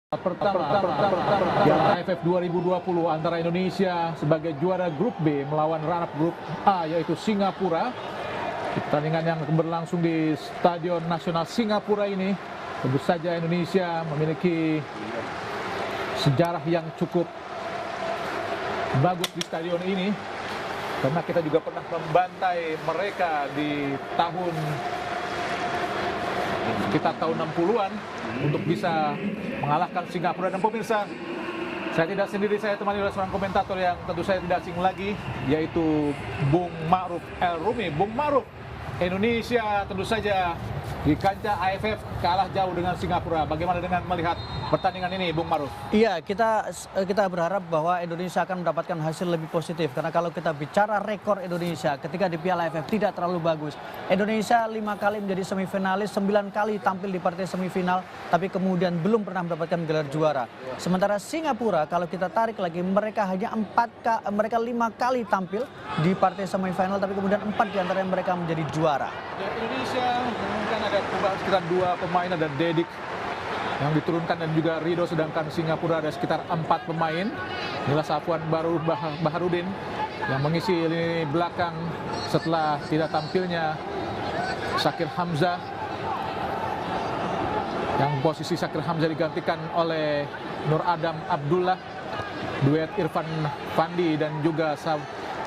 Pertama Piala AFF 2020 antara Indonesia sebagai juara grup B melawan runner-up grup A yaitu Singapura. Pertandingan yang berlangsung di Stadion Nasional Singapura ini, tentu saja Indonesia memiliki sejarah yang cukup bagus di stadion ini, karena kita juga pernah membantai mereka di tahun sekitar tahun 60-an untuk bisa mengalahkan Singapura. Dan pemirsa, saya tidak sendiri, saya temani oleh seorang komentator yang tentu saya tidak asing lagi, yaitu Bung Ma'ruf El Rumi. Bung Ma'ruf, Indonesia tentu saja di kancah AFF kalah jauh dengan Singapura. Bagaimana dengan melihat pertandingan ini, Bung Ma'ruf? Iya, kita berharap bahwa Indonesia akan mendapatkan hasil lebih positif. Karena kalau kita bicara rekor Indonesia ketika di Piala AFF tidak terlalu bagus. Indonesia 5 kali menjadi semifinalis, 9 kali tampil di partai semifinal, tapi kemudian belum pernah mendapatkan gelar juara. Sementara Singapura, kalau kita tarik lagi, mereka hanya 5 kali tampil di partai semifinal, tapi kemudian 4 diantaranya mereka menjadi juara. Ya, Indonesia mungkin ada perubahan sekitar 2 pemain, ada Dedik yang diturunkan dan juga Rido, sedangkan Singapura ada sekitar 4 pemain. Inilah Safwan Baharudin yang mengisi lini belakang setelah tidak tampilnya Shakir Hamzah, yang posisi Shakir Hamzah digantikan oleh Nur Adam Abdullah. Duet Irfan Fandi dan juga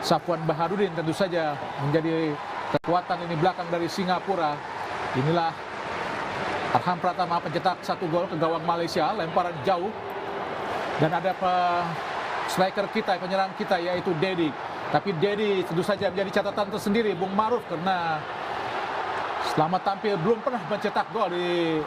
Safwan Baharudin tentu saja menjadi kekuatan lini belakang dari Singapura. Inilah Arham Pratama pencetak 1 gol ke gawang Malaysia, lemparan jauh. Dan ada striker kita, penyerang kita, yaitu Dedi. Tapi Dedi tentu saja menjadi catatan tersendiri, Bung Ma'ruf, karena selama tampil belum pernah mencetak gol di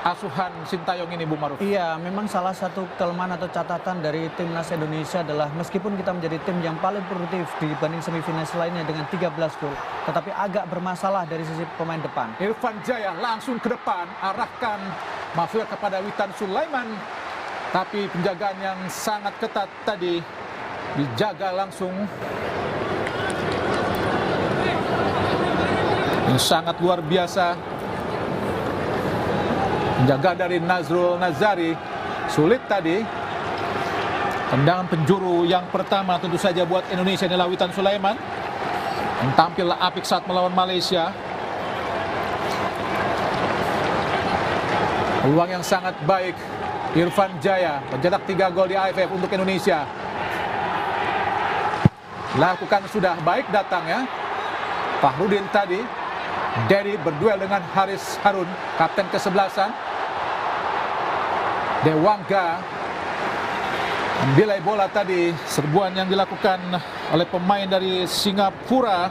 asuhan Sintayong ini, Bung Ma'ruf. Iya, memang salah satu kelemahan atau catatan dari timnas Indonesia adalah meskipun kita menjadi tim yang paling produktif dibanding semifinalis lainnya dengan 13 gol, tetapi agak bermasalah dari sisi pemain depan. Irfan Jaya langsung ke depan, arahkan Mafir kepada Witan Sulaiman, tapi penjagaan yang sangat ketat tadi dijaga langsung. Ini sangat luar biasa. Penjaga dari Nazrul Nazari sulit tadi. Tendangan penjuru yang pertama tentu saja buat Indonesia inilah Witan Sulaiman yang tampil apik saat melawan Malaysia. Peluang yang sangat baik Irfan Jaya mencetak 3 gol di AFF untuk Indonesia. Lakukan sudah baik datang ya Fahrudin tadi. Dedi berduel dengan Haris Harun, kapten ke-11. Dewangga membilai bola tadi, serbuan yang dilakukan oleh pemain dari Singapura,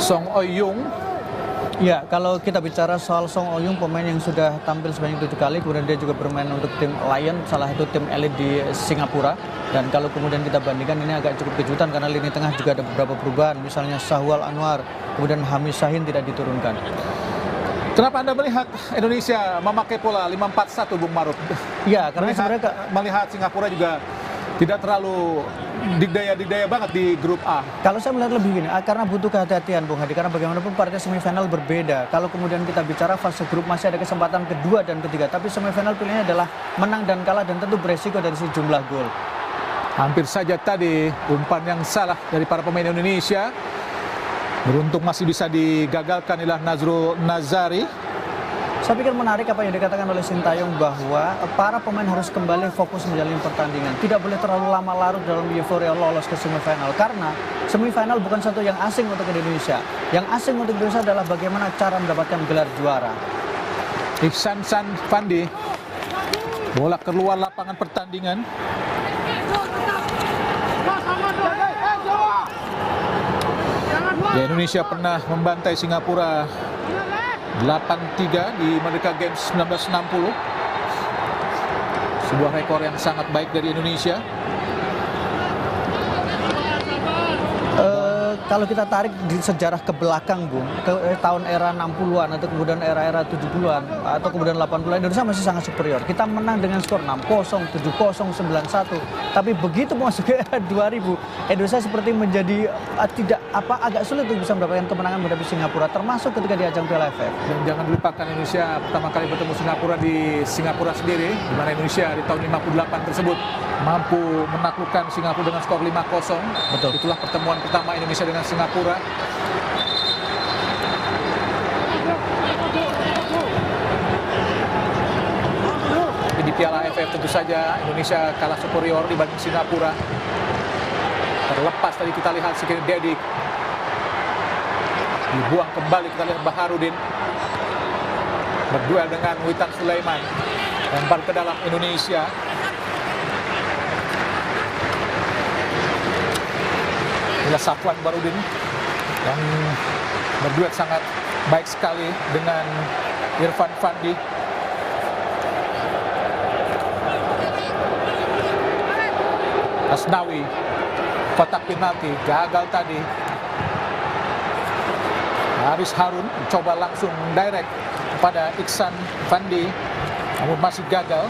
Song Oyung. Ya, kalau kita bicara soal Song Oyung, pemain yang sudah tampil sebanyak 7 kali, kemudian dia juga bermain untuk tim Lion, salah satu tim elit di Singapura. Dan kalau kemudian kita bandingkan, ini agak cukup kejutan karena lini tengah juga ada beberapa perubahan, misalnya Sahwal Anwar, kemudian Hamis Sahin tidak diturunkan. Kenapa Anda melihat Indonesia memakai pola 5-4-1, Bung Ma'ruf? Ya, karena melihat Singapura juga tidak terlalu didaya banget di grup A. Kalau saya melihat lebih gini, karena butuh kehati-hatian, Bung Hadi, karena bagaimanapun partai semifinal berbeda. Kalau kemudian kita bicara fase grup, masih ada kesempatan kedua dan ketiga, tapi semifinal pilihannya adalah menang dan kalah dan tentu beresiko dari sejumlah gol. Hampir saja tadi umpan yang salah dari para pemain Indonesia. Beruntung masih bisa digagalkan inilah Nazrul Nazari. Saya pikir menarik apa yang dikatakan oleh Sintayong bahwa para pemain harus kembali fokus menjalani pertandingan. Tidak boleh terlalu lama larut dalam euforia lolos ke semifinal. Karena semifinal bukan satu yang asing untuk Indonesia. Yang asing untuk Indonesia adalah bagaimana cara mendapatkan gelar juara. Ihsan Fandi, bola keluar lapangan pertandingan. Ya, Indonesia pernah membantai Singapura 8-3 di Merdeka Games 1960. Sebuah rekor yang sangat baik dari Indonesia. kalau kita tarik di sejarah ke belakang, Bung, ke tahun era 60-an atau kemudian era-era 70-an atau kemudian 80-an, Indonesia masih sangat superior. Kita menang dengan skor 6-0, 7-0, 9-1. Tapi begitu masuk ke era 2000, Indonesia seperti menjadi agak sulit untuk bisa mendapatkan kemenangan menghadapi Singapura, termasuk ketika di ajang Piala AFF. Dan jangan lupakan Indonesia pertama kali bertemu Singapura di Singapura sendiri, di mana Indonesia di tahun 58 tersebut mampu menaklukkan Singapura dengan skor 5-0. Betul. Itulah pertemuan pertama Indonesia dengan Singapura. Tapi di Piala AFF tentu saja Indonesia kalah superior dibanding Singapura. Terlepas tadi kita lihat Sikir Dedik dibuang kembali, kita lihat Baharudin berduel dengan Witan Sulaiman, lempar ke dalam Indonesia. Inilah Safwan Baharudin yang berduet sangat baik sekali dengan Irfan Fandi. Asnawi, kotak penalti gagal tadi. Haris Harun mencoba langsung direct kepada Iksan Fandi, namun masih gagal.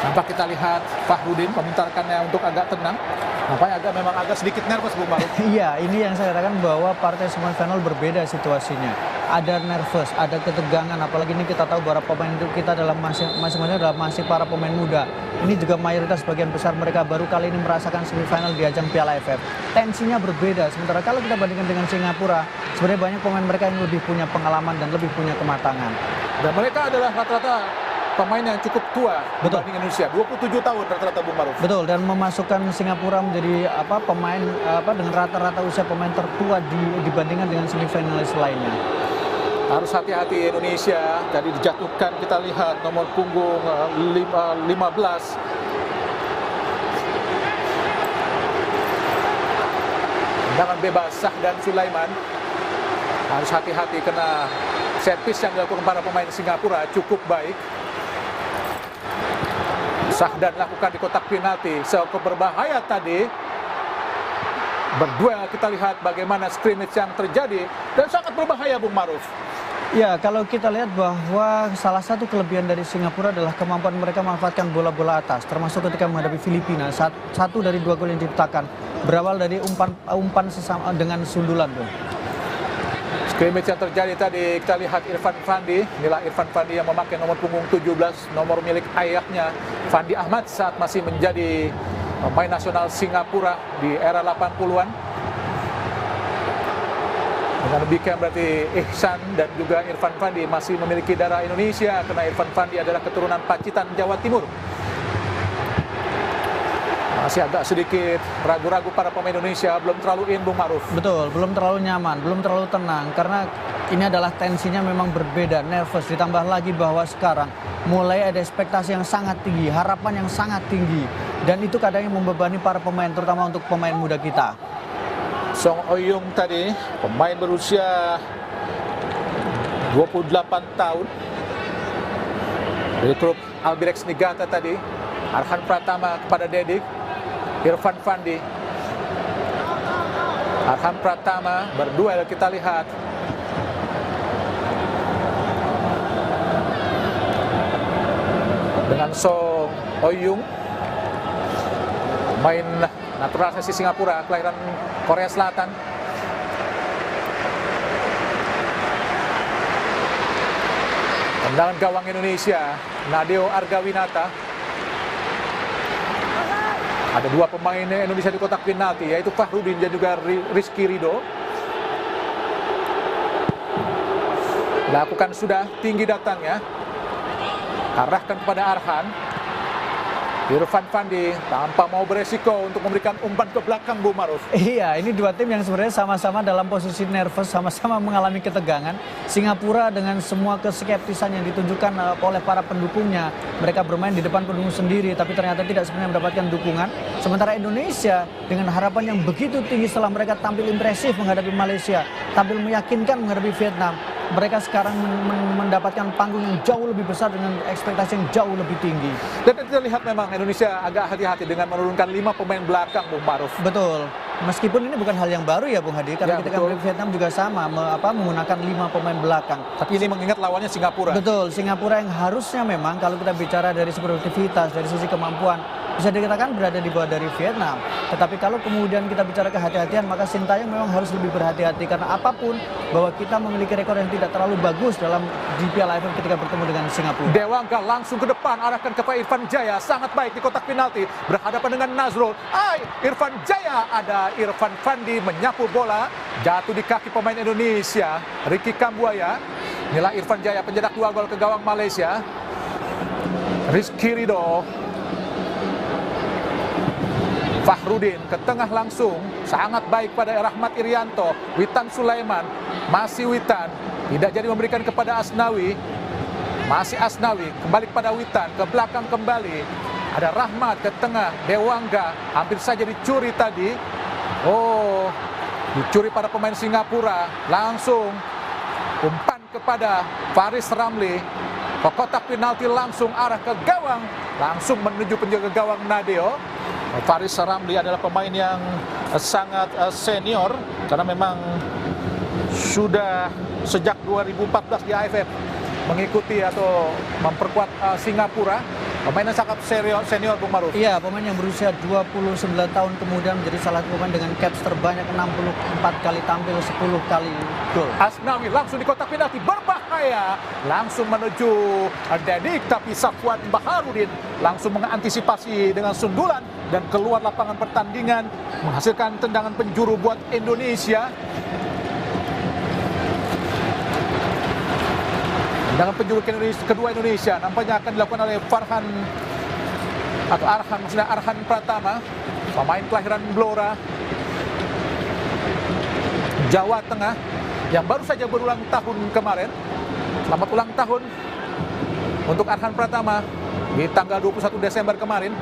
Nampak kita lihat Fahrudin memintarkannya untuk agak tenang. Nampaknya memang agak sedikit nervous, Bung Maruf. Iya, ini yang saya katakan bahwa partai semifinal berbeda situasinya. Ada nervous, ada ketegangan, apalagi ini kita tahu bahwa pemain itu kita dalam masing-masing adalah masih para pemain muda. Ini juga mayoritas sebagian besar mereka baru kali ini merasakan semifinal di ajang Piala AFF. Tensinya berbeda, sementara kalau kita bandingkan dengan Singapura, sebenarnya banyak pemain mereka yang lebih punya pengalaman dan lebih punya kematangan. Dan mereka adalah rata-rata pemain yang cukup tua dibanding Indonesia, 27 tahun rata-rata, Bung Maruf. Betul, dan memasukkan Singapura menjadi pemain dengan rata-rata usia pemain tertua dibandingkan dengan semifinalis lainnya. Harus hati-hati Indonesia, tadi dijatuhkan kita lihat nomor punggung 15. Tendangan bebas Sahdan Sulaiman. Harus hati-hati karena set piece yang dilakukan para pemain Singapura cukup baik. Sahdan lakukan di kotak penalti, cukup berbahaya tadi. Berduel kita lihat bagaimana scrimmage yang terjadi dan sangat berbahaya, Bung Maruf. Ya, kalau kita lihat bahwa salah satu kelebihan dari Singapura adalah kemampuan mereka memanfaatkan bola-bola atas, termasuk ketika menghadapi Filipina. Satu dari dua gol yang diciptakan berawal dari umpan sesama dengan sundulan, Bung. Scrimmage yang terjadi tadi, kita lihat Irfan Fandi. Inilah Irfan Fandi yang memakai nomor punggung 17, nomor milik ayahnya Fandi Ahmad saat masih menjadi pemain nasional Singapura di era 80-an. Dengan demikian berarti Ihsan dan juga Irfan Fandi masih memiliki darah Indonesia karena Irfan Fandi adalah keturunan Pacitan, Jawa Timur. Masih agak sedikit ragu-ragu para pemain Indonesia, belum terlalu in, Bung Maruf. Betul, belum terlalu nyaman, belum terlalu tenang karena ini adalah tensinya memang berbeda, nervous, ditambah lagi bahwa sekarang mulai ada ekspektasi yang sangat tinggi, harapan yang sangat tinggi, dan itu kadang membebani para pemain, terutama untuk pemain muda kita. Song Oyung tadi, pemain berusia 28 tahun dari klub Albirex Niigata tadi. Arhan Pratama kepada Dedik, Irfan Fandi. Arhan Pratama berduel, kita lihat. Dengan Song Oyung, main naturalisasi Singapura, kelahiran Korea Selatan. Tendangan gawang Indonesia, Nadeo Argawinata. Ada dua pemain Indonesia di kotak penalti, yaitu Fahrudin dan juga Rizky Ridho. Lakukan sudah tinggi datangnya. Arahkan kepada Arhan. Irfan Fandi tanpa mau beresiko untuk memberikan umpan ke belakang, Bung Maruf. Iya, ini dua tim yang sebenarnya sama-sama dalam posisi nervous, sama-sama mengalami ketegangan. Singapura dengan semua keskeptisan yang ditunjukkan oleh para pendukungnya. Mereka bermain di depan pendukung sendiri, tapi ternyata tidak sebenarnya mendapatkan dukungan. Sementara Indonesia dengan harapan yang begitu tinggi setelah mereka tampil impresif menghadapi Malaysia, tampil meyakinkan menghadapi Vietnam. Mereka sekarang mendapatkan panggung yang jauh lebih besar dengan ekspektasi yang jauh lebih tinggi. Dan kita lihat memang Indonesia agak hati-hati dengan menurunkan 5 pemain belakang, Bung Maruf. Betul. Meskipun ini bukan hal yang baru ya Bung Hadi, karena Ya, ketika betul. Vietnam juga sama menggunakan 5 pemain belakang. Tapi ini mengingat lawannya Singapura. Betul, Singapura yang harusnya memang kalau kita bicara dari produktivitas, dari sisi kemampuan, bisa dikatakan berada di bawah dari Vietnam. Tetapi kalau kemudian kita bicara kehati-hatian, maka Sintayong memang harus lebih berhati-hati. Karena apapun, bahwa kita memiliki rekor yang tidak terlalu bagus dalam di Piala AFF ketika bertemu dengan Singapura. Dewangga langsung ke depan, arahkan kepada Irfan Jaya, sangat baik di kotak penalti, berhadapan dengan Nazrul. Irfan Jaya, ada Irfan Fandi menyapu bola, jatuh di kaki pemain Indonesia, Ricky Kambuaya. Inilah Irfan Jaya, pencetak 2 gol ke gawang Malaysia. Rizky Ridho, Fahrudin ke tengah langsung, sangat baik pada Rahmat Irianto. Witan Sulaiman, masih Witan, tidak jadi memberikan kepada Asnawi. Masih Asnawi, kembali kepada Witan, ke belakang kembali. Ada Rahmat ke tengah, Dewangga, hampir saja dicuri tadi. Oh, dicuri pada pemain Singapura. Langsung umpan kepada Faris Ramli. Ke kotak penalti langsung arah ke gawang. Langsung menuju penjaga gawang Nadeo. Faris Ramli adalah pemain yang sangat senior karena memang sudah sejak 2014 di AFF mengikuti atau memperkuat Singapura. Pemain yang sangat senior Bung Maruf. Iya, pemain yang berusia 29 tahun kemudian menjadi salah satu pemain dengan caps terbanyak 64 kali tampil, 10 kali gol. Asnawi langsung di kotak penalti, berbahaya, langsung menuju Dedik, tapi Safwan Baharudin langsung mengantisipasi dengan sundulan dan keluar lapangan pertandingan, menghasilkan tendangan penjuru buat Indonesia. Tendangan penjuru kedua Indonesia nampaknya akan dilakukan oleh Farhan atau Arhan, maksudnya Arhan Pratama, pemain kelahiran Blora, Jawa Tengah, yang baru saja berulang tahun kemarin. Selamat ulang tahun untuk Arhan Pratama di tanggal 21 Desember kemarin.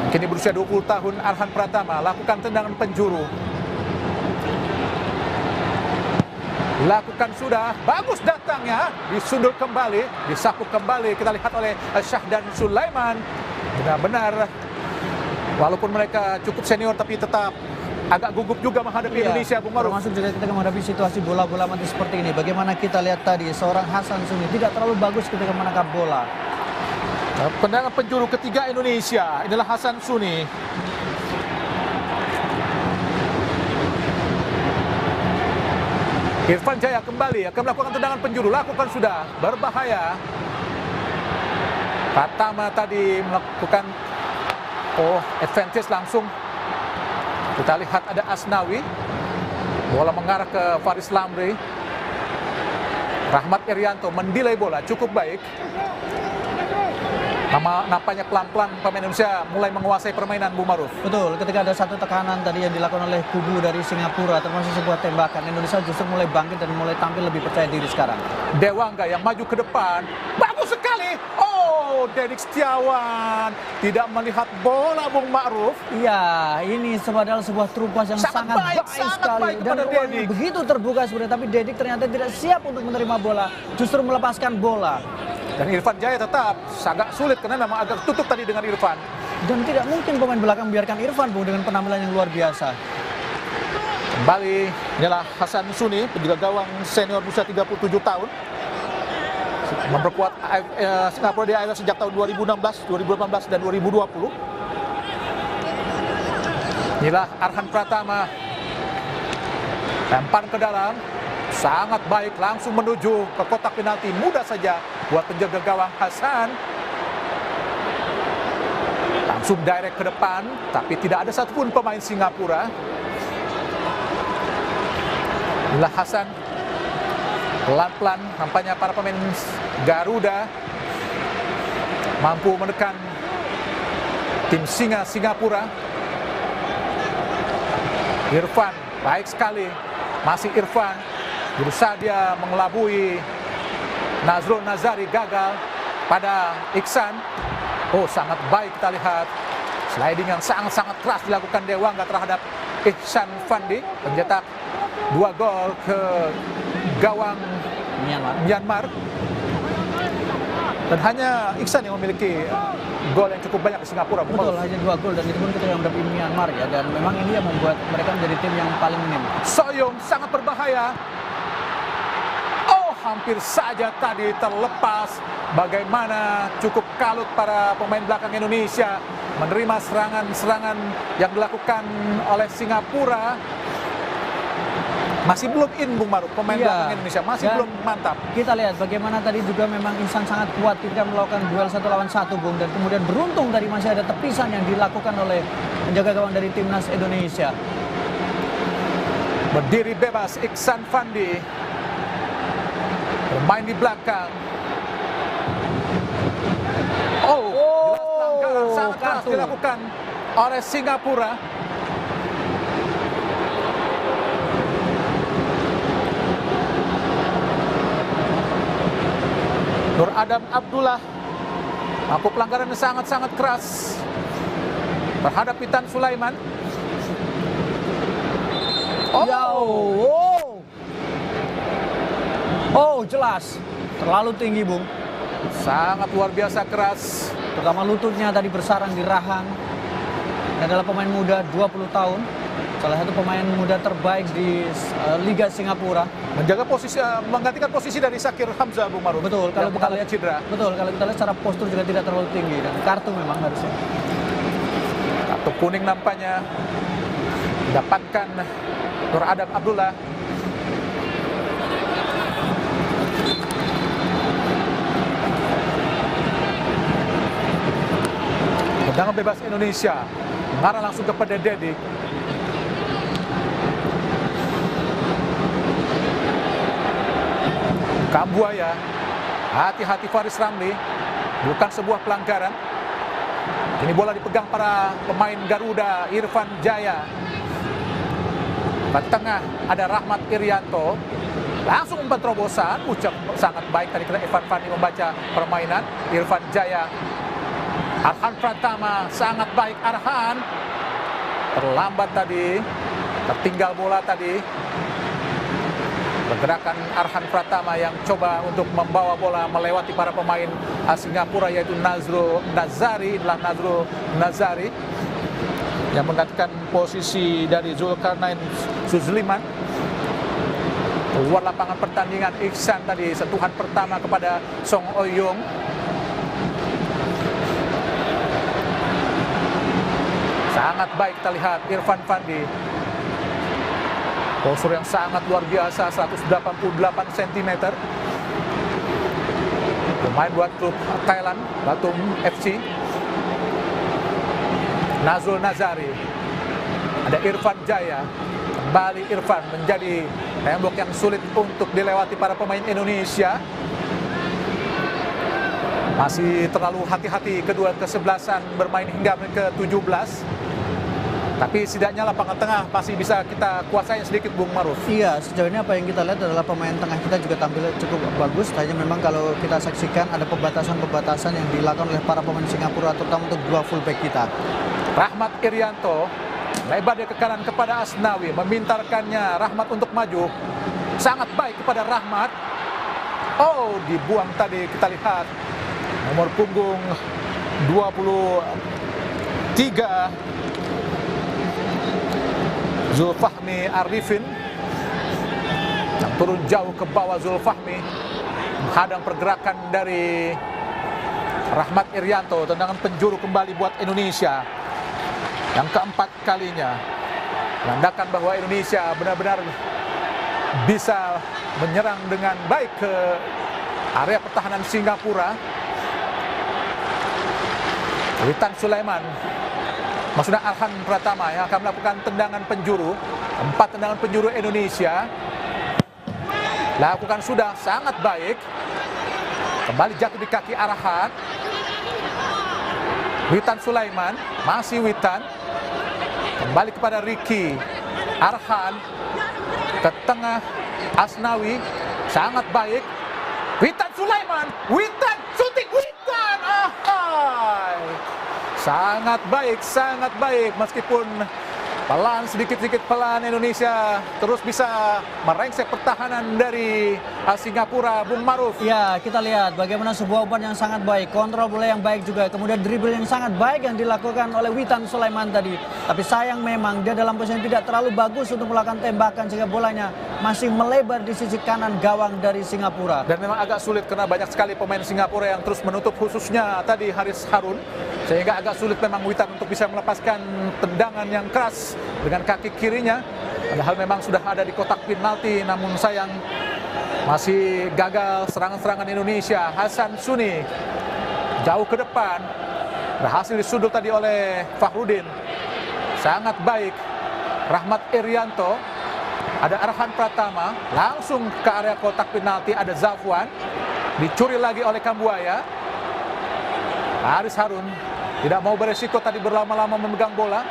Kini berusia 20 tahun Arhan Pratama lakukan tendangan penjuru. Lakukan sudah, bagus datangnya, disundul kembali, disapu kembali, kita lihat oleh Syahdan Sulaiman. Benar-benar walaupun mereka cukup senior tapi tetap agak gugup juga menghadapi Indonesia, Bung Maruf. Termasuk juga ketika menghadapi situasi bola-bola mati seperti ini. Bagaimana kita lihat tadi seorang Hasan Suni tidak terlalu bagus ketika menangkap bola. Tendangan penjuru ketiga Indonesia, inilah Hasan Suni. Irfan Jaya kembali akan melakukan tendangan penjuru, lakukan sudah, berbahaya. Pratama tadi melakukan advantage langsung. Kita lihat ada Asnawi, bola mengarah ke Faris Lamri. Rahmat Irianto mendelay bola cukup baik. Nampaknya pelan-pelan pemain Indonesia mulai menguasai permainan, Bung Maruf. Betul, ketika ada satu tekanan tadi yang dilakukan oleh kubu dari Singapura, termasuk sebuah tembakan, Indonesia justru mulai bangkit dan mulai tampil lebih percaya diri sekarang. Dewangga yang maju ke depan, bagus sekali. Oh, Dedik Setiawan tidak melihat bola, Bung Ma'ruf. Iya, ini padahal sebuah terupas yang sangat baik sekali. Dan ruangnya begitu terbuka sebenarnya, tapi Dedik ternyata tidak siap untuk menerima bola, justru melepaskan bola. Dan Irfan Jaya tetap agak sulit karena memang agak tutup tadi dengan Irfan. Dan tidak mungkin pemain belakang membiarkan Irfan, Bung, dengan penampilan yang luar biasa. Kembali, inilah Hasan Suni, penjaga gawang senior berusia 37 tahun. Memperkuat Singapura di AFF sejak tahun 2016, 2018, dan 2020. Inilah Arhan Pratama. Lempar ke dalam. Sangat baik, langsung menuju ke kotak penalti. Mudah saja buat penjaga gawang Hasan. Langsung direct ke depan, tapi tidak ada satupun pemain Singapura. Inilah Hasan. Pelan-pelan, nampaknya para pemain Garuda mampu menekan tim Singa Singapura. Irfan, baik sekali. Masih Irfan. Berusaha dia mengelabui Nazrul Nazari, gagal pada Iksan. Oh, sangat baik kita lihat. Sliding yang sangat-sangat keras dilakukan Dewangga terhadap Ihsan Fandi, pencetak 2 gol ke gawang Myanmar. Dan hanya Iksan yang memiliki gol yang cukup banyak di Singapura. Betul, hanya 2 gol dan itu pun ketika menghadapi Myanmar ya. Dan memang ini yang membuat mereka menjadi tim yang paling minim. Soyong sangat berbahaya. Oh, hampir saja tadi terlepas. Bagaimana cukup kalut para pemain belakang Indonesia menerima serangan-serangan yang dilakukan oleh Singapura. Masih belum in, Bung Maruf, pemain belakang Indonesia masih belum mantap. Kita lihat bagaimana tadi juga memang Iksan sangat kuat ketika melakukan duel 1 lawan 1, Bung. Dan kemudian beruntung tadi masih ada tepisan yang dilakukan oleh penjaga gawang dari timnas Indonesia. Berdiri bebas Iksan Fandi, bermain di belakang. Oh, jelas pelanggaran sangat keras dilakukan oleh Singapura. Nur Adam Abdullah melakukan pelanggaran yang sangat-sangat keras terhadap Witan Sulaiman. Oh, jelas terlalu tinggi, Bung. Sangat luar biasa keras. Pertama lututnya tadi bersarang di rahang. Dia adalah pemain muda 20 tahun. Salah satu pemain muda terbaik di Liga Singapura. Menjaga posisi, menggantikan posisi dari Shakir Hamzah, Bung Maruf. Betul, kalau kita lihat cedera. Betul, kalau kita lihat secara postur juga tidak terlalu tinggi dan kartu memang harusnya. Kartu kuning nampaknya dapatkan Nur Adam Abdullah. Tendangan bebas Indonesia mengarah langsung kepada Dedi. Kambuaya, hati-hati Faris Ramli, bukan sebuah pelanggaran. Ini bola dipegang para pemain Garuda, Irfan Jaya. Di tengah ada Rahmat Irianto, langsung umpan terobosan, ucap sangat baik tadi kita Irfan Fandi membaca permainan. Irfan Jaya, Arhan Pratama, sangat baik Arhan. Terlambat tadi, tertinggal bola tadi. Pergerakan Arhan Pratama yang coba untuk membawa bola melewati para pemain Singapura yaitu Nazrul Nazari. Inilah Nazrul Nazari yang menggantikan posisi dari Zulkarnain Suzliman. Keluar lapangan pertandingan Iksan tadi, sentuhan pertama kepada Song Oyong. Sangat baik kita lihat Irfan Fandi. Postur yang sangat luar biasa, 188 cm. Pemain buat klub Thailand, Batum FC. Nazrul Nazari. Ada Irfan Jaya. Kembali Irfan menjadi tembok yang sulit untuk dilewati para pemain Indonesia. Masih terlalu hati-hati kedua kesebelasan bermain hingga menit ke-17. Tapi setidaknya lapangan tengah masih bisa kita kuasai sedikit, Bung Maruf. Iya, sejauh ini apa yang kita lihat adalah pemain tengah kita juga tampil cukup bagus. Hanya memang kalau kita saksikan ada pembatasan-pembatasan yang dilakukan oleh para pemain Singapura, terutama untuk 2 fullback kita. Rahmat Irianto, lebar dia ke kanan kepada Asnawi, memintarkannya Rahmat untuk maju. Sangat baik kepada Rahmat. Oh, dibuang tadi kita lihat. Nomor punggung 23. Zulfahmi Arifin yang turun jauh ke bawah. Zulfahmi menghadang pergerakan dari Rahmat Irianto. Tendangan penjuru kembali buat Indonesia yang keempat kalinya, menandakan bahwa Indonesia benar-benar bisa menyerang dengan baik ke area pertahanan Singapura. Witan Sulaiman, maksudnya Arhan Pratama yang akan melakukan tendangan penjuru. 4 tendangan penjuru Indonesia lakukan sudah sangat baik. Kembali jatuh di kaki Arhan. Witan Sulaiman, masih Witan. Kembali kepada Ricky. Arhan ke tengah, Asnawi, sangat baik. Witan Sulaiman, Witan, shooting Witan. Ahai. Sangat baik meskipun Pelan, sedikit-sedikit pelan Indonesia terus bisa merengsek pertahanan dari Singapura, Bung Maruf. Ya, kita lihat bagaimana sebuah umpan yang sangat baik, kontrol bola yang baik juga, kemudian dribble yang sangat baik yang dilakukan oleh Witan Sulaiman tadi. Tapi sayang memang dia dalam posisi yang tidak terlalu bagus untuk melakukan tembakan sehingga bolanya masih melebar di sisi kanan gawang dari Singapura. Dan memang agak sulit karena banyak sekali pemain Singapura yang terus menutup, khususnya tadi Haris Harun, sehingga agak sulit memang Witan untuk bisa melepaskan tendangan yang keras dengan kaki kirinya. Padahal memang sudah ada di kotak penalti, namun sayang masih gagal serangan-serangan Indonesia. Hasan Suni jauh ke depan, berhasil disudul tadi oleh Fahrudin. Sangat baik Rahmat Irianto. Ada Arhan Pratama, langsung ke area kotak penalti, ada Zafwan, dicuri lagi oleh Kambuaya. Haris Harun tidak mau beresiko tadi berlama-lama memegang bola.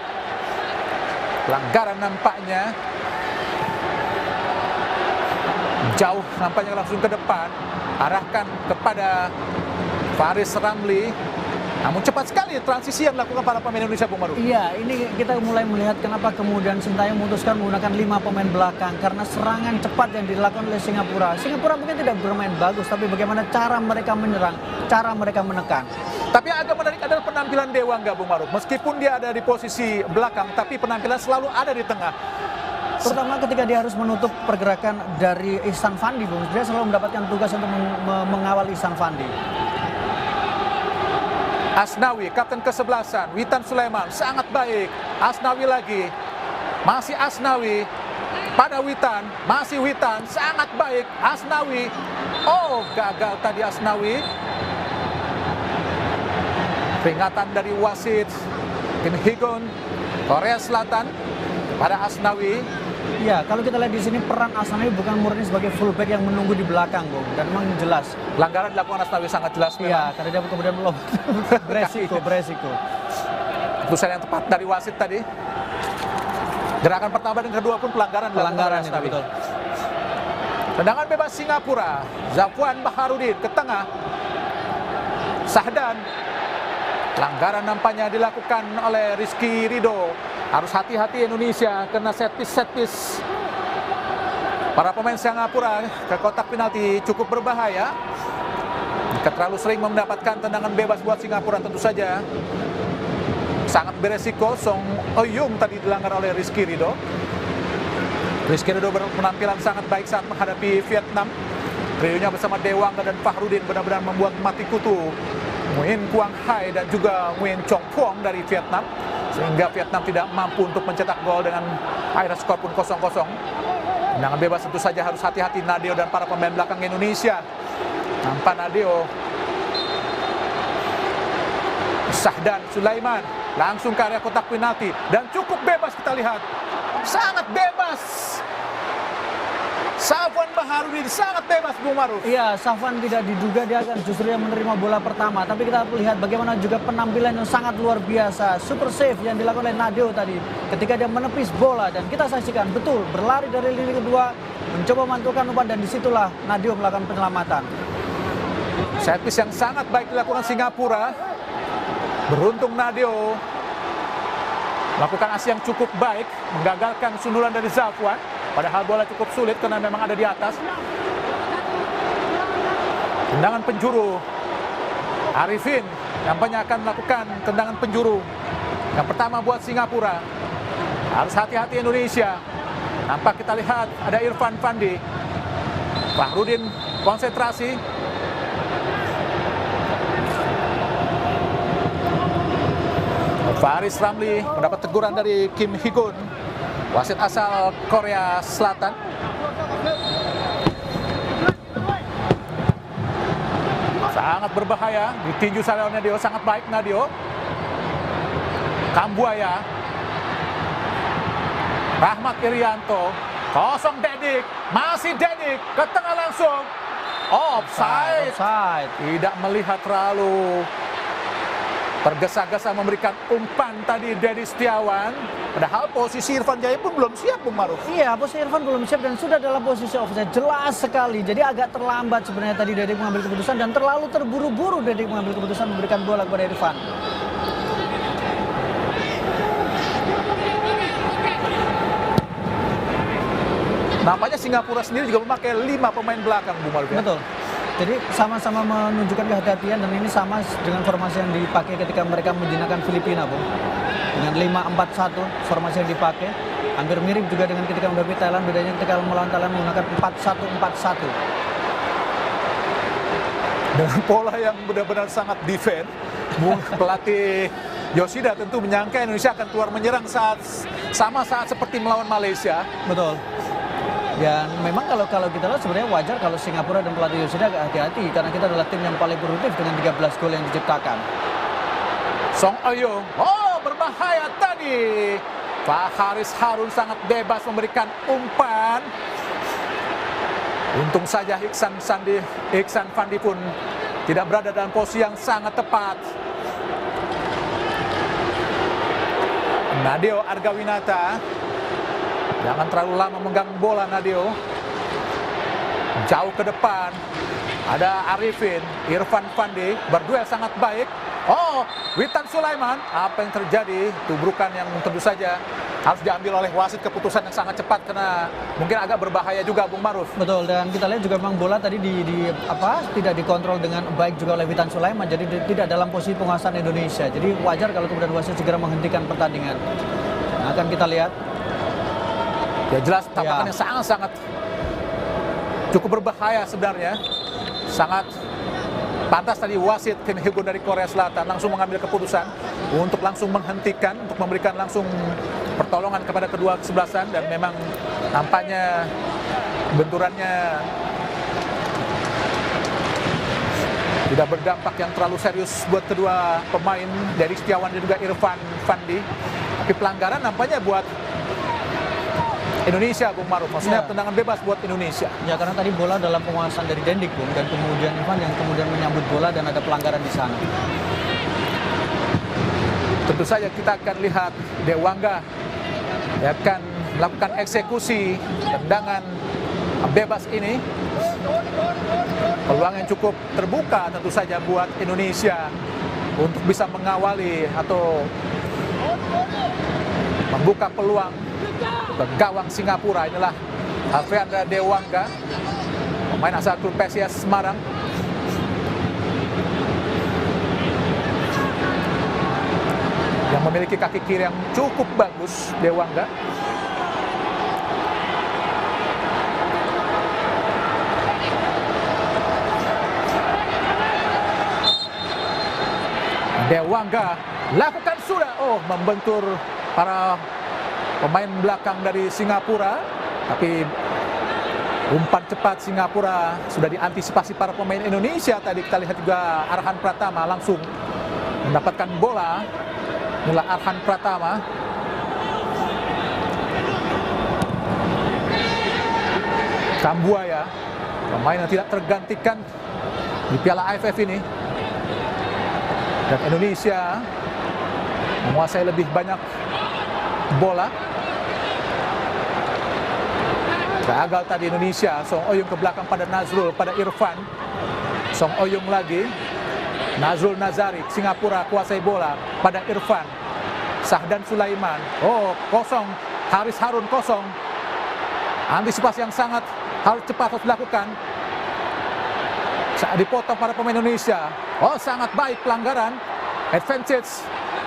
Pelanggaran nampaknya. Jauh nampaknya langsung ke depan, arahkan kepada Faris Ramli. Namun cepat sekali transisi yang dilakukan para pemain Indonesia, Bung Maruf. Iya, ini kita mulai melihat kenapa kemudian Sintayong memutuskan menggunakan 5 pemain belakang, karena serangan cepat yang dilakukan oleh Singapura. Singapura mungkin tidak bermain bagus, tapi bagaimana cara mereka menyerang, cara mereka menekan. Tapi yang agak menarik adalah penampilan Dewa nggak, Bung Maruf? Meskipun dia ada di posisi belakang, tapi penampilan selalu ada di tengah. Terutama ketika dia harus menutup pergerakan dari Ihsan Fandi, Bung. Dia selalu mendapatkan tugas untuk mengawal Ihsan Fandi. Asnawi, kapten ke-11, Witan Sulaiman, sangat baik. Asnawi lagi, masih Asnawi, pada Witan, masih Witan, sangat baik. Asnawi, oh gagal tadi Asnawi. Peringatan dari wasit Kim Hee-gun, Korea Selatan, pada Asnawi. Ya, kalau kita lihat di sini peran Asnawi bukan murni sebagai fullback yang menunggu di belakang, Bung. Dan memang jelas. Pelanggaran dilakukan Asnawi sangat jelas. Iya, karena dia kemudian beresiko. Keputusan yang tepat dari wasit tadi. Gerakan pertama dan kedua pun pelanggaran Pelanggaran itu, Asnawi. betul. Tendangan bebas Singapura. Zafwan Baharudin ke tengah. Sahdan. Pelanggaran nampaknya dilakukan oleh Rizky Ridho. Harus hati-hati Indonesia kena set piece. Para pemain Singapura ke kotak penalti cukup berbahaya. Jika terlalu sering mendapatkan tendangan bebas buat Singapura, tentu saja sangat beresiko. Song Oyung tadi dilanggar oleh Rizky Ridho. Rizky Ridho berpenampilan sangat baik saat menghadapi Vietnam. Trionya bersama Dewangga dan Fahrudin benar-benar membuat mati kutu Nguyen Quang Hai dan juga Nguyen Chong Phuong dari Vietnam, sehingga Vietnam tidak mampu untuk mencetak gol dengan akhirnya skor pun 0-0. Tendangan bebas tentu saja harus hati-hati Nadeo dan para pemain belakang Indonesia. Nampak Nadeo. Sahdan Sulaiman langsung ke area kotak penalti dan cukup bebas, kita lihat. Sangat bebas. Safwan Baharudin sangat bebas, Bung Maruf. Iya, Safwan tidak diduga dia akan justru yang menerima bola pertama. Tapi kita lihat bagaimana juga penampilan yang sangat luar biasa. Super save yang dilakukan oleh Nadeo tadi ketika dia menepis bola. Dan kita saksikan betul berlari dari lini kedua, mencoba memantulkan umpan, dan disitulah Nadeo melakukan penyelamatan. Set piece yang sangat baik dilakukan Singapura. Beruntung Nadeo melakukan aksi yang cukup baik, menggagalkan sundulan dari Zafwan. Padahal bola cukup sulit karena memang ada di atas. Tendangan penjuru. Arifin nampaknya akan melakukan tendangan penjuru yang pertama buat Singapura. Harus hati-hati Indonesia. Nampak kita lihat ada Irfan Fandi. Fahrudin konsentrasi. Faris Ramli mendapat teguran dari Kim Hee-gun, wasit asal Korea Selatan. Sangat berbahaya, ditinju oleh Nadeo, sangat baik Nadeo. Kambuaya, Rahmat Irianto, kosong Dedik, masih Dedik, ke tengah langsung. Offside. Tidak melihat terlalu, tergesa-gesa memberikan umpan tadi Dedi Setiawan. Padahal posisi Irfan Jaya pun belum siap, Bung Maruf. Iya, posisi Irfan belum siap dan sudah dalam posisi offside. Jelas sekali. Jadi agak terlambat sebenarnya tadi Dedi mengambil keputusan, dan terlalu terburu-buru Dedi mengambil keputusan memberikan bola kepada Irfan. Nampaknya Singapura sendiri juga memakai 5 pemain belakang, Bung Maruf. Betul. Jadi sama-sama menunjukkan kehati-hatian, dan ini sama dengan formasi yang dipakai ketika mereka menjinakkan Filipina, Bung. Dengan 5-4-1 formasi yang dipakai. Hampir mirip juga dengan ketika menghadapi Thailand, bedanya ketika melawan Thailand menggunakan 4-1-4-1. Dengan pola yang benar-benar sangat defend, pelatih Yoshida tentu menyangka Indonesia akan keluar menyerang saat seperti melawan Malaysia. Betul. Dan memang kalau kita lihat sebenarnya wajar kalau Singapura dan pelatih Yoshida agak hati-hati, karena kita adalah tim yang paling produktif dengan 13 gol yang diciptakan. Song Oyong, berbahaya tadi. Pak Haris Harun sangat bebas memberikan umpan. Untung saja Iksan Fandi pun tidak berada dalam posisi yang sangat tepat. Nadeo Argawinata, jangan terlalu lama memegang bola Nadeo. Jauh ke depan, ada Arifin, Irfan Fandi, berduel sangat baik. Witan Sulaiman, apa yang terjadi? Tubrukan yang tentu saja harus diambil oleh wasit, keputusan yang sangat cepat karena mungkin agak berbahaya juga, Bung Maruf. Betul, dan kita lihat juga memang bola tadi tidak dikontrol dengan baik juga oleh Witan Sulaiman, jadi tidak dalam posisi penguasaan Indonesia. Jadi wajar kalau kemudian wasit segera menghentikan pertandingan. Nah, akan kita lihat. Ya jelas tampakannya sangat-sangat cukup berbahaya sebenarnya. Sangat pantas tadi wasit Kim Hee-gun dari Korea Selatan langsung mengambil keputusan untuk langsung menghentikan, untuk memberikan langsung pertolongan kepada kedua kesebelasan, dan memang nampaknya benturannya tidak berdampak yang terlalu serius buat kedua pemain dari Setiawan dan juga Irfan Fandi. Tapi pelanggaran nampaknya buat Indonesia, Bung Maruf, maksudnya tendangan bebas buat Indonesia. Ya, karena tadi bola dalam penguasaan dari Dendik, Bung, dan kemudian Irfan yang kemudian menyambut bola dan ada pelanggaran di sana. Tentu saja kita akan lihat Dewangga akan melakukan eksekusi tendangan bebas ini. Peluang yang cukup terbuka tentu saja buat Indonesia untuk bisa mengawali atau membuka peluang ke gawang Singapura. Inilah Alfreandra Dewangga, pemain asal klub PSIS Semarang. Yang memiliki kaki kiri yang cukup bagus, Dewangga. Dewangga lakukan sudah, membentur para pemain belakang dari Singapura, tapi umpan cepat Singapura sudah diantisipasi para pemain Indonesia. Tadi kita lihat juga Arhan Pratama langsung mendapatkan bola. Inilah Arhan Pratama. Kambuaya, pemain yang tidak tergantikan di Piala AFF ini. Dan Indonesia menguasai lebih banyak bola. Gagal tadi Indonesia. Song Oyong ke belakang pada Nazrul, pada Irfan. Song Oyong lagi. Nazrul Nazari, Singapura kuasai bola pada Irfan. Sahdan Sulaiman. Kosong. Haris Harun kosong. Antisipasi yang sangat harus cepat harus dilakukan. Dipotong para pemain Indonesia. Sangat baik pelanggaran. Advantage.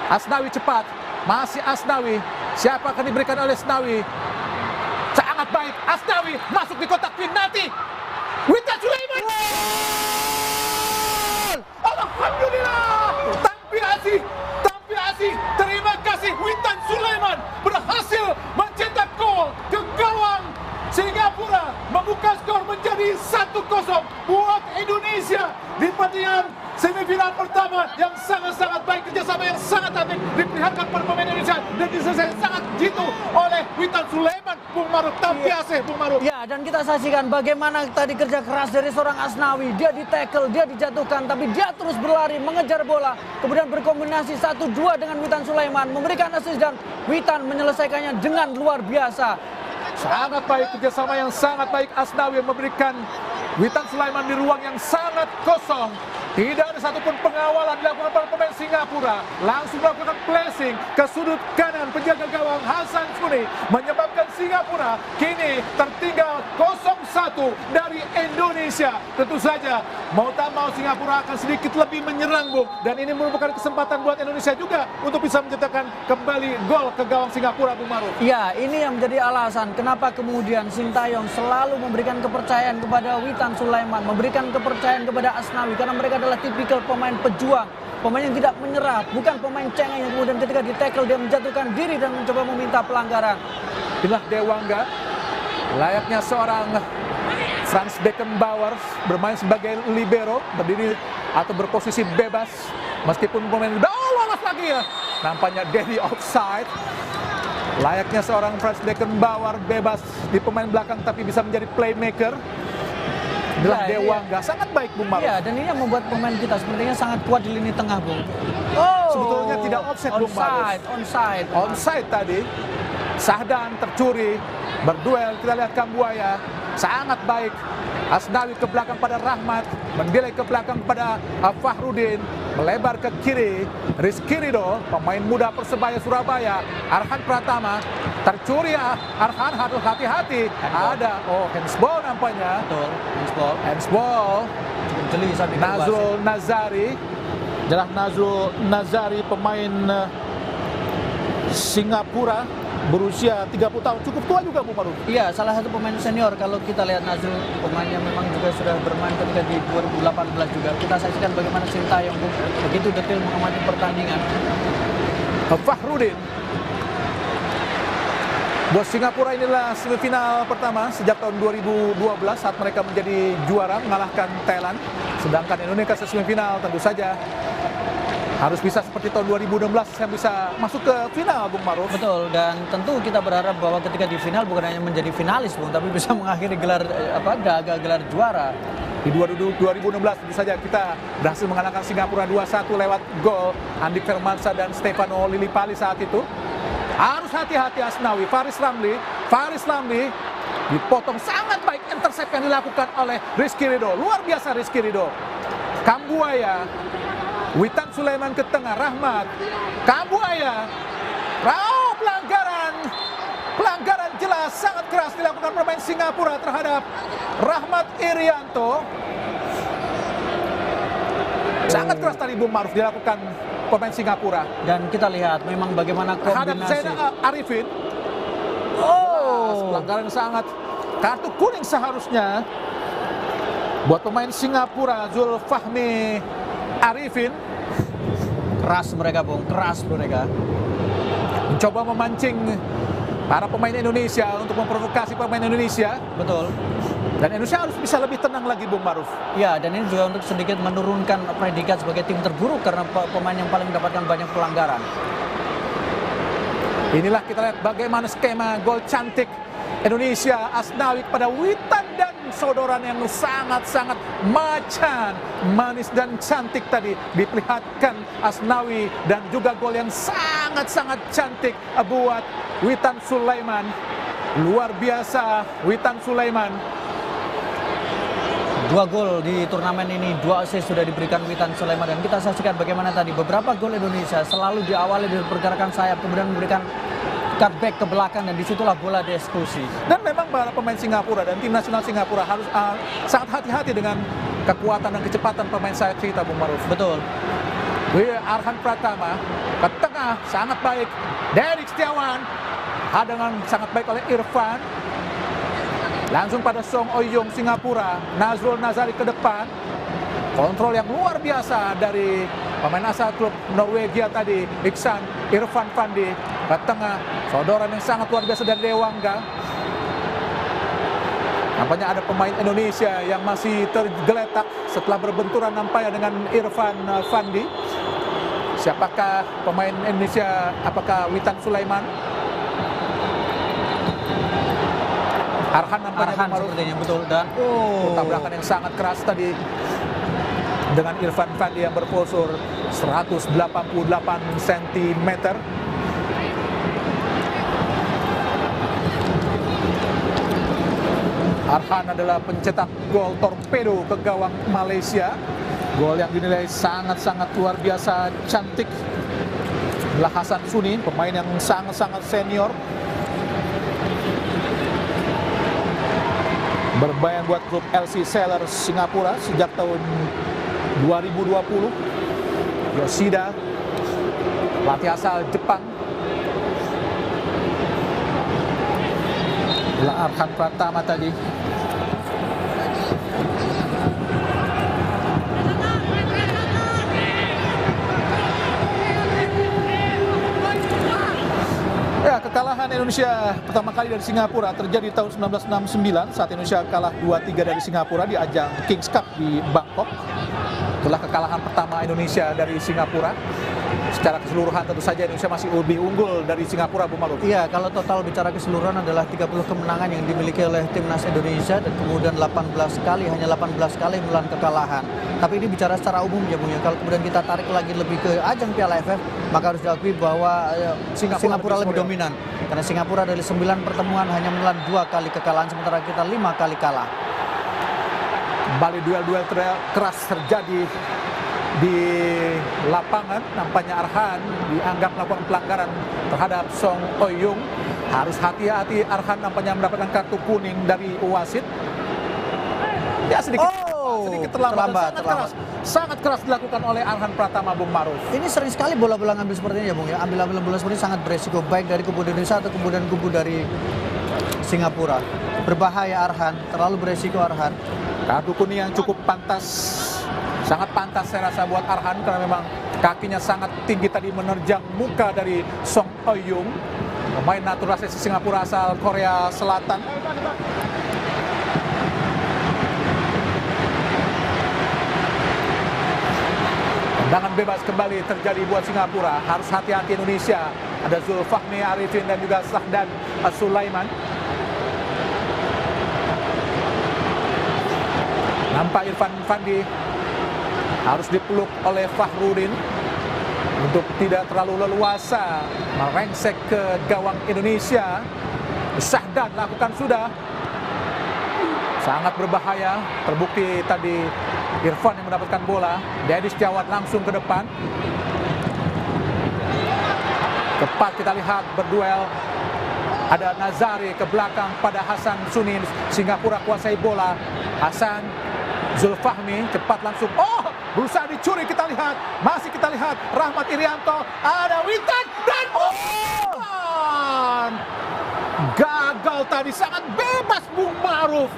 Asnawi cepat. Masih Asnawi. Siapa akan diberikan oleh Asnawi? Sangat baik. Asnawi masuk di kotak penalti. Witan Sulaiman. Alhamdulillah. Tampiasi. Terima kasih. Witan Sulaiman berhasil mencetak gol ke gawang Singapura, membuka skor menjadi 1-0 buat Indonesia di pertandingan semifinal pertama yang sangat-sangat baik, kerjasama yang sangat apik diperlihatkan para pemain Indonesia dan diselesaikan sangat jitu oleh Witan Sulaiman, Bung Maruf. Tampiase, Bung Maruf. Ya, dan kita saksikan bagaimana tadi kerja keras dari seorang Asnawi. Dia di-tackle, dia dijatuhkan, tapi dia terus berlari, mengejar bola. Kemudian berkombinasi 1-2 dengan Witan Sulaiman, memberikan assist, dan Witan menyelesaikannya dengan luar biasa. Sangat baik, kerjasama yang sangat baik. Asnawi memberikan Witan Sulaiman di ruang yang sangat kosong. Tidak ada satupun pengawalan dilakukan para pemain Singapura. Langsung melakukan placing ke sudut kanan penjaga gawang Hasan Suni, menyebabkan Singapura kini tertinggal 0-1 dari Indonesia. Tentu saja mau tak mau Singapura akan sedikit lebih menyerang, Bung, dan ini merupakan kesempatan buat Indonesia juga untuk bisa mencetakkan kembali gol ke gawang Singapura, Bung Maruf. Ya, ini yang menjadi alasan kenapa kemudian Sintayong selalu memberikan kepercayaan kepada Witan Sulaiman, memberikan kepercayaan kepada Asnawi, karena mereka adalah tipikal pemain pejuang, pemain yang tidak menyerah, bukan pemain cengeng yang kemudian ketika di-tackle dia menjatuhkan diri dan mencoba meminta pelanggaran. Inilah Dewangga, layaknya seorang Franz Beckenbauer, bermain sebagai libero, berdiri atau berposisi bebas, meskipun pemain lolos lagi ya. Nampaknya Dedi offside. Layaknya seorang Franz Beckenbauer, bebas di pemain belakang tapi bisa menjadi playmaker. Inilah Dewangga, sangat baik, Bung Maruf. Iya, dan ini yang membuat pemain kita sepertinya sangat kuat di lini tengah, Bung. Sebetulnya tidak offside, Bung Maruf. Onside tadi. Sahdan tercuri, berduel, kita lihat Kambuaya, sangat baik. Asnawi ke belakang pada Rahmat, mendelay ke belakang pada Fahrudin, melebar ke kiri. Rizky Ridho, pemain muda Persebaya Surabaya. Arhan Pratama, tercuri. Arhan harus hati-hati. Ada, handsball nampaknya. Betul, Handsball. cukup jeli sampai Nazrul Nazari. Adalah Nazrul Nazari, pemain Singapura, berusia 30 tahun, cukup tua juga, Bung Maruf. Iya, salah satu pemain senior kalau kita lihat Nazrul, pemain yang memang juga sudah bermain ketika di 2018 juga. Kita saksikan bagaimana Sintayong begitu detail mengamati pertandingan. Fahrudin. Buat Singapura inilah semifinal pertama sejak tahun 2012 saat mereka menjadi juara mengalahkan Thailand. Sedangkan Indonesia semifinal tentu saja harus bisa seperti tahun 2016 yang bisa masuk ke final, Bung Maruf. Betul, dan tentu kita berharap bahwa ketika di final bukan hanya menjadi finalis, Bung, tapi bisa mengakhiri gelar gelar juara. Di 2016 tentu saja kita berhasil mengalahkan Singapura 2-1 lewat gol Andik Firmansyah dan Stefano Lillipali saat itu. Harus hati-hati Asnawi. Faris Ramli dipotong, sangat baik intercept yang dilakukan oleh Rizky Ridho. Luar biasa Rizky Ridho. Kambuaya, Witan Sulaiman ke tengah, Rahmat, Kambuaya, pelanggaran jelas, sangat keras dilakukan pemain Singapura terhadap Rahmat Irianto. Sangat keras tadi, Bung Maruf, dilakukan pemain Singapura. Dan kita lihat memang bagaimana Terhadap kombinasi. Zainal Arifin. Pelanggaran sangat, kartu kuning seharusnya buat pemain Singapura, Zulfahmi Arifin. Keras mereka, Bung, keras mereka. Mencoba memancing para pemain Indonesia untuk memprovokasi pemain Indonesia. Betul. Dan Indonesia harus bisa lebih tenang lagi, Bung Maruf. Ya, dan ini juga untuk sedikit menurunkan predikat sebagai tim terburuk karena pemain yang paling mendapatkan banyak pelanggaran. Inilah kita lihat bagaimana skema gol cantik Indonesia, Asnawi kepada Witan dan saudaraan yang sangat-sangat macan, manis dan cantik tadi diperlihatkan Asnawi, dan juga gol yang sangat-sangat cantik buat Witan Sulaiman. Luar biasa Witan Sulaiman. 2 gol di turnamen ini, 2 assist sudah diberikan Witan Sulaiman, dan kita saksikan bagaimana tadi beberapa gol Indonesia selalu diawali dari pergerakan sayap kemudian memberikan cutback ke belakang, dan disitulah bola dieksekusi. Dan memang para pemain Singapura dan tim nasional Singapura harus sangat hati-hati dengan kekuatan dan kecepatan pemain sayap kita, Bung Maruf. Betul. Arhan Pratama ke tengah, sangat baik. Derek Setiawan, hadangan sangat baik oleh Irfan. Langsung pada Song Oyong Singapura, Nazrul Nazari ke depan. Kontrol yang luar biasa dari pemain asal klub Norwegia tadi, Iksan Irfan Fandi. Ke tengah, saudaraan yang sangat luar biasa dari Dewangga. Nampaknya ada pemain Indonesia yang masih tergeletak setelah berbenturan nampaknya dengan Irfan Fandi. Siapakah pemain Indonesia? Apakah Witan Sulaiman? Arhan nampaknya, sepertinya, betul. Dan tabrakan yang sangat keras tadi dengan Irfan Fandi yang berpostur 188 cm. Arhan adalah pencetak gol torpedo ke gawang Malaysia. Gol yang dinilai sangat-sangat luar biasa cantik. Adalah Hasan Suni, pemain yang sangat-sangat senior. bermain buat klub LC Seller Singapura sejak tahun 2020. Yoshida, pelatih asal Jepang. Arhan Pratama tadi. Ya, kekalahan Indonesia pertama kali dari Singapura terjadi tahun 1969 saat Indonesia kalah 2-3 dari Singapura di ajang Kings Cup di Bangkok. Itulah kekalahan pertama Indonesia dari Singapura. Secara keseluruhan tentu saja Indonesia masih lebih unggul dari Singapura, Bung Maruf. Iya, kalau total bicara keseluruhan adalah 30 kemenangan yang dimiliki oleh timnas Indonesia dan kemudian 18 kali menelan kekalahan. Tapi ini bicara secara umum ya Bung ya. Kalau kemudian kita tarik lagi lebih ke ajang Piala AFF, maka harus diakui bahwa Singapura lebih dominan. Karena Singapura dari 9 pertemuan hanya menelan 2 kali kekalahan, sementara kita 5 kali kalah. Kembali duel-duel keras terjadi di lapangan. Nampaknya Arhan dianggap melakukan pelanggaran terhadap Song Ouyung. Harus hati-hati, Arhan nampaknya mendapatkan kartu kuning dari wasit. Ya sedikit terlambat. Sangat keras dilakukan oleh Arhan Pratama, Bung Maruf. Ini sering sekali bola-bola ngambil seperti ini ya Bung ya. Ambil bola seperti ini sangat beresiko, baik dari kubu Indonesia atau kemudian kubu dari Singapura. Berbahaya Arhan, terlalu beresiko Arhan. Kartu kuning yang cukup pantas, sangat pantas saya rasa buat Arhan karena memang kakinya sangat tinggi tadi menerjang muka dari Song Ouyung, pemain naturalisasi Singapura asal Korea Selatan. Tendangan bebas kembali terjadi buat Singapura. Harus hati-hati Indonesia. Ada Zulfahmi Arifin dan juga Sahdan Sulaiman. Nampak Irfan Fandi harus dipeluk oleh Fahrudin untuk tidak terlalu leluasa merengsek ke gawang Indonesia. Sahdan lakukan sudah. Sangat berbahaya. Terbukti tadi Irfan yang mendapatkan bola. Dedi Setiawan langsung ke depan. Cepat kita lihat berduel. Ada Nazari ke belakang pada Hasan Sunin. Singapura kuasai bola. Hasan Zulfahmi cepat langsung. Oh, berusaha dicuri, kita lihat. Masih kita lihat Rahmat Irianto. Ada Witan dan gagal tadi, sangat bebas Bung Maruf.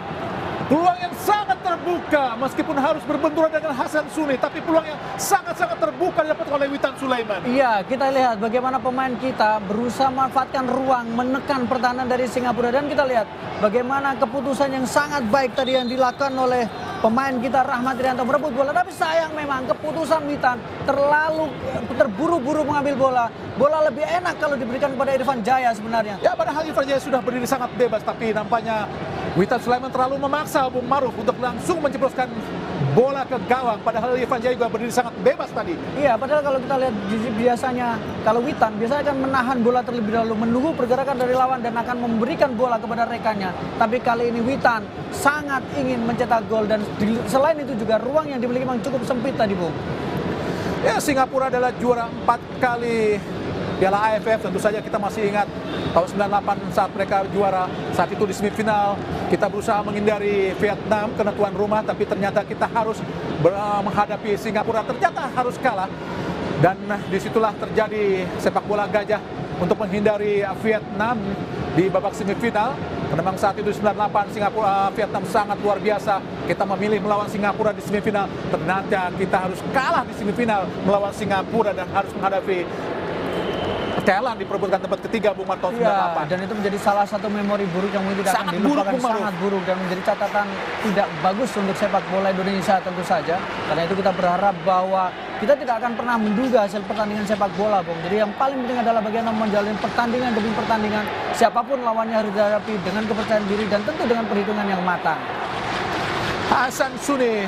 Peluang yang sangat terbuka meskipun harus berbenturan dengan Hasan Suni, tapi peluang yang sangat-sangat terbuka didapat oleh Witan Sulaiman. Iya, kita lihat bagaimana pemain kita berusaha memanfaatkan ruang, menekan pertahanan dari Singapura, dan kita lihat bagaimana keputusan yang sangat baik tadi yang dilakukan oleh pemain kita Rahmat Irianto merebut bola. Tapi sayang memang keputusan Witan terlalu terburu-buru mengambil bola. Bola lebih enak kalau diberikan kepada Irfan Jaya sebenarnya. Ya, padahal Irfan Jaya sudah berdiri sangat bebas, tapi nampaknya Witan Sulaiman terlalu memaksa Bung Maruf untuk langsung menjebloskan bola ke gawang. Padahal Irfan Jaya juga berdiri sangat bebas tadi. Iya, padahal kalau kita lihat biasanya kalau Witan biasanya akan menahan bola terlebih dahulu, menunggu pergerakan dari lawan dan akan memberikan bola kepada rekannya. Tapi kali ini Witan sangat ingin mencetak gol, dan selain itu juga ruang yang dimiliki memang cukup sempit tadi, Bung. Ya, Singapura adalah juara 4 kali Piala AFF. Tentu saja kita masih ingat tahun 98 saat mereka juara. Saat itu di semifinal kita berusaha menghindari Vietnam karena tuan rumah, tapi ternyata kita harus menghadapi Singapura, ternyata harus kalah. Dan disitulah terjadi sepak bola gajah untuk menghindari Vietnam di babak semifinal. Karena memang saat itu di 98 Vietnam sangat luar biasa. Kita memilih melawan Singapura di semifinal, ternyata kita harus kalah di semifinal melawan Singapura dan harus menghadapi Thailand diperebutkan tempat ketiga Bung Maruf tahun 98. Dan itu menjadi salah satu memori buruk yang mungkin tidak akan dilupakan, sangat buruk dan menjadi catatan tidak bagus untuk sepak bola Indonesia tentu saja. Karena itu kita berharap bahwa kita tidak akan pernah menduga hasil pertandingan sepak bola, Bung. Jadi yang paling penting adalah bagaimana menjalani pertandingan demi pertandingan. Siapapun lawannya harus dihadapi dengan kepercayaan diri dan tentu dengan perhitungan yang matang. Hasan Suni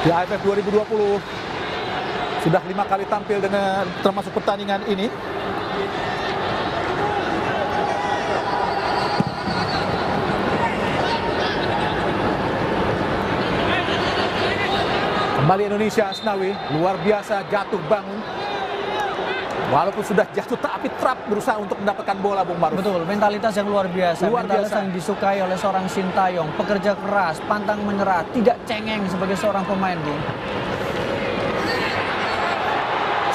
di AFF 2020 sudah 5 kali tampil dengan termasuk pertandingan ini. Kembali Indonesia, Asnawi luar biasa jatuh bangun. Walaupun sudah jatuh tapi tetap berusaha untuk mendapatkan bola, Bung Maruf. Betul, mentalitas yang luar biasa. Luar mentalitas biasa. yang disukai oleh seorang Sintayong. Pekerja keras, pantang menyerah, tidak cengeng sebagai seorang pemain, Bung.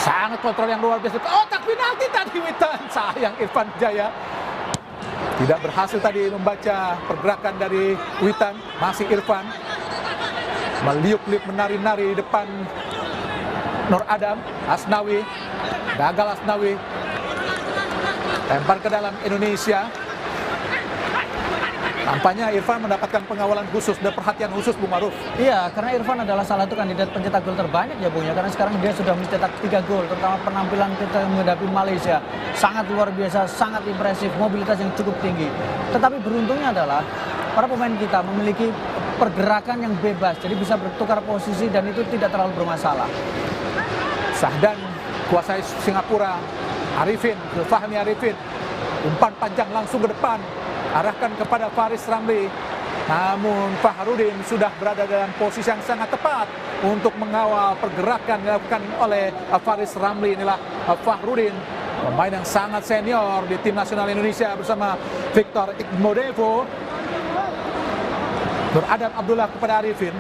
Sangat kontrol yang luar biasa. Oh, tak penalti tadi Witan. Sayang Irfan Jaya tidak berhasil tadi membaca pergerakan dari Witan. Masih Irfan meliuk-liuk menari-nari di depan Nur Adam. Asnawi gagal. Asnawi lempar ke dalam Indonesia. Tampaknya Irfan mendapatkan pengawalan khusus dan perhatian khusus, Bung Maruf. Iya, karena Irfan adalah salah satu kandidat pencetak gol terbanyak ya, Bung ya. Karena sekarang dia sudah mencetak 3 gol, terutama penampilan kita menghadapi Malaysia sangat luar biasa, sangat impresif, mobilitas yang cukup tinggi. Tetapi beruntungnya adalah para pemain kita memiliki pergerakan yang bebas, jadi bisa bertukar posisi dan itu tidak terlalu bermasalah. Sahdan kuasai Singapura. Arifin, Fahmi Arifin, umpan panjang langsung ke depan, arahkan kepada Faris Ramli. Namun Fahrudin sudah berada dalam posisi yang sangat tepat untuk mengawal pergerakan dilakukan oleh Faris Ramli. Inilah Fahrudin, pemain yang sangat senior di tim nasional Indonesia bersama Victor Iqmodevo. Nur Adam Abdullah kepada Arifin.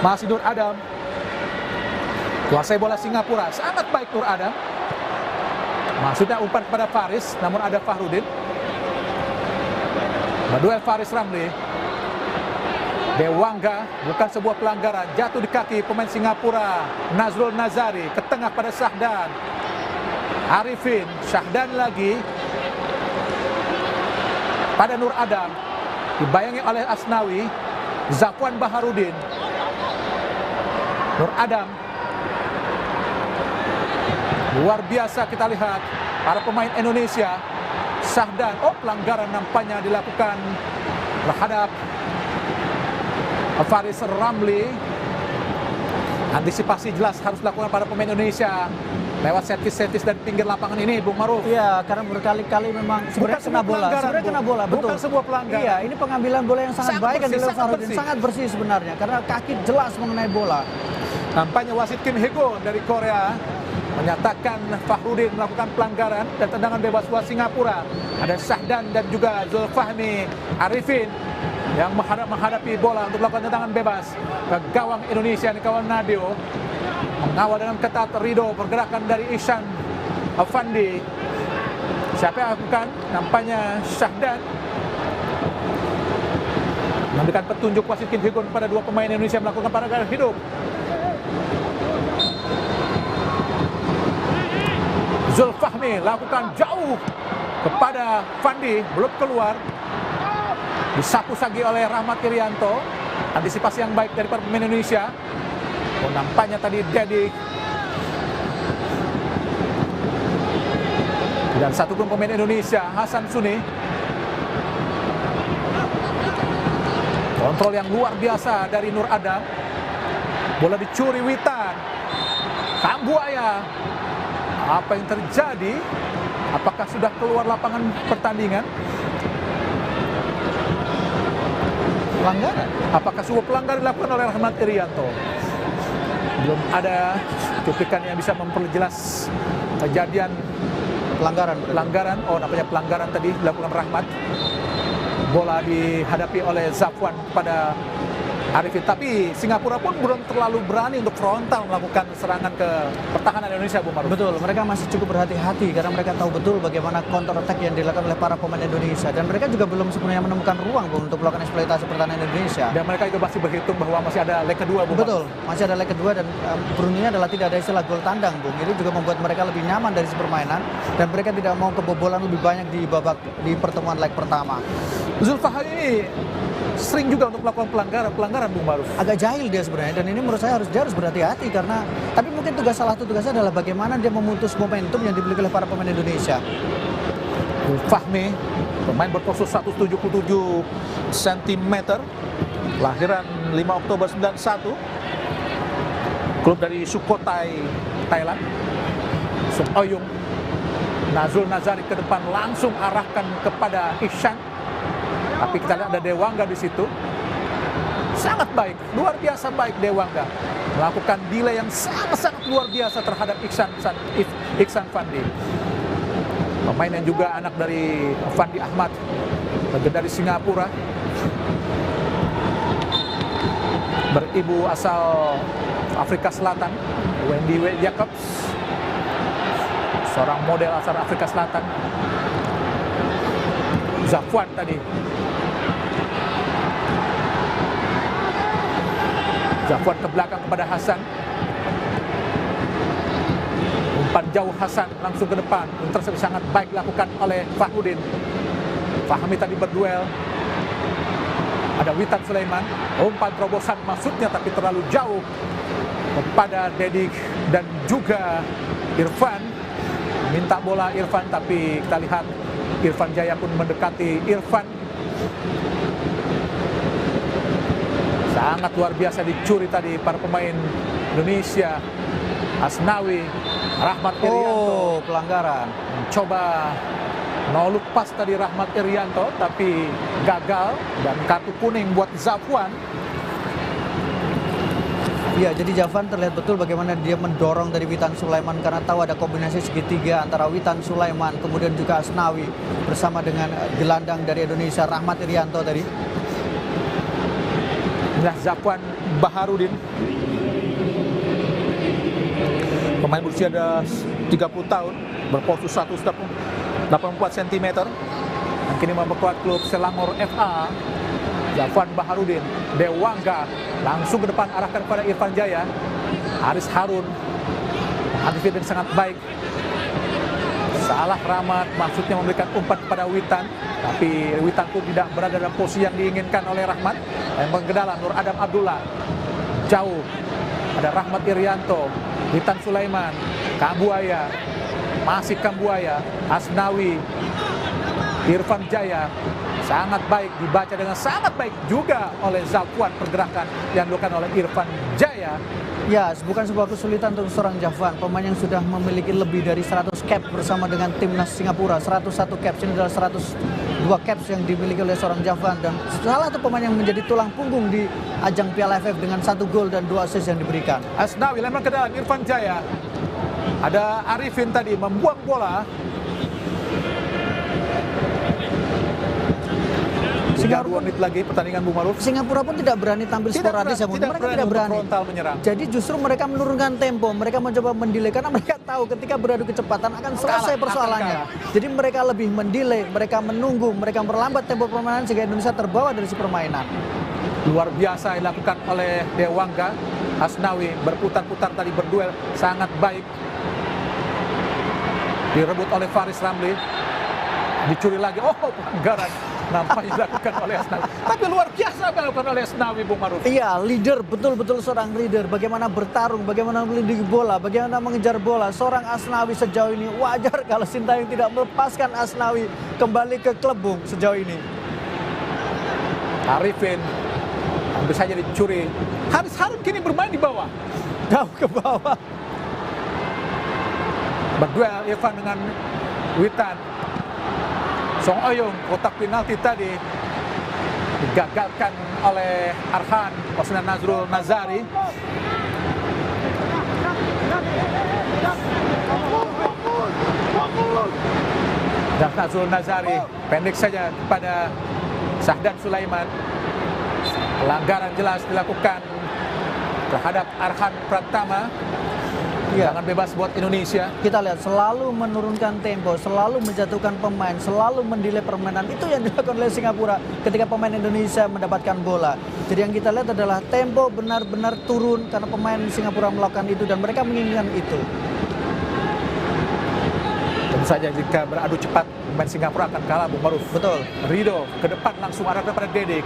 Masih Nur Adam. Kuasai bola Singapura, sangat baik Nur Adam. Maksudnya umpan kepada Faris, namun ada Fahrudin. Berduel Faris Ramli. Dewangga, bukan sebuah pelanggaran, jatuh di kaki pemain Singapura Nazrul Nazari, ke tengah pada Sahdan. Arifin, Sahdan lagi pada Nur Adam, dibayangi oleh Asnawi. Zafwan Baharudin. Nur Adam. Luar biasa kita lihat para pemain Indonesia. Sahdan, oh pelanggaran nampaknya dilakukan terhadap Faris Ramli. Antisipasi jelas harus dilakukan para pemain Indonesia lewat servis-servis dan pinggir lapangan ini, Bung Maruf. Iya, karena berkali-kali memang sebenarnya kena bola. Sebenarnya kena bola, betul. Bukan sebuah pelanggaran. Iya, ini pengambilan bola yang sangat baik bersih, adalah Fahrudin. Sangat bersih sebenarnya karena kaki jelas mengenai bola. Nampaknya wasit Kim Hye-gon dari Korea menyatakan Fahrudin melakukan pelanggaran dan tendangan bebas wasit Singapura. Ada Sahdan dan juga Zulfahmi Arifin yang menghadapi bola untuk melakukan tendangan bebas ke gawang Indonesia. Ini kawan Nadio mengawal dengan ketat. Ridho, pergerakan dari Ihsan Afandi. Siapa yang lakukan? Nampaknya Sahdan memberikan petunjuk wasit Kim Hye-gon kepada dua pemain Indonesia melakukan pelanggaran hidup. Zulfahmi lakukan jauh kepada Fandi, belum keluar. Disapu lagi oleh Rahmat Irianto. Antisipasi yang baik dari para pemain Indonesia. Oh, nampaknya tadi Dedi dan satu pun pemain Indonesia, Hasan Suni. Kontrol yang luar biasa dari Nur Adam. Bola dicuri Witan. Kambuaya. Apa yang terjadi? Apakah sudah keluar lapangan pertandingan? Pelanggaran? Apakah sebuah pelanggaran dilakukan oleh Rahmat Irianto? Belum ada cuplikan yang bisa memperjelas kejadian pelanggaran. Oh, namanya pelanggaran tadi dilakukan Rahmat. Bola dihadapi oleh Zafwan pada Arifin, tapi Singapura pun belum terlalu berani untuk frontal melakukan serangan ke pertahanan Indonesia, Bung Maruf. Betul, mereka masih cukup berhati-hati karena mereka tahu betul bagaimana counter attack yang dilakukan oleh para pemain Indonesia dan mereka juga belum sebenarnya menemukan ruang, Bung, untuk melakukan eksploitasi pertahanan Indonesia. Dan mereka juga masih berhitung bahwa masih ada leg kedua, Bung. Betul, masih ada leg kedua dan beruntungnya adalah tidak ada istilah gol tandang, Bung. Ini juga membuat mereka lebih nyaman dari sisi permainan dan mereka tidak mau kebobolan lebih banyak di pertemuan leg pertama. Zulfahmi ini sering juga untuk melakukan pelanggaran, Bung Maruf. Agak jahil dia sebenarnya dan ini menurut saya dia harus berhati-hati karena tapi mungkin salah satu tugasnya adalah bagaimana dia memutus momentum yang dimiliki oleh para pemain Indonesia. Fahmi, pemain berpostur 177 cm, lahiran 5 Oktober 91, klub dari Sukhothai, Thailand. Sung Oyung, Nazrul Nazari ke depan langsung arahkan kepada Ihsan. Tapi kita lihat ada Dewangga di situ. sangat baik, luar biasa baik Dewangga. Melakukan delay yang sangat-sangat luar biasa terhadap Iksan Fandi. Pemain yang juga anak dari Fandi Ahmad, dari Singapura. Beribu asal Afrika Selatan, Wendy Jacobs, seorang model asal Afrika Selatan. Zafwan tadi. Zafwan ke belakang kepada Hasan. Umpan jauh Hasan langsung ke depan. Tersebut sangat baik dilakukan oleh Fahrudin. Fahmi tadi berduel. Ada Witan Sulaiman. Umpan terobosan maksudnya tapi terlalu jauh kepada Dedik dan juga Irfan. Minta bola Irfan tapi kita lihat Irfan Jaya pun mendekati Irfan. Sangat luar biasa dicuri tadi para pemain Indonesia. Asnawi, Rahmat Irianto. Pelanggaran. Coba no look pass tadi Rahmat Irianto tapi gagal dan kartu kuning buat Zafwan. Ya, jadi Zafwan terlihat betul bagaimana dia mendorong dari Witan Sulaiman karena tahu ada kombinasi segitiga antara Witan Sulaiman kemudian juga Asnawi bersama dengan gelandang dari Indonesia Rahmat Irianto tadi. Inilah Zafwan Baharudin. Pemain berusia ada 30 tahun, berposisi 184 cm. Dan kini memperkuat klub Selangor FA. Zafwan Baharudin, Dewangga langsung ke depan arahkan kepada Irfan Jaya. Haris Harun menghadapi dengan sangat baik. Salah Rahmat, maksudnya memberikan umpan kepada Witan, tapi Witan pun tidak berada dalam posisi yang diinginkan oleh Rahmat. Yang menggendala Nur Adam Abdullah. Jauh ada Rahmat Irianto, Witan Sulaiman, Kambuaya, masih Kambuaya, Asnawi, Irfan Jaya. Sangat baik, dibaca dengan sangat baik juga oleh Zafwan pergerakan yang dilakukan oleh Irfan Jaya. Ya, bukan sebuah kesulitan untuk seorang Zafwan, pemain yang sudah memiliki lebih dari 100 cap bersama dengan timnas Singapura. 101 caps, ini adalah 102 caps yang dimiliki oleh seorang Zafwan dan salah satu pemain yang menjadi tulang punggung di ajang Piala AFF dengan 1 gol dan 2 assist yang diberikan. Asnawi lempar ke dalam Irfan Jaya. Ada Arifin tadi membuang bola. Tinggal 2 menit lagi pertandingan Bung Maruf. Singapura pun tidak berani tampil sporadis ya, mereka tidak berani frontal menyerang. Jadi justru mereka menurunkan tempo, mereka mencoba mendelay karena mereka tahu ketika beradu kecepatan akan selesai persoalannya. Jadi mereka lebih mendelay, mereka menunggu, mereka memperlambat tempo permainan sehingga Indonesia terbawa dari si permainan. Luar biasa dilakukan oleh Dewangga. Asnawi berputar-putar tadi berduel sangat baik. Direbut oleh Faris Ramli. Dicuri lagi, pelanggaran nampaknya dilakukan oleh Asnawi. Tapi luar biasa dilakukan oleh Asnawi, Bung Maruf. Iya, leader, betul-betul seorang leader. Bagaimana bertarung, bagaimana melindungi bola, bagaimana mengejar bola. Seorang Asnawi sejauh ini wajar kalau Sintayong tidak melepaskan Asnawi kembali ke Klebung sejauh ini. Arifin hampir saja dicuri. Haris Harun kini bermain di bawah. Jauh ke bawah. Berduel Irfan dengan Witan. Song Oyong, kotak penalti tadi digagalkan oleh Arhan Osman Nazrul Nazari. Dan Nazrul Nazari pendek saja kepada Sahdan Sulaiman. Pelanggaran jelas dilakukan terhadap Arhan Pratama. Jangan bebas buat Indonesia. Kita lihat selalu menurunkan tempo, selalu menjatuhkan pemain, selalu mendelay permainan. Itu yang dilakukan oleh Singapura ketika pemain Indonesia mendapatkan bola. Jadi yang kita lihat adalah tempo benar-benar turun karena pemain Singapura melakukan itu dan mereka menginginkan itu. Tentu saja jika beradu cepat pemain Singapura akan kalah, Bung Maruf. Betul. Rido ke depan langsung arah kepada Dedik.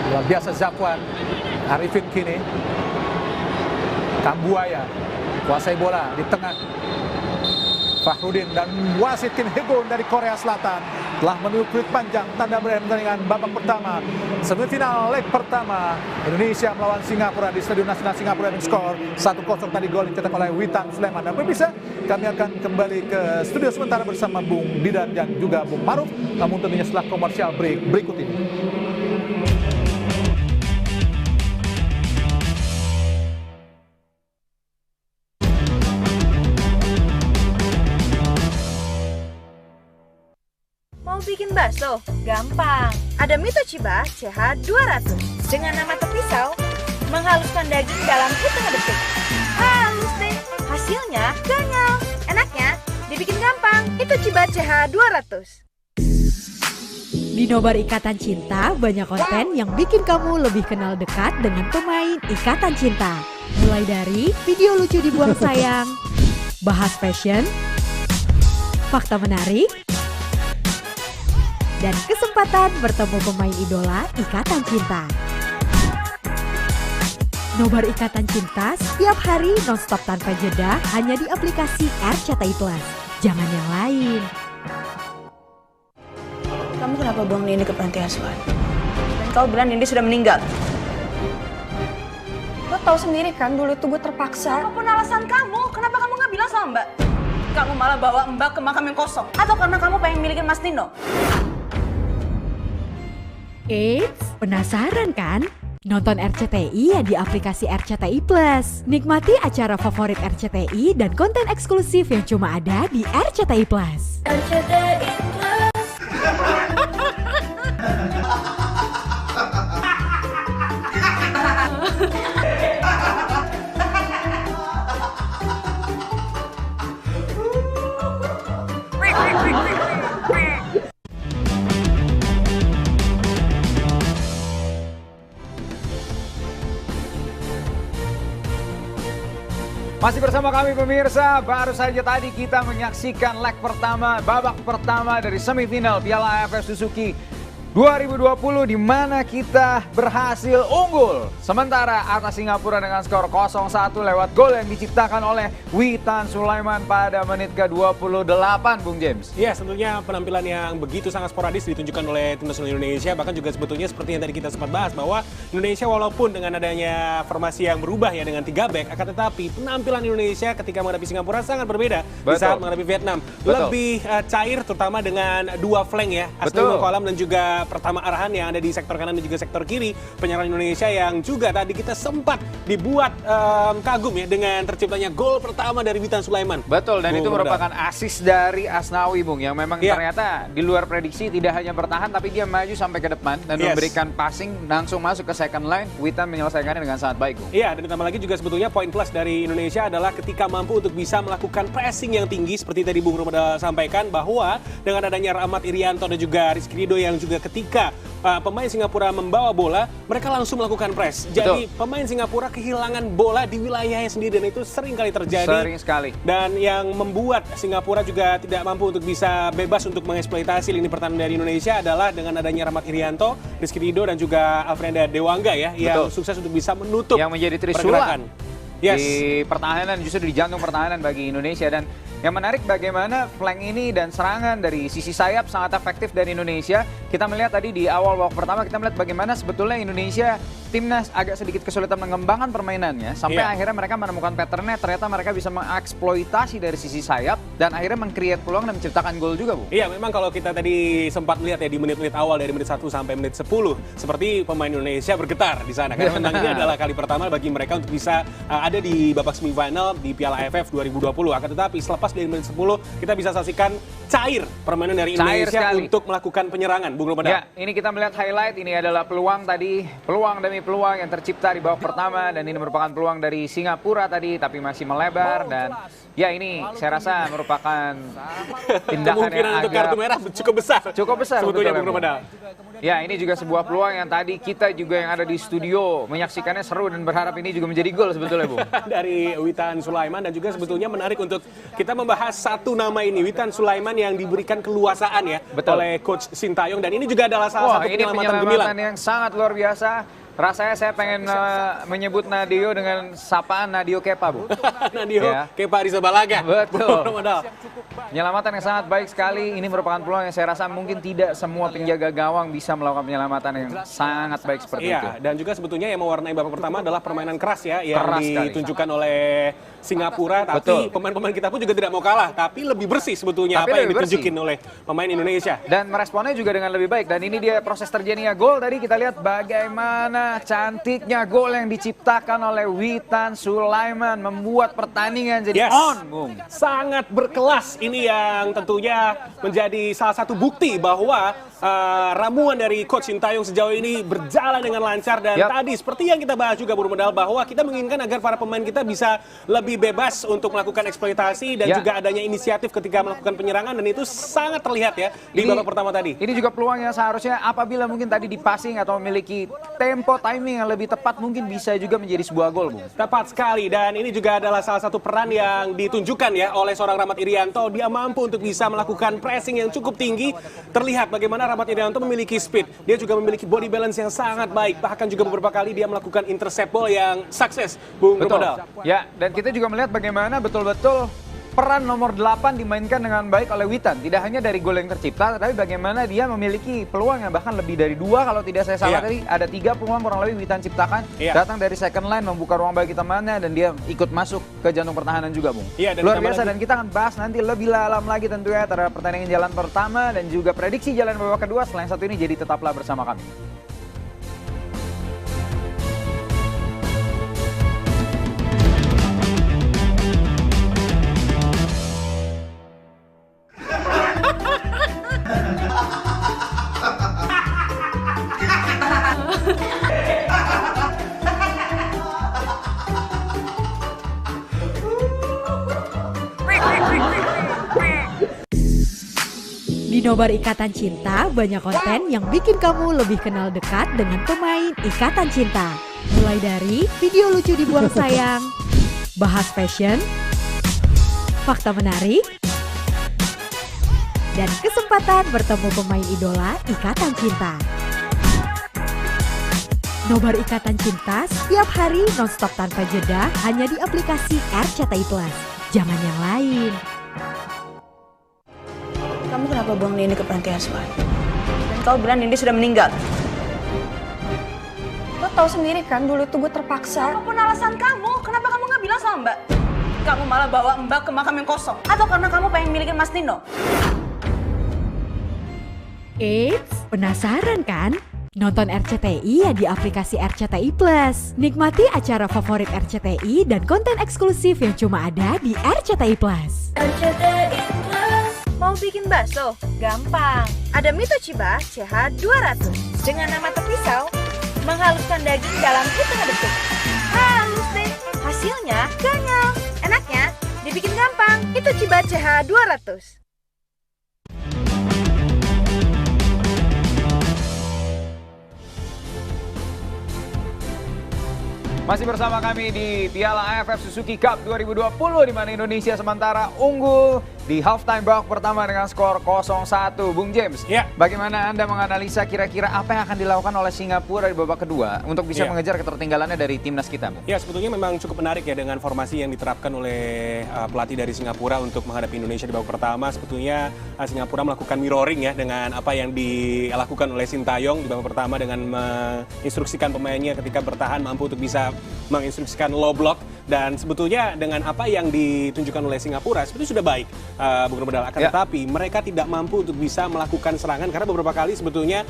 Luar biasa Zafwan. Arifin kini. Kambuaya kuasai bola di tengah. Fahrudin dan wasit Kim Hee-gun dari Korea Selatan telah meniup peluit panjang tanda berakhir pertandingan babak pertama semifinal leg pertama Indonesia melawan Singapura di Stadion Nasional Singapura dengan skor 1-0. Tadi gol dicetak oleh Witan Sulaiman. Dan pemirsa, kami akan kembali ke studio sementara bersama Bung Didan dan juga Bung Maruf, namun tentunya setelah komersial break berikut ini. Mau bikin bakso? Gampang. Ada Mitochiba CH200. Dengan nama pisau, menghaluskan daging dalam hitungan detik. Halus deh. Hasilnya kenyal. Enaknya dibikin gampang. Mitochiba CH200. Di Nobar Ikatan Cinta, banyak konten yang bikin kamu lebih kenal dekat dengan pemain Ikatan Cinta. Mulai dari video lucu dibuang sayang, bahas fashion, fakta menarik, dan kesempatan bertemu pemain idola Ikatan Cinta. Nobar Ikatan Cinta setiap hari nonstop tanpa jeda hanya di aplikasi RCTI Plus. Jangan yang lain. Kamu kenapa buang Nindi ke panti asuhan? Dan kau bilang Nindi sudah meninggal. Lo tahu sendiri kan dulu itu gue terpaksa. Apapun alasan kamu, kenapa kamu nggak bilang sama Mbak? Kamu malah bawa Mbak ke makam yang kosong. Atau karena kamu pengen milikin Mas Nino? Eits, penasaran kan? Nonton RCTI ya di aplikasi RCTI Plus. Nikmati acara favorit RCTI dan konten eksklusif yang cuma ada di RCTI Plus. RCTI Plus. Masih bersama kami pemirsa, baru saja tadi kita menyaksikan leg pertama, babak pertama dari semifinal Piala AFF Suzuki 2020 di mana kita berhasil unggul sementara atas Singapura dengan skor 0-1 lewat gol yang diciptakan oleh Witan Sulaiman pada menit ke-28, Bung James. Ya, tentunya penampilan yang begitu sangat sporadis ditunjukkan oleh tim nasional Indonesia, bahkan juga sebetulnya seperti yang tadi kita sempat bahas bahwa Indonesia walaupun dengan adanya formasi yang berubah ya dengan 3 back, akan tetapi penampilan Indonesia ketika menghadapi Singapura sangat berbeda. Di saat menghadapi Vietnam. Lebih cair terutama dengan 2 flank ya, Asnino Kolam dan juga pertama arahan yang ada di sektor kanan dan juga sektor kiri penyerang Indonesia yang juga tadi kita sempat dibuat kagum ya dengan terciptanya gol pertama dari Witan Sulaiman. Betul, dan itu merupakan assist dari Asnawi, Bung, yang memang ternyata di luar prediksi tidak hanya bertahan tapi dia maju sampai ke depan dan memberikan passing langsung masuk ke second line. Witan menyelesaikannya dengan sangat baik, Bung. Iya, dan ditambah lagi juga sebetulnya poin plus dari Indonesia adalah ketika mampu untuk bisa melakukan pressing yang tinggi seperti tadi Bung Romadal sampaikan bahwa dengan adanya Rahmat Irianto dan juga Rizky Ridho yang juga ketika pemain Singapura membawa bola, mereka langsung melakukan press. Jadi pemain Singapura kehilangan bola di wilayahnya sendiri dan itu sering kali terjadi. Sering sekali. Dan yang membuat Singapura juga tidak mampu untuk bisa bebas untuk mengeksploitasi lini pertahanan dari Indonesia adalah dengan adanya Rahmat Irianto, Rizky Ridho dan juga Alfreda Dewangga ya yang sukses untuk bisa menutup yang menjadi trisulan di pertahanan, justru di jantung pertahanan bagi Indonesia. Dan yang menarik bagaimana flank ini dan serangan dari sisi sayap sangat efektif dari Indonesia. Kita melihat tadi di awal babak pertama kita melihat bagaimana sebetulnya Indonesia timnas agak sedikit kesulitan mengembangkan permainannya sampai akhirnya mereka menemukan patternnya, ternyata mereka bisa mengeksploitasi dari sisi sayap dan akhirnya meng-create peluang dan menciptakan gol juga, Bu. Iya, memang kalau kita tadi sempat melihat ya di menit-menit awal dari menit 1 sampai menit 10 seperti pemain Indonesia bergetar di sana karena memang ini adalah kali pertama bagi mereka untuk bisa ada di babak semifinal di Piala AFF 2020. Akan tetapi selepas dari menit 10 kita bisa saksikan cair permainan dari Indonesia untuk melakukan penyerangan, Bung Romadal. Ya, ini kita melihat highlight, ini adalah peluang tadi, peluang demi peluang yang tercipta di babak pertama dan ini merupakan peluang dari Singapura tadi tapi masih melebar dan ya ini saya rasa merupakan tindakan kemungkinan yang untuk kartu merah cukup besar. Cukup besar sebetulnya, Bung Romadal. Ya, ini juga sebuah peluang yang tadi kita juga yang ada di studio menyaksikannya seru dan berharap ini juga menjadi gol sebetulnya, Bu. Dari Witan Sulaiman dan juga sebetulnya menarik untuk kita membahas satu nama ini, Witan Sulaiman yang diberikan keluasaan ya oleh Coach Sintayong dan ini juga adalah salah satu penyelamatan gemilang yang sangat luar biasa. Rasanya saya pengen menyebut Nadio dengan sapaan Nadio Kepa, Bu. Nadio Kepa Rizabalaga. Betul. Penyelamatan yang sangat baik sekali. Ini merupakan peluang yang saya rasa mungkin tidak semua penjaga gawang bisa melakukan penyelamatan yang sangat baik seperti itu. Dan juga sebetulnya yang mewarnai babak pertama adalah permainan keras ya yang ditunjukkan oleh Singapura. Tapi pemain-pemain kita pun juga tidak mau kalah. Tapi lebih bersih sebetulnya apa yang ditunjukin oleh pemain Indonesia. Dan meresponnya juga dengan lebih baik. Dan ini dia proses terjadinya gol. Tadi kita lihat bagaimana cantiknya gol yang diciptakan oleh Witan Sulaiman membuat pertandingan jadi on, Bung. Sangat berkelas ini ini yang tentunya menjadi salah satu bukti bahwa ramuan dari Coach Sintayong sejauh ini berjalan dengan lancar. Dan tadi seperti yang kita bahas juga Bung Medal, bahwa kita menginginkan agar para pemain kita bisa lebih bebas untuk melakukan eksploitasi dan juga adanya inisiatif ketika melakukan penyerangan, dan itu sangat terlihat ya di babak pertama tadi. Ini juga peluang yang seharusnya apabila mungkin tadi di passing atau memiliki tempo timing yang lebih tepat mungkin bisa juga menjadi sebuah gol, Bung. Tepat sekali, dan ini juga adalah salah satu peran yang ditunjukkan ya oleh seorang Rahmat Irianto. Dia mampu untuk bisa melakukan pressing yang cukup tinggi. Terlihat bagaimana Rahmat Irianto memiliki speed. Dia juga memiliki body balance yang sangat baik. Bahkan juga beberapa kali dia melakukan intercept ball yang sukses, Bung Medal. Ya, dan kita juga melihat bagaimana betul-betul peran nomor 8 dimainkan dengan baik oleh Witan. Tidak hanya dari gol yang tercipta, tapi bagaimana dia memiliki peluang yang bahkan lebih dari 2 kalau tidak saya salah tadi. Ada 3 peluang kurang lebih Witan ciptakan. Datang dari second line, membuka ruang bagi temannya, dan dia ikut masuk ke jantung pertahanan juga, Bung. Luar biasa, dan kita akan bahas nanti lebih dalam lagi tentunya terhadap pertandingan jalan pertama dan juga prediksi jalan babak kedua. Selain satu ini, jadi tetaplah bersama kami. Di Nobar Ikatan Cinta, banyak konten yang bikin kamu lebih kenal dekat dengan pemain Ikatan Cinta. Mulai dari video lucu dibuang sayang, bahas fashion, fakta menarik, dan kesempatan bertemu pemain idola Ikatan Cinta. Nobar Ikatan Cinta setiap hari nonstop tanpa jeda hanya di aplikasi RCTI Plus. Jangan yang lain. Kamu kenapa buang Nindi ke panti asuhan? Dan kau bilang Nindi sudah meninggal. Lo tahu sendiri kan, dulu itu gue terpaksa. Apapun alasan kamu, kenapa kamu nggak bilang sama Mbak? Kamu malah bawa Mbak ke makam yang kosong. Atau karena kamu pengen milikin Mas Nino? Eits, penasaran kan? Nonton RCTI ya di aplikasi RCTI Plus. Nikmati acara favorit RCTI dan konten eksklusif yang cuma ada di RCTI Plus. RCTI Plus. Mau bikin bakso? Gampang. Ada Mito Chiba CH 200 dengan nama terpisau, menghaluskan daging dalam hitungan detik. Halus deh. Hasilnya kenyal. Enaknya dibikin gampang. Mito Chiba CH 200. Masih bersama kami di Piala AFF Suzuki Cup 2020, di mana Indonesia sementara unggul di halftime babak pertama dengan skor 0-1. Bung James, bagaimana Anda menganalisa kira-kira apa yang akan dilakukan oleh Singapura di babak kedua untuk bisa mengejar ketertinggalannya dari timnas kita, Bung? Ya, sebetulnya memang cukup menarik ya dengan formasi yang diterapkan oleh pelatih dari Singapura untuk menghadapi Indonesia di babak pertama. Sebetulnya Singapura melakukan mirroring ya dengan apa yang dilakukan oleh Sintayong di babak pertama dengan menginstruksikan pemainnya ketika bertahan mampu untuk bisa menginstruksikan low block, dan sebetulnya dengan apa yang ditunjukkan oleh Singapura sebetulnya sudah baik, Bung Medal. Akan tetapi mereka tidak mampu untuk bisa melakukan serangan karena beberapa kali sebetulnya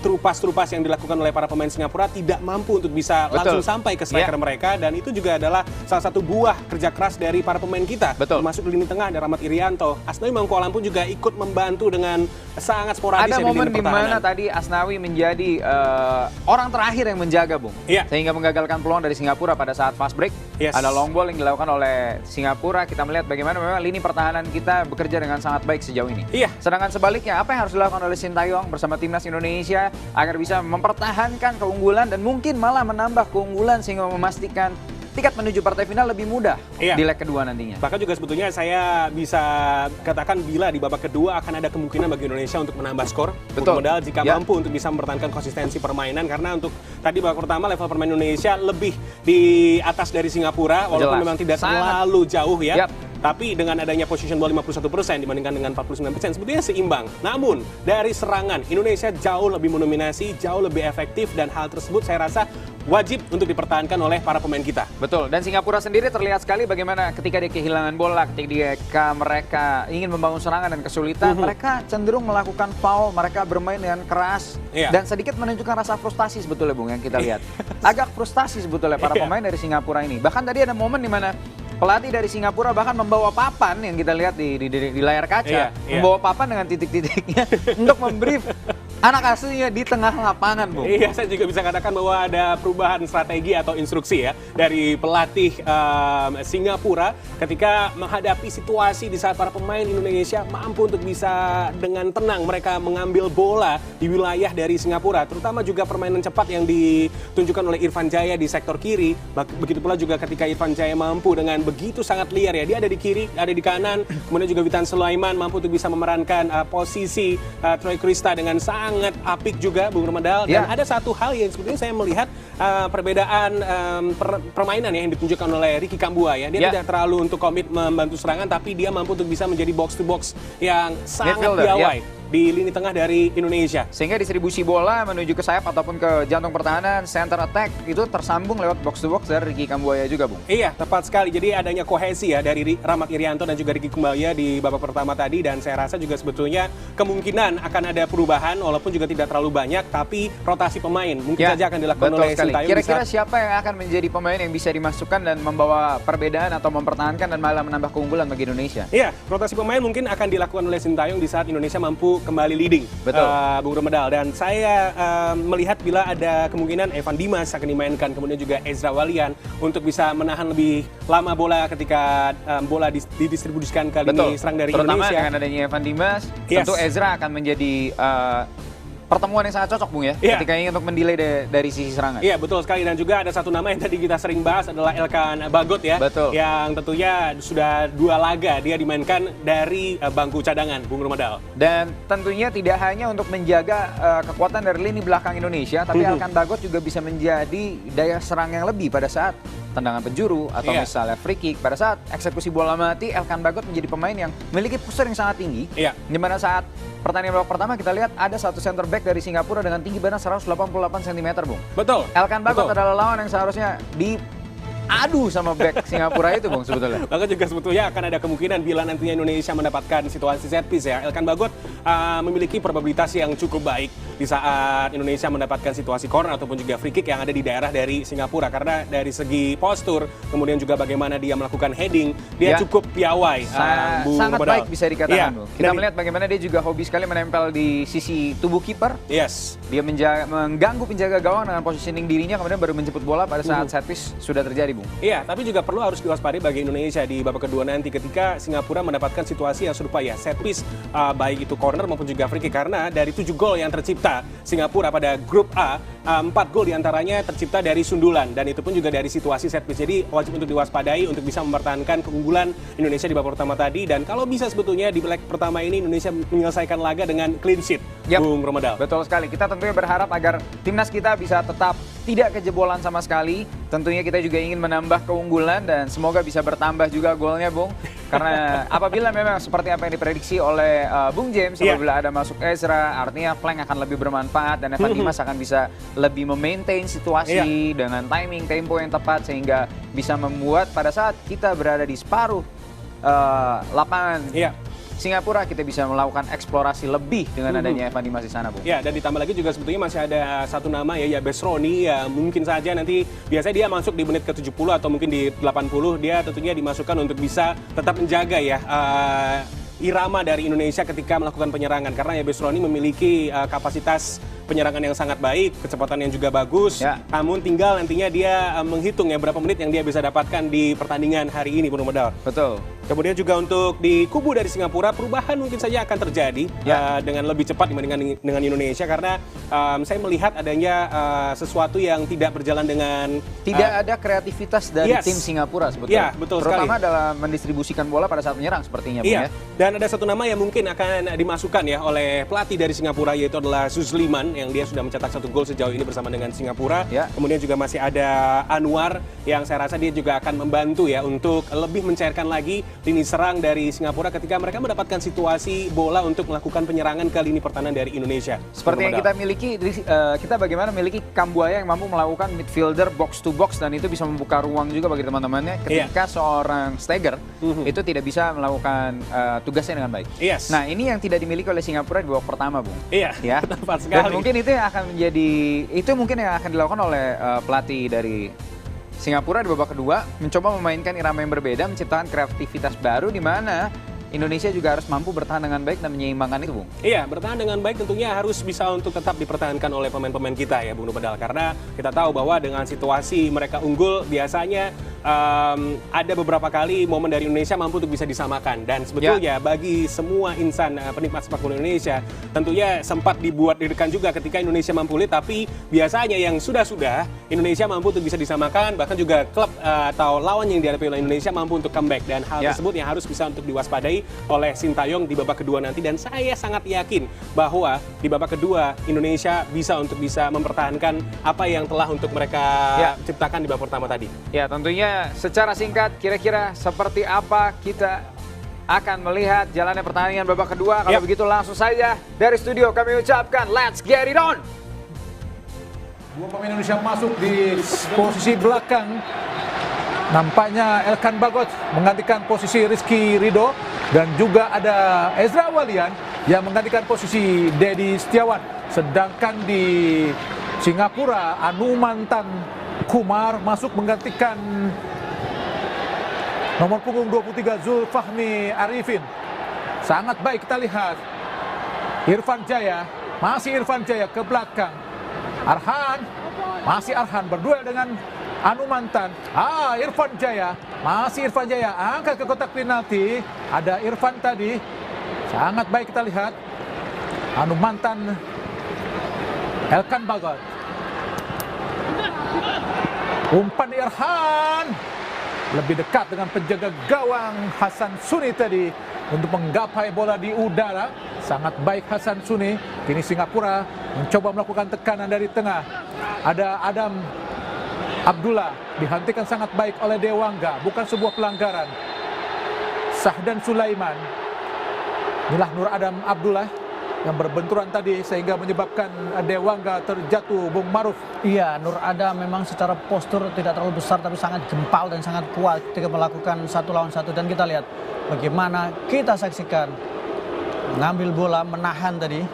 terupas yang dilakukan oleh para pemain Singapura tidak mampu untuk bisa langsung sampai ke striker mereka, dan itu juga adalah salah satu buah kerja keras dari para pemain kita. Termasuk di lini tengah ada Rahmat Irianto. Asnawi Mangkualam pun juga ikut membantu dengan sangat sporadis. Ada momen di mana tadi Asnawi menjadi orang terakhir yang menjaga, Bung, sehingga menggagalkan peluang dari Singapura pada saat fast break. Ada long ball yang dilakukan oleh Singapura. Kita melihat bagaimana memang lini pertahanan kita bekerja dengan sangat baik sejauh ini. Sedangkan sebaliknya, apa yang harus dilakukan oleh Sintayong bersama timnas Indonesia agar bisa mempertahankan keunggulan dan mungkin malah menambah keunggulan sehingga memastikan tiket menuju partai final lebih mudah di leg kedua nantinya. Bahkan juga sebetulnya saya bisa katakan bila di babak kedua akan ada kemungkinan bagi Indonesia untuk menambah skor. Modal jika mampu untuk bisa mempertahankan konsistensi permainan, karena untuk tadi babak pertama level permainan Indonesia lebih di atas dari Singapura, walaupun memang tidak terlalu jauh ya. Tapi dengan adanya position ball 51% dibandingkan dengan 49%, sebetulnya seimbang. Namun dari serangan Indonesia jauh lebih mendominasi, jauh lebih efektif, dan hal tersebut saya rasa wajib untuk dipertahankan oleh para pemain kita. Betul, dan Singapura sendiri terlihat sekali bagaimana ketika dia kehilangan bola, ketika mereka ingin membangun serangan dan kesulitan, mereka cenderung melakukan foul, mereka bermain dengan keras, dan sedikit menunjukkan rasa frustasi sebetulnya, Bung, yang kita lihat. Agak frustasi sebetulnya para pemain dari Singapura ini. Bahkan tadi ada momen di mana pelatih dari Singapura bahkan membawa papan yang kita lihat di layar kaca, membawa papan dengan titik-titiknya untuk membrief anak asuhnya di tengah lapangan, Bung. Iya, saya juga bisa katakan bahwa ada perubahan strategi atau instruksi ya dari pelatih Singapura ketika menghadapi situasi di saat para pemain Indonesia mampu untuk bisa dengan tenang mereka mengambil bola di wilayah dari Singapura, terutama juga permainan cepat yang ditunjukkan oleh Irfan Jaya di sektor kiri. Begitu pula juga ketika Irfan Jaya mampu dengan begitu sangat liar ya, dia ada di kiri, ada di kanan, kemudian juga Witan Sulaiman mampu untuk bisa memerankan posisi Troy Krista dengan sangat apik juga, Bung Romedal. Dan ada satu hal yang sebetulnya saya melihat perbedaan permainan ya yang ditunjukkan oleh Ricky Kambua ya. Dia tidak terlalu untuk komit membantu serangan, tapi dia mampu untuk bisa menjadi box to box yang sangat piawai di lini tengah dari Indonesia. Sehingga distribusi bola menuju ke sayap ataupun ke jantung pertahanan, center attack itu tersambung lewat box to box dari Ricky Kambuaya juga, Bung. Iya, tepat sekali. Jadi adanya kohesi ya dari Rahmat Irianto dan juga Ricky Kambuaya di babak pertama tadi, dan saya rasa juga sebetulnya kemungkinan akan ada perubahan walaupun juga tidak terlalu banyak, tapi rotasi pemain mungkin saja akan dilakukan oleh Sintayong. Kira-kira siapa yang akan menjadi pemain yang bisa dimasukkan dan membawa perbedaan atau mempertahankan dan malah menambah keunggulan bagi Indonesia? Iya, rotasi pemain mungkin akan dilakukan oleh Sintayong di saat Indonesia mampu kembali leading, Bung Romedal. Dan saya melihat bila ada kemungkinan Evan Dimas akan dimainkan, kemudian juga Ezra Walian untuk bisa menahan lebih lama bola ketika bola didistribusikan ke lini serang dari terutama Indonesia. Dengan adanya Evan Dimas, tentu Ezra akan menjadi pertemuan yang sangat cocok, Bung ya, ketika ingin untuk mendelay dari sisi serangan. Iya, betul sekali. Dan juga ada satu nama yang tadi kita sering bahas adalah Elkan Bagot ya. Betul. Yang tentunya sudah 2 laga dia dimainkan dari bangku cadangan, Bung Romedal. Dan tentunya tidak hanya untuk menjaga kekuatan dari lini belakang Indonesia, tapi Elkan Bagot juga bisa menjadi daya serang yang lebih pada saat tendangan penjuru atau misalnya free kick. Pada saat eksekusi bola mati, Elkan Bagot menjadi pemain yang memiliki postur yang sangat tinggi. Di mana saat pertandingan babak pertama kita lihat ada satu center back dari Singapura dengan tinggi badan 188 cm, Bung. Betul. Elkan Bagot adalah lawan yang seharusnya diadu sama back Singapura itu, Bung, sebetulnya. Bahkan juga sebetulnya akan ada kemungkinan bila nantinya Indonesia mendapatkan situasi set piece ya. Elkan Bagot memiliki probabilitas yang cukup baik di saat Indonesia mendapatkan situasi corner ataupun juga free kick yang ada di daerah dari Singapura. Karena dari segi postur, kemudian juga bagaimana dia melakukan heading, dia cukup piawai. Sangat baik bisa dikatakan, Bung. Kita melihat bagaimana dia juga hobi sekali menempel di sisi tubuh kiper. Dia mengganggu penjaga gawang dengan positioning dirinya, kemudian baru menjemput bola pada saat set piece sudah terjadi, Bung. Iya, tapi juga perlu harus diwaspadai bagi Indonesia di babak kedua nanti ketika Singapura mendapatkan situasi yang serupa ya, set piece baik itu corner maupun juga free kick. Karena dari 7 gol yang tercipta Singapura pada grup A, 4 gol diantaranya tercipta dari sundulan, dan itu pun juga dari situasi set piece. Jadi wajib untuk diwaspadai untuk bisa mempertahankan keunggulan Indonesia di babak pertama tadi, dan kalau bisa sebetulnya di leg pertama ini Indonesia menyelesaikan laga dengan clean sheet, Bung Romedal. Betul sekali. Kita tentunya berharap agar timnas kita bisa tetap tidak kejebolan sama sekali. Tentunya kita juga ingin menambah keunggulan dan semoga bisa bertambah juga golnya, Bung. Karena apabila memang seperti apa yang diprediksi oleh Bung James, apabila ada masuk Ezra, artinya flank akan lebih bermanfaat dan Evan Dimas akan bisa lebih memaintain situasi dengan timing, tempo yang tepat sehingga bisa membuat pada saat kita berada di separuh lapangan Singapura kita bisa melakukan eksplorasi lebih dengan adanya Evan Dimas di sana, Bung. Ya, dan ditambah lagi juga sebetulnya masih ada satu nama ya, Yabes Roni ya, mungkin saja nanti biasanya dia masuk di menit ke-70 atau mungkin di 80, dia tentunya dimasukkan untuk bisa tetap menjaga ya irama dari Indonesia ketika melakukan penyerangan, karena Yabes Roni memiliki kapasitas penyerangan yang sangat baik, kecepatan yang juga bagus. Namun tinggal nantinya dia menghitung ya berapa menit yang dia bisa dapatkan di pertandingan hari ini, Bung Romedal. Betul. Kemudian juga untuk di kubu dari Singapura, perubahan mungkin saja akan terjadi dengan lebih cepat dibandingkan dengan Indonesia, karena saya melihat adanya sesuatu yang tidak berjalan dengan tidak ada kreativitas dari tim Singapura sebetulnya. Betul terutama sekali. dalam mendistribusikan bola pada saat menyerang sepertinya, Bung, ya. Dan ada satu nama yang mungkin akan dimasukkan ya oleh pelatih dari Singapura, yaitu adalah Suzliman, yang dia sudah mencetak 1 gol sejauh ini bersama dengan Singapura. Kemudian juga masih ada Anwar yang saya rasa dia juga akan membantu ya untuk lebih mencairkan lagi lini serang dari Singapura ketika mereka mendapatkan situasi bola untuk melakukan penyerangan ke lini pertahanan dari Indonesia. Seperti yang kita miliki, kita bagaimana memiliki Kambuaya yang mampu melakukan midfielder box to box, dan itu bisa membuka ruang juga bagi teman-temannya ketika seorang Steger itu tidak bisa melakukan tugasnya dengan baik. Nah, ini yang tidak dimiliki oleh Singapura di babak pertama, Bung. Tepat sekali. Dan mungkin itu yang akan menjadi, itu mungkin yang akan dilakukan oleh pelatih dari Singapura di babak kedua mencoba memainkan irama yang berbeda, menciptakan kreativitas baru di mana Indonesia juga harus mampu bertahan dengan baik dan menyeimbangkan itu, Bung. Iya, bertahan dengan baik tentunya harus bisa untuk tetap dipertahankan oleh pemain-pemain kita ya, Bung Nopedal. Karena kita tahu bahwa dengan situasi mereka unggul, biasanya ada beberapa kali momen dari Indonesia mampu untuk bisa disamakan. Dan sebetulnya bagi semua insan penikmat sepak bola Indonesia, tentunya sempat dibuat deg-degan juga ketika Indonesia mampu lead, tapi biasanya yang sudah-sudah Indonesia mampu untuk bisa disamakan, bahkan juga klub atau lawan yang dihadapi oleh Indonesia mampu untuk comeback. Dan hal tersebut yang harus bisa untuk diwaspadai oleh Sintayong di babak kedua nanti, dan saya sangat yakin bahwa di babak kedua Indonesia bisa mempertahankan apa yang telah untuk mereka ciptakan di babak pertama tadi. Ya, tentunya secara singkat kira-kira seperti apa kita akan melihat jalannya pertandingan babak kedua. Kalau begitu langsung saja dari studio kami ucapkan let's get it on. Dua pemain Indonesia masuk di posisi belakang. Nampaknya Elkan Bagot menggantikan posisi Rizky Ridho, dan juga ada Ezra Walian yang menggantikan posisi Dedi Setiawan. Sedangkan di Singapura, Anumantan Kumar masuk menggantikan nomor punggung 23 Zulfahmi Arifin. Sangat baik kita lihat. Irfan Jaya, masih Irfan Jaya ke belakang. Arhan, masih Arhan berduel dengan Anumantan. Irfan Jaya, masih Irfan Jaya, angkat ke kotak penalti. Ada Irfan tadi. Sangat baik kita lihat. Anumantan, Elkan Bagot. Umpan Irhan. Lebih dekat dengan penjaga gawang Hasan Suni tadi untuk menggapai bola di udara. Sangat baik Hasan Suni. Kini Singapura mencoba melakukan tekanan dari tengah. Ada Adam Abdullah, dihentikan sangat baik oleh Dewangga, bukan sebuah pelanggaran. Sahdan Sulaiman, inilah Nur Adam Abdullah yang berbenturan tadi sehingga menyebabkan Dewangga terjatuh, Bung Maruf. Iya, Nur Adam memang secara postur tidak terlalu besar tapi sangat gempal dan sangat kuat ketika melakukan 1 lawan 1. Dan kita lihat bagaimana kita saksikan mengambil bola, menahan tadi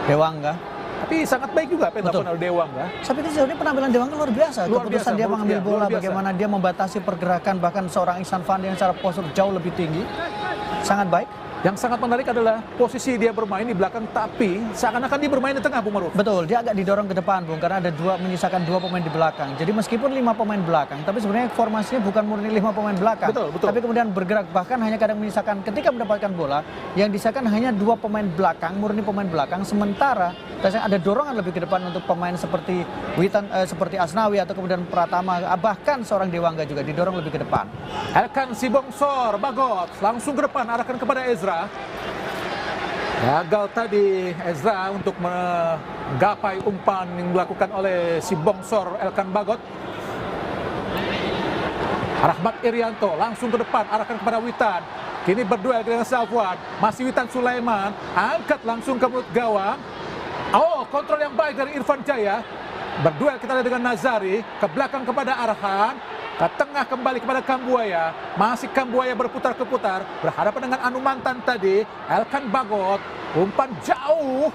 Dewangga. Tapi sangat baik juga apa yang dilakukan oleh Dewangga. Tapi sejauh ini penampilan Dewangga luar biasa. Keputusan dia mengambil bola, luar biasa. bagaimana dia membatasi pergerakan bahkan seorang Ihsan Fandi yang secara postur jauh lebih tinggi. Sangat baik. Yang sangat menarik adalah posisi dia bermain di belakang, tapi seakan-akan dia bermain di tengah, Bung Maruf. Betul, dia agak didorong ke depan, Bung, karena ada menyisakan 2 pemain di belakang. Jadi meskipun 5 pemain belakang, tapi sebenarnya formasinya bukan murni 5 pemain belakang. Betul. Tapi kemudian bergerak, bahkan hanya kadang menyisakan ketika mendapatkan bola, yang disisakan hanya 2 pemain belakang, murni pemain belakang, sementara ada dorongan lebih ke depan untuk pemain seperti seperti Asnawi atau kemudian Pratama, bahkan seorang Dewangga juga didorong lebih ke depan. Elkan Sibongsor, Bagot, langsung ke depan, arahkan kepada Ezra. Gagal tadi Ezra untuk menggapai umpan yang dilakukan oleh Sibongsor Elkan Bagot. Rahmat Irianto langsung ke depan, arahkan kepada Witan. Kini berduel dengan Safwan. Masih Witan Sulaiman, angkat langsung ke mulut gawang. Kontrol yang baik dari Irfan Jaya. Berduel kita lihat dengan Nazari, ke belakang kepada Arhan. Ke tengah kembali kepada Kambuaya. Masih Kambuaya berputar-keputar. Berhadapan dengan Anumantan tadi. Elkan Bagot. Umpan jauh.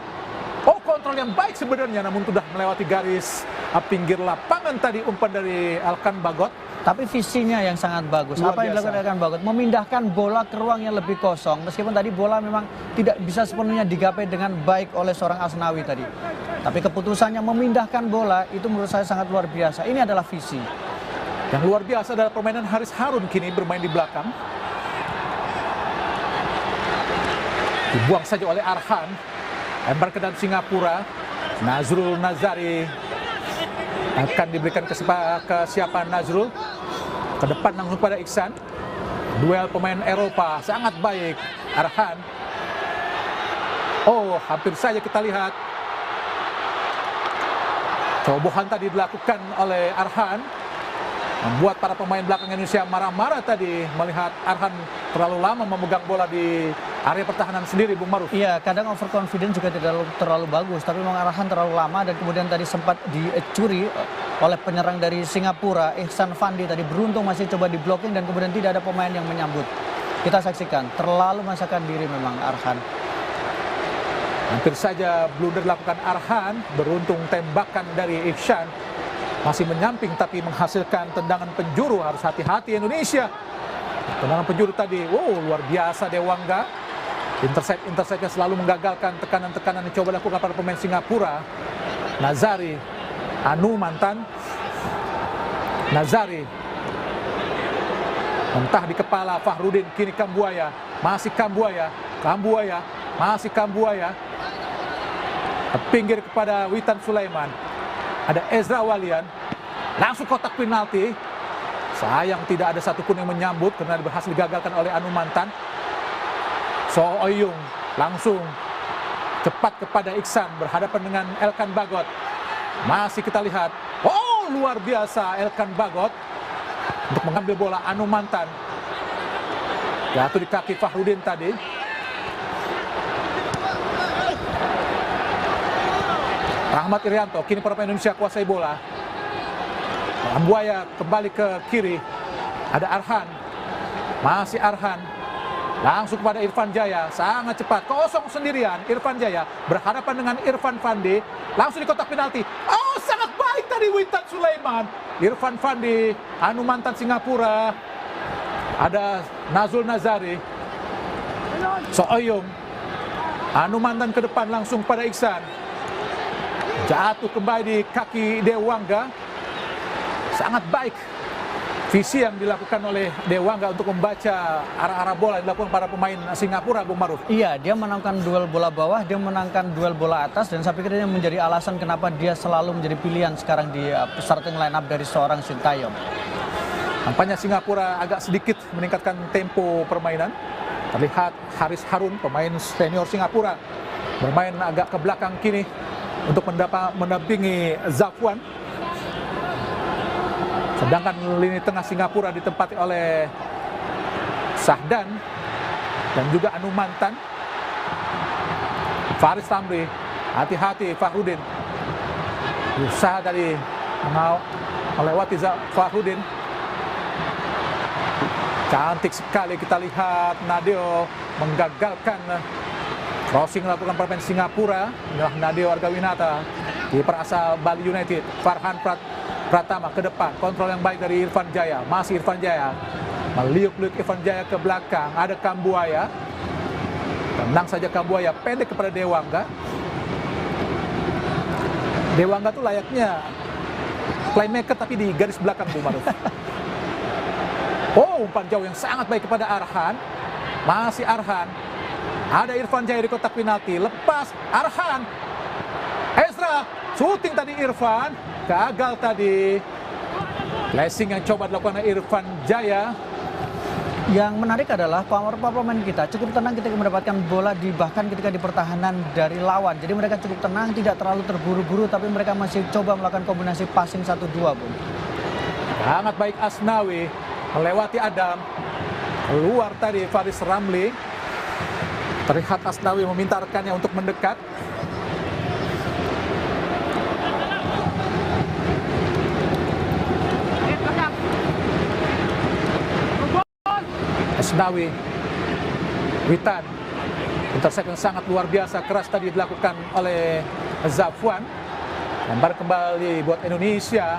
Kontrol yang baik sebenarnya. Namun sudah melewati garis pinggir lapangan tadi umpan dari Elkan Bagot. Tapi visinya yang sangat bagus. Apa yang dilakukan Elkan Bagot? Memindahkan bola ke ruang yang lebih kosong. Meskipun tadi bola memang tidak bisa sepenuhnya digapai dengan baik oleh seorang Asnawi tadi. Tapi keputusannya memindahkan bola itu menurut saya sangat luar biasa. Ini adalah visi. Yang luar biasa adalah permainan Haris Harun kini bermain di belakang. Dibuang saja oleh Arhan. Lempar ke dalam Singapura. Nazrul Nazari akan diberikan kesiapan Nazrul. Ke depan langsung pada Iksan. Duel pemain Eropa sangat baik. Arhan. Hampir saja kita lihat. Cerobohan tadi dilakukan oleh Arhan. Membuat para pemain belakang Indonesia marah-marah tadi melihat Arhan terlalu lama memegang bola di area pertahanan sendiri, Bung Maruf. Iya, kadang overconfident juga tidak terlalu bagus, tapi memang Arhan terlalu lama dan kemudian tadi sempat dicuri oleh penyerang dari Singapura, Ihsan Fandi tadi beruntung masih coba di blocking dan kemudian tidak ada pemain yang menyambut. Kita saksikan, terlalu memaksakan diri memang Arhan. Hampir saja blunder dilakukan Arhan, beruntung tembakan dari Ihsan Masih menyamping tapi menghasilkan tendangan penjuru. Harus hati-hati Indonesia. Tendangan penjuru tadi, luar biasa Dewangga. Interceptnya selalu menggagalkan tekanan-tekanan yang coba dilakukan para pemain Singapura. Nazari, Anu mantan. Nazari. Mentah di kepala Fahrudin, kini Kambuaya. Masih Kambuaya. Masih Kambuaya. Pinggir kepada Witan Sulaiman. Ada Ezra Walian, langsung kotak penalti. Sayang tidak ada satupun yang menyambut karena berhasil digagalkan oleh Anu Mantan. So Oyung langsung cepat kepada Iksan, berhadapan dengan Elkan Bagot. Masih kita lihat, luar biasa Elkan Bagot untuk mengambil bola. Anu Mantan jatuh di kaki Fahrudin tadi. Rahmat Irianto, kini para pemain Indonesia kuasai bola. Kambuaya kembali ke kiri. Ada Arhan. Masih Arhan. Langsung kepada Irfan Jaya. Sangat cepat. Kosong sendirian. Irfan Jaya berhadapan dengan Irfan Fandi. Langsung di kotak penalti. Sangat baik tadi Witan Sulaiman. Irfan Fandi. Anu Mantan Singapura. Ada Nazul Nazari. Soeyung. Anu Mantan ke depan langsung pada Iksan. Jatuh kembali di kaki Dewangga. Sangat baik visi yang dilakukan oleh Dewangga untuk membaca arah-arah bola yang dilakukan para pemain Singapura, Bung Maruf. Iya, dia menangkan duel bola bawah, dia menangkan duel bola atas, dan saya pikir ini menjadi alasan kenapa dia selalu menjadi pilihan sekarang di starting line up dari seorang Sintayong. Nampaknya Singapura agak sedikit meningkatkan tempo permainan. Terlihat Haris Harun, pemain senior Singapura, bermain agak ke belakang kini untuk mendampingi Zafwan. Sedangkan lini tengah Singapura ditempati oleh Sahdan dan juga Anu Mantan. Faris Tamri, hati-hati Fahrudin. Usaha dari melewati Fahrudin. Cantik sekali kita lihat Nadeo menggagalkan crossing dilakukan pemain Singapura. Inilah Nadeo Argawinata, kiper asal Bali United. Farhan Pratama ke depan, kontrol yang baik dari Irfan Jaya. Masih Irfan Jaya, meliuk-liuk Irfan Jaya ke belakang. Ada Kambuaya, tenang saja Kambuaya, pendek kepada Dewangga. Dewangga tuh layaknya playmaker tapi di garis belakang, Bu Maruf. Umpan jauh yang sangat baik kepada Arhan. Masih Arhan. Ada Irfan Jaya di kotak penalti. Lepas Arhan. Ezra, shooting tadi Irfan. Gagal tadi. Flashing yang coba dilakukan oleh Irfan Jaya. Yang menarik adalah power pemain kita cukup tenang ketika mendapatkan bola bahkan ketika di pertahanan dari lawan. Jadi mereka cukup tenang, tidak terlalu terburu-buru, tapi mereka masih coba melakukan kombinasi passing 1-2, Bung. Sangat baik Asnawi melewati Adam. Keluar tadi Faris Ramli. Terlihat Asnawi meminta rekannya untuk mendekat. Asnawi, Witan, intercept yang sangat luar biasa keras tadi dilakukan oleh Zafwan. Lempar kembali buat Indonesia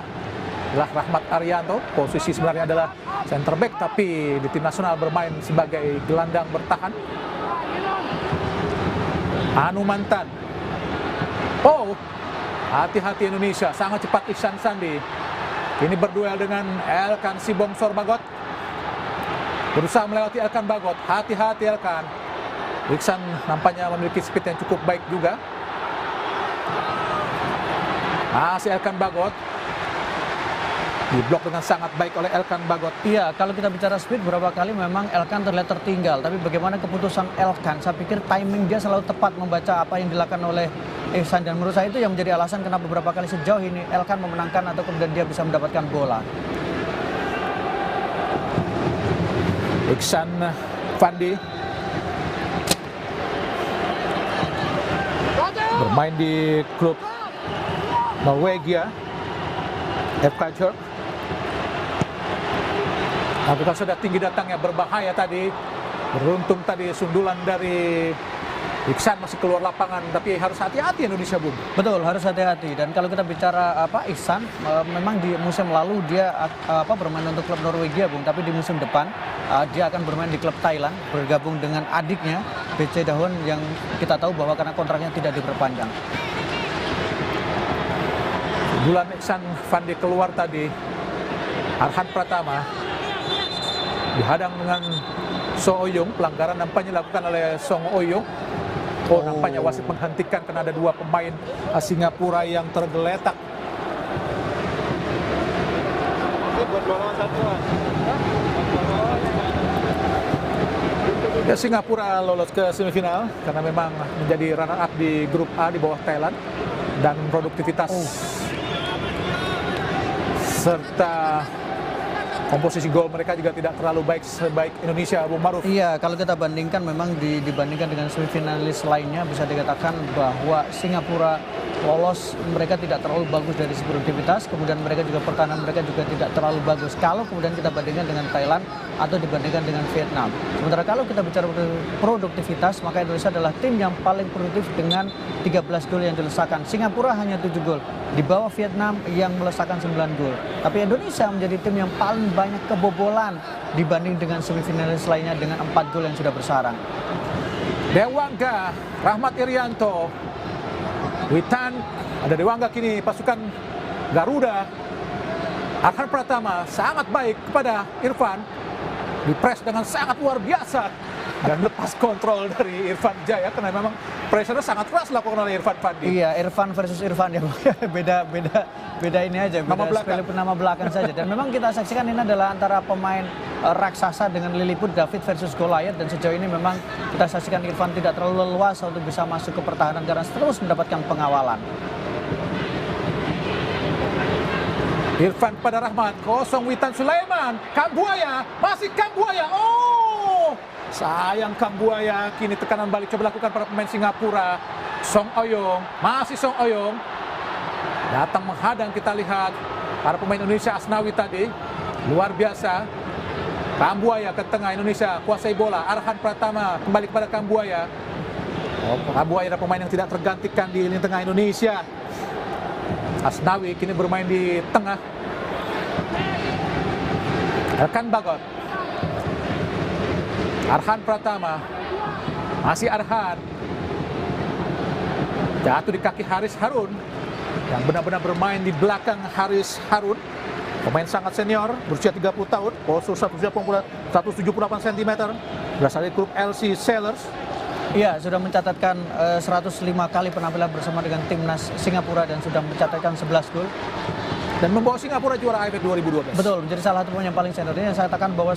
adalah Rahmat Arianto. Posisi sebenarnya adalah center back tapi di tim nasional bermain sebagai gelandang bertahan. Anu Mantan. Hati-hati Indonesia, sangat cepat Iksan Sandi. Ini berduel dengan Elkan Sibong Sorbagot. Berusaha melewati Elkan Bagot. Hati-hati Elkan. Iksan nampaknya memiliki speed yang cukup baik juga. Masih Elkan Bagot. Diblok dengan sangat baik oleh Elkan Bagot. Iya, kalau kita bicara speed, beberapa kali memang Elkan terlihat tertinggal. Tapi bagaimana keputusan Elkan? Saya pikir timing dia selalu tepat membaca apa yang dilakukan oleh Iksan. Dan menurut saya itu yang menjadi alasan kenapa beberapa kali sejauh ini Elkan memenangkan atau kemudian dia bisa mendapatkan bola. Iksan Fandi bermain di klub Norwegia FK Jørg. Lakukan sudah tinggi datangnya, berbahaya tadi. Beruntung tadi sundulan dari Iksan masih keluar lapangan, tapi harus hati-hati Indonesia, Bung. Betul, harus hati-hati. Dan kalau kita bicara Ihsan, memang di musim lalu dia bermain untuk klub Norwegia, Bung. Tapi di musim depan dia akan bermain di klub Thailand, bergabung dengan adiknya BC Dahon yang kita tahu bahwa karena kontraknya tidak diperpanjang. Bulan Iksan Fandi keluar tadi. Arhan Pratama dihadang dengan Song Oyong. Pelanggaran nampaknya dilakukan oleh Song Oyong. Oh, nampaknya wasit menghentikan karena ada dua pemain Singapura yang tergeletak. Ya, Singapura lolos ke semifinal karena memang menjadi runner up di grup A di bawah Thailand, dan produktivitas serta komposisi gol mereka juga tidak terlalu baik sebaik Indonesia, Bung Maruf. Iya, kalau kita bandingkan memang dibandingkan dengan semifinalis lainnya bisa dikatakan bahwa Singapura lolos, mereka tidak terlalu bagus dari segi produktivitas, kemudian mereka juga pertahanan mereka juga tidak terlalu bagus. Kalau kemudian kita bandingkan dengan Thailand atau dibandingkan dengan Vietnam. Sementara kalau kita bicara produktivitas, maka Indonesia adalah tim yang paling produktif dengan 13 gol yang dilesakan. Singapura hanya 7 gol, di bawah Vietnam yang melesakan 9 gol. Tapi Indonesia menjadi tim yang paling banyak kebobolan dibanding dengan semifinalis lainnya dengan 4 gol yang sudah bersarang. Dewangga, Rahmat Irianto, Witan, ada Dewangga kini pasukan Garuda. Arhan Pratama sangat baik kepada Irfan, dipres dengan sangat luar biasa dan lepas kontrol dari Irfan Jaya karena memang pressure sangat keras dilakukan oleh Irfan Fandi. Iya, Irfan versus Irfan ya. beda ini aja, beda nama belakang saja. Dan memang kita saksikan ini adalah antara pemain raksasa dengan Lilliput, David versus Goliath, dan sejauh ini memang kita saksikan Irfan tidak terlalu leluasa untuk bisa masuk ke pertahanan karena terus mendapatkan pengawalan. Irfan pada Rahmat, kosong Witan Sulaiman, Kambuaya, masih Kambuaya. Oh, sayang Kambuaya, kini tekanan balik coba lakukan para pemain Singapura. Song Oyong, masih Song Oyong, datang menghadang, kita lihat para pemain Indonesia. Asnawi tadi, luar biasa. Kambuaya ke tengah, Indonesia kuasai bola. Arhan Pratama kembali kepada Kambuaya. Oh, Kambuaya adalah pemain yang tidak tergantikan di lini tengah Indonesia. Asnawi kini bermain di tengah. Elkan Bagot, Arhan Pratama, masih Arhan, jatuh di kaki Haris Harun yang benar-benar bermain di belakang Haris Harun, pemain sangat senior, berusia 30 tahun, postur 178 cm, berasal dari klub LC Sailors. Iya, sudah mencatatkan 105 kali penampilan bersama dengan timnas Singapura dan sudah mencatatkan 11 gol. Dan membawa Singapura juara AFF 2012. Betul, menjadi salah satu pemain yang paling senior. Ini saya katakan bahwa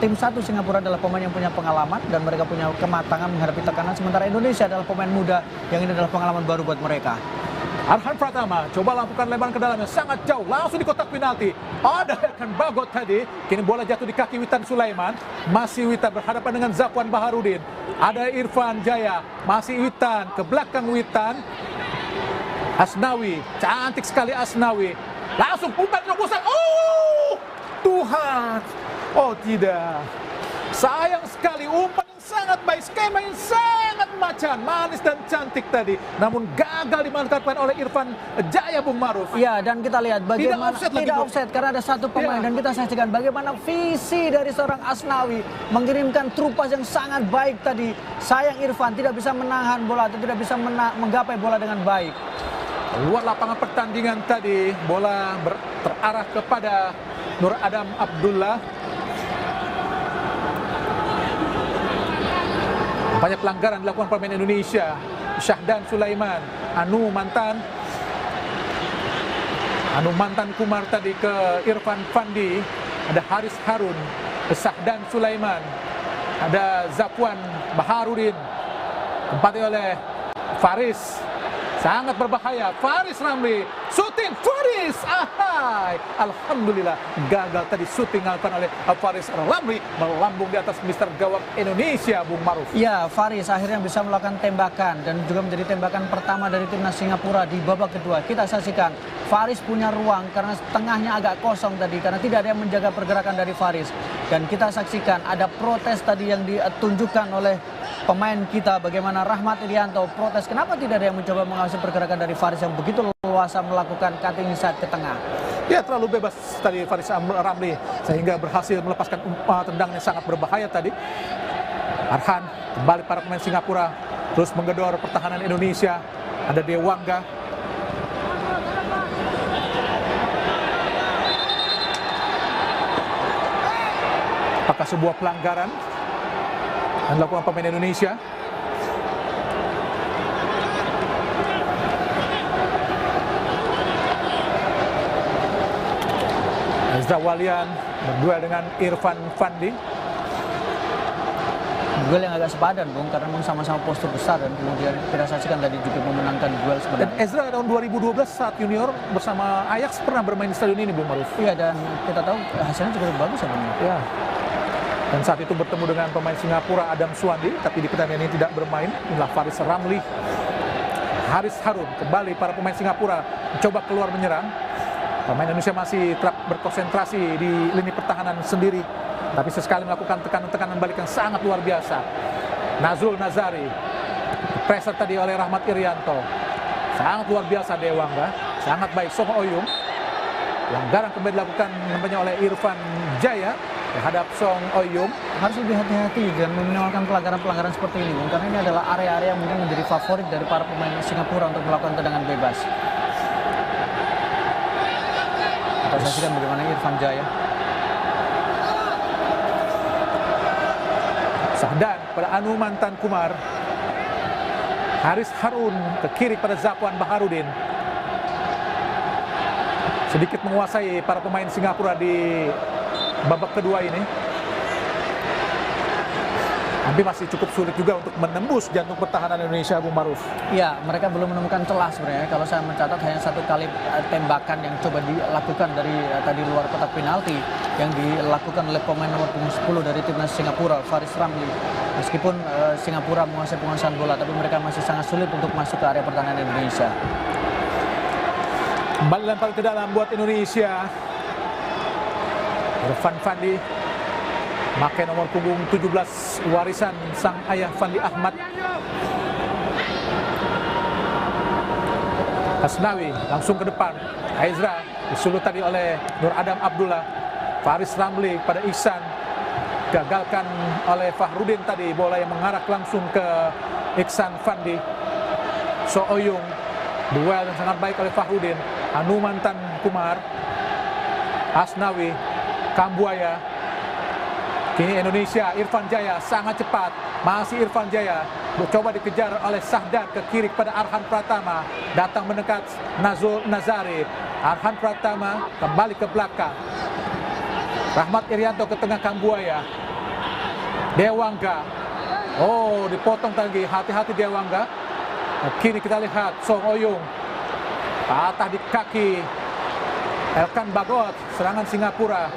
tim satu Singapura adalah pemain yang punya pengalaman dan mereka punya kematangan menghadapi tekanan. Sementara Indonesia adalah pemain muda yang ini adalah pengalaman baru buat mereka. Arhan Pratama coba lakukan lebaran ke dalamnya, sangat jauh, langsung di kotak penalti. Ada Elkan Bagot tadi, kini bola jatuh di kaki Witan Sulaiman. Masih Witan berhadapan dengan Zafwan Baharudin. Ada Irfan Jaya, masih Witan, ke belakang Witan. Asnawi, cantik sekali Asnawi. Langsung umpan terobosan. Oh, Tuhan. Oh tidak. Sayang sekali, umpan yang sangat baik, skema yang sangat macan, manis dan cantik tadi. Namun gagal dimanfaatkan oleh Irfan Jaya, Bung Maruf. Iya, dan kita lihat bagaimana tidak offset karena ada satu pemain. Dan kita saksikan bagaimana visi dari seorang Asnawi mengirimkan trupas yang sangat baik tadi. Sayang Irfan tidak bisa menahan bola atau tidak bisa menggapai bola dengan baik. Luar lapangan pertandingan tadi, bola terarah kepada Nur Adam Abdullah. Banyak pelanggaran dilakukan pemain Indonesia. Syahdan Sulaiman, Anu mantan Kumar tadi ke Irfan Fandi. Ada Haris Harun, Syahdan Sulaiman, ada Zafwan Baharudin, tempatnya oleh Faris. Sangat berbahaya, Faris Ramli, syuting Faris, ahai, alhamdulillah gagal tadi syuting dilakukan oleh Faris Ramli, melambung di atas Mister Gawang Indonesia, Bung Maruf. Ya, Faris akhirnya bisa melakukan tembakan dan juga menjadi tembakan pertama dari timnas Singapura di babak kedua. Kita saksikan, Faris punya ruang karena tengahnya agak kosong tadi karena tidak ada yang menjaga pergerakan dari Faris. Dan kita saksikan ada protes tadi yang ditunjukkan oleh pemain kita, bagaimana Rahmat Irianto protes kenapa tidak ada yang mencoba mengawasi pergerakan dari Faris yang begitu leluasa melakukan cutting inside ke tengah. Ya, terlalu bebas tadi Faris Ramli sehingga berhasil melepaskan tendangan yang sangat berbahaya tadi. Arhan kembali para pemain Singapura terus menggedor pertahanan Indonesia. Ada Dewangga. Apakah sebuah pelanggaran yang dilakukan pemain Indonesia? Ezra Walian berduel dengan Irfan Fandi. Duel yang agak sepadan, Bung, karena memang sama-sama postur besar dan kemudian kita saksikan tadi juga memenangkan duel Dan sebenarnya. Ezra tahun 2012 saat junior bersama Ajax pernah bermain di stadion ini, Bung Maruf. Iya, dan kita tahu hasilnya cukup bagus sebenarnya. Ya. Dan saat itu bertemu dengan pemain Singapura Adam Suwandi, tapi di pertandingan ini tidak bermain. Inilah Faris Ramli. Haris Harun, kembali para pemain Singapura mencoba keluar menyerang. Pemain Indonesia masih tetap berkonsentrasi di lini pertahanan sendiri, tapi sesekali melakukan tekanan-tekanan balik yang sangat luar biasa. Nazrul Nazari, pressure tadi oleh Rahmat Irianto. Sangat luar biasa Dewangga, sangat baik Song Oyung. Pelanggaran kembali dilakukan namanya oleh Irfan Jaya terhadap Song Oyung. Harus lebih hati-hati dan meminimalkan pelanggaran-pelanggaran seperti ini, Bung, karena ini adalah area-area yang mungkin menjadi favorit dari para pemain Singapura untuk melakukan tendangan bebas. Kita saksikan bagaimana Irfan Jaya. Sahdan pada Anumantan Kumar. Haris Harun ke kiri pada Zakwan Baharudin. Sedikit menguasai para pemain Singapura di babak kedua ini. Tapi masih cukup sulit juga untuk menembus jantung pertahanan Indonesia, Bung Maruf. Ya, mereka belum menemukan celah sebenarnya. Kalau saya mencatat hanya satu kali tembakan yang coba dilakukan dari tadi luar kotak penalti yang dilakukan oleh pemain nomor 10 dari timnas Singapura, Faris Ramli. Meskipun Singapura menguasai penguasaan bola, tapi mereka masih sangat sulit untuk masuk ke area pertahanan Indonesia. Kembali lempar ke dalam buat Indonesia. Irfan Fandi pakai nomor punggung 17 warisan sang ayah Fandi Ahmad. Asnawi langsung ke depan. Ezra disulut tadi oleh Nur Adam Abdullah. Faris Ramli pada Ihsan. Gagalkan oleh Fahrudin tadi, bola yang mengarah langsung ke Ihsan Fandi. So Oyung, duel yang sangat baik oleh Fahrudin. Anumantan Kumar. Asnawi, Kambuaya. Kini Indonesia, Irfan Jaya sangat cepat. Masih Irfan Jaya. Coba dikejar oleh Sahdan ke kiri kepada Arhan Pratama. Datang mendekat Nazrul Nazari. Arhan Pratama kembali ke belakang. Rahmat Irianto ke tengah Kambuaya. Dewangga. Oh, dipotong lagi. Hati-hati Dewangga. Kini kita lihat Song Oyung. Patah di kaki. Elkan Bagot. Serangan Singapura.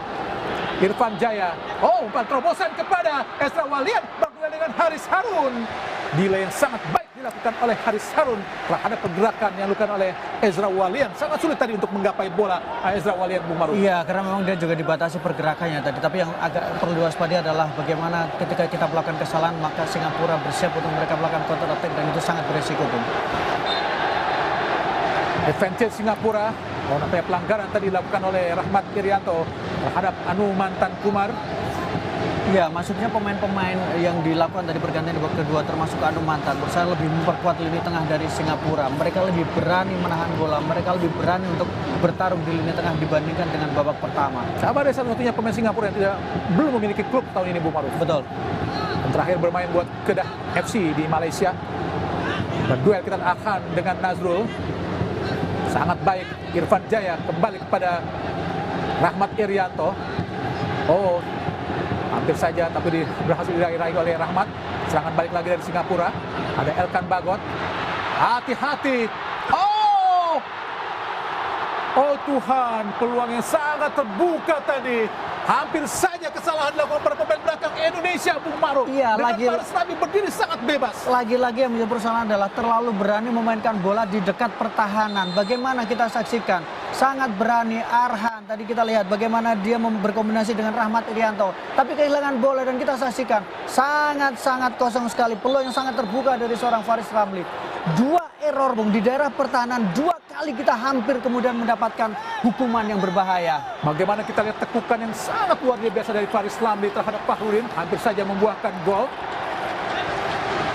Irfan Jaya. Oh, umpan terobosan kepada Ezra Walian berduel dengan Haris Harun. Delay yang sangat baik dilakukan oleh Haris Harun terhadap pergerakan yang dilakukan oleh Ezra Walian. Sangat sulit tadi untuk menggapai bola Ezra Walian, Bung Maruf. Iya, karena memang dia juga dibatasi pergerakannya tadi. Tapi yang agak perlu diwaspadai adalah bagaimana ketika kita melakukan kesalahan, maka Singapura bersiap untuk mereka melakukan counter attack dan itu sangat beresiko, Bung. Advantage Singapura. Oh, namanya pelanggaran tadi dilakukan oleh Rahmat Irianto terhadap Anumantan Kumar. Ya, maksudnya pemain-pemain yang dilakukan dari pergantian di babak kedua termasuk Anumantan berusaha lebih memperkuat lini tengah dari Singapura. Mereka lebih berani menahan bola, mereka lebih berani untuk bertarung di lini tengah dibandingkan dengan babak pertama. Sabar ada satu-satunya pemain Singapura yang belum memiliki klub tahun ini, Bung Maruf. Betul. Dan terakhir bermain buat Kedah FC di Malaysia. Berduel kita Arhan dengan Nazrul. Sangat baik Irfan Jaya kembali kepada Rahmat Irianto. Oh, hampir saja tapi berhasil diraih oleh Rahmat. Serangan balik lagi dari Singapura. Ada Elkan Bagot. Hati-hati. Oh! Oh Tuhan, peluang yang sangat terbuka tadi. Hampir saja kesalahan dilakukan para pemain belakang Indonesia, Bung Maruf. Iya, dengan lagi- Faris Ramli berdiri sangat bebas. Lagi-lagi yang menjadi persoalan adalah terlalu berani memainkan bola di dekat pertahanan. Bagaimana kita saksikan sangat berani. Arhan tadi kita lihat bagaimana dia berkombinasi dengan Rahmat Irianto, tapi kehilangan bola dan kita saksikan sangat-sangat kosong sekali, peluang yang sangat terbuka dari seorang Faris Ramli. 2 error Bung di daerah pertahanan, 2 kali kita hampir kemudian mendapatkan hukuman yang berbahaya. Bagaimana kita lihat tekukan yang sangat luar biasa dari Faris Ramli terhadap Fahrudin, hampir saja membuahkan gol.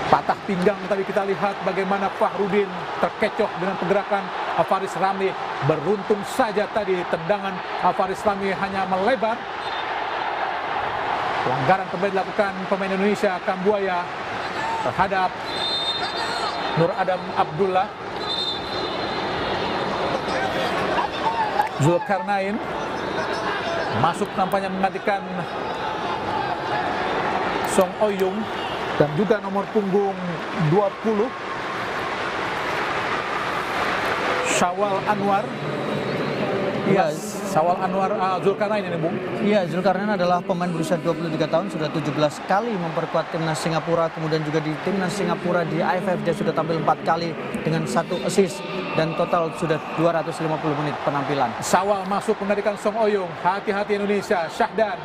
Patah pinggang tadi kita lihat bagaimana Fahrudin terkecoh dengan pergerakan Faris Ramli. Beruntung saja tadi tendangan Faris Ramli hanya melebar. Pelanggaran kembali dilakukan pemain Indonesia, Kambuaya, terhadap Nur Adam Abdullah. Zulkarnain masuk nampaknya menggantikan Song Oyung. Dan juga nomor punggung 20 Syawal Anwar. Iya, Syawal Anwar Zulkarnain ini, Bung. Iya, Zulkarnain adalah pemain berusia 23 tahun, sudah 17 kali memperkuat timnas Singapura, kemudian juga di timnas Singapura di AFF dia sudah tampil 4 kali dengan 1 assist dan total sudah 250 menit penampilan. Syawal masuk menggantikan Song Oyung. Hati-hati Indonesia, Syahdan.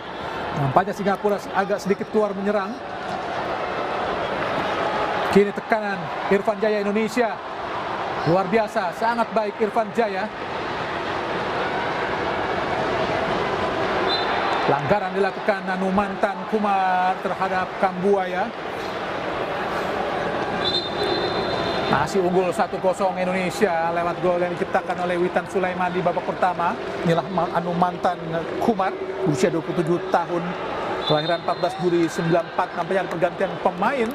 Nampaknya Singapura agak sedikit keluar menyerang. Kini tekanan Irfan Jaya Indonesia. Luar biasa, sangat baik Irfan Jaya. Pelanggaran dilakukan Numantan Kumar terhadap Kambuaya. Masih unggul 1-0 Indonesia lewat gol yang diciptakan oleh Witan Sulaiman di babak pertama. Inilah Numantan Kumar, usia 27 tahun, kelahiran 14 Juli 94. Nampaknya pergantian pemain.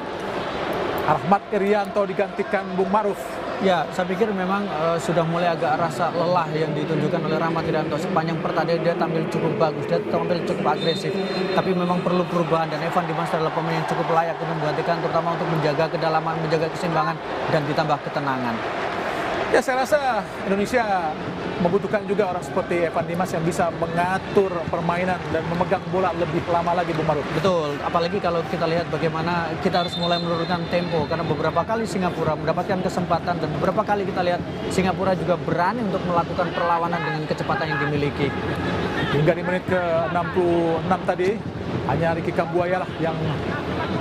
Rahmat Irianto digantikan Bung Maruf. Ya, saya pikir memang sudah mulai agak rasa lelah yang ditunjukkan oleh Rahmat Irianto. Sepanjang pertandingan dia tampil cukup bagus, dia tampil cukup agresif. Tapi memang perlu perubahan dan Evan Dimas adalah pemain yang cukup layak untuk menggantikan, terutama untuk menjaga kedalaman, menjaga keseimbangan dan ditambah ketenangan. Ya, saya rasa Indonesia membutuhkan juga orang seperti Evan Dimas yang bisa mengatur permainan dan memegang bola lebih lama lagi, Bung Maruf. Betul, apalagi kalau kita lihat bagaimana kita harus mulai menurunkan tempo, karena beberapa kali Singapura mendapatkan kesempatan dan beberapa kali kita lihat Singapura juga berani untuk melakukan perlawanan dengan kecepatan yang dimiliki. Hingga di menit ke-66 tadi hanya Ricky Kambuaya lah yang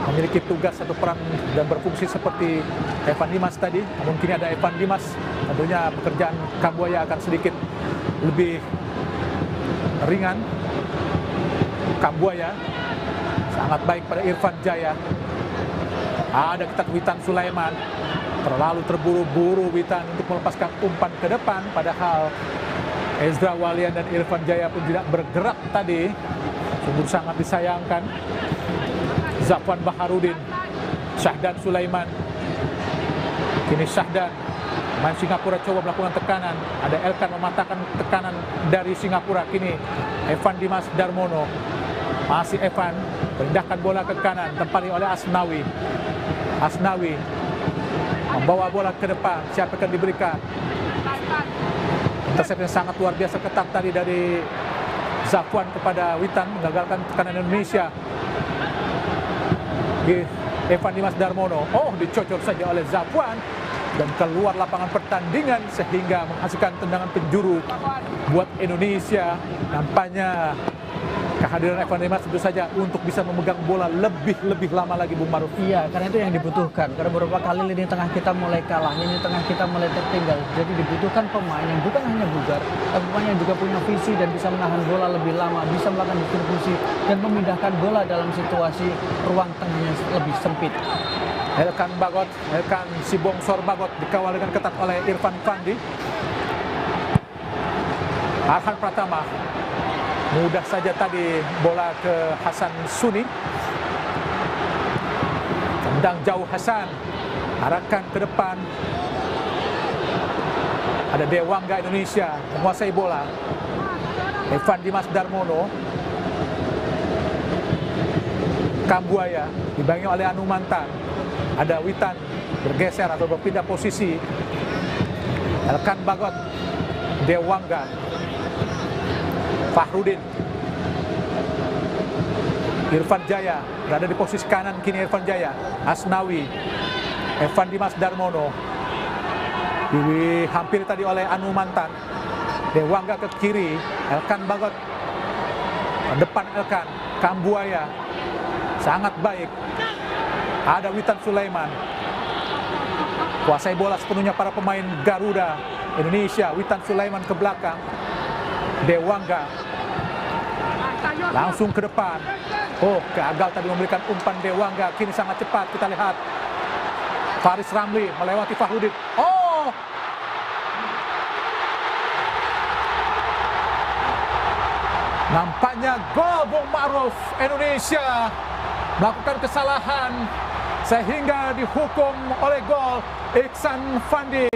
memiliki tugas atau peran dan berfungsi seperti Evan Dimas tadi. Namun kini ada Evan Dimas, tentunya pekerjaan Kambuaya akan sedikit lebih ringan. Kambuaya sangat baik pada Irfan Jaya. Ada ketat Witan Sulaiman, terlalu terburu-buru Witan untuk melepaskan umpan ke depan, padahal Ezra Walian dan Irfan Jaya pun tidak bergerak tadi. Sungguh sangat disayangkan. Zafwan Baharudin, Syahdan Sulaiman. Kini Syahdan, main Singapura coba melakukan tekanan. Ada Elkan mematahkan tekanan dari Singapura. Kini Evan Dimas Darmono. Masih Evan, pindahkan bola ke kanan, tempati oleh Asnawi. Asnawi membawa bola ke depan, siapa akan diberikan? Intercept yang sangat luar biasa ketat tadi dari Zafwan kepada Witan, menggagalkan tekanan Indonesia. Evan Dimas Darmono, dicocok saja oleh Zafwan dan keluar lapangan pertandingan sehingga menghasilkan tendangan penjuru buat Indonesia. Nampaknya kehadiran Evan Dimas tentu saja untuk bisa memegang bola lebih lama lagi, Bung Maruf. Iya, karena itu yang dibutuhkan. Karena beberapa kali lini tengah kita mulai kalah, lini tengah kita mulai tertinggal. Jadi dibutuhkan pemain yang bukan hanya bugar, tapi pemain yang juga punya visi dan bisa menahan bola lebih lama, bisa melakukan distribusi dan memindahkan bola dalam situasi ruang tengahnya lebih sempit. Elkan Bagot, Elkan si bongsor Bagot dikawal dengan ketat oleh Irfan Fandi. Arhan Pratama, mudah saja tadi bola ke Hasan Suni. Tendang jauh Hasan, arahkan ke depan. Ada Dewangga Indonesia menguasai bola. Evan Dimas Darmono. Kambuaya dibangi oleh Numantan. Ada Witan bergeser atau berpindah posisi. Elkan Bagot, Dewangga, Fahrudin, Irfan Jaya berada di posisi kanan kini. Irfan Jaya, Asnawi, Evan Dimas Darmono dihampiri tadi oleh Numantan. Dewangga ke kiri, Elkan Bagot ke depan, Elkan Kambuaya sangat baik. Ada Witan Sulaiman, kuasai bola sepenuhnya para pemain Garuda Indonesia. Witan Sulaiman ke belakang, Dewangga langsung ke depan. Oh, gagal tadi memberikan umpan Dewangga. Kini sangat cepat, kita lihat Faris Ramli melewati Fahrudin. Oh, nampaknya gol Bung Ma'ruf. Indonesia melakukan kesalahan sehingga dihukum oleh gol Iksan Fandi.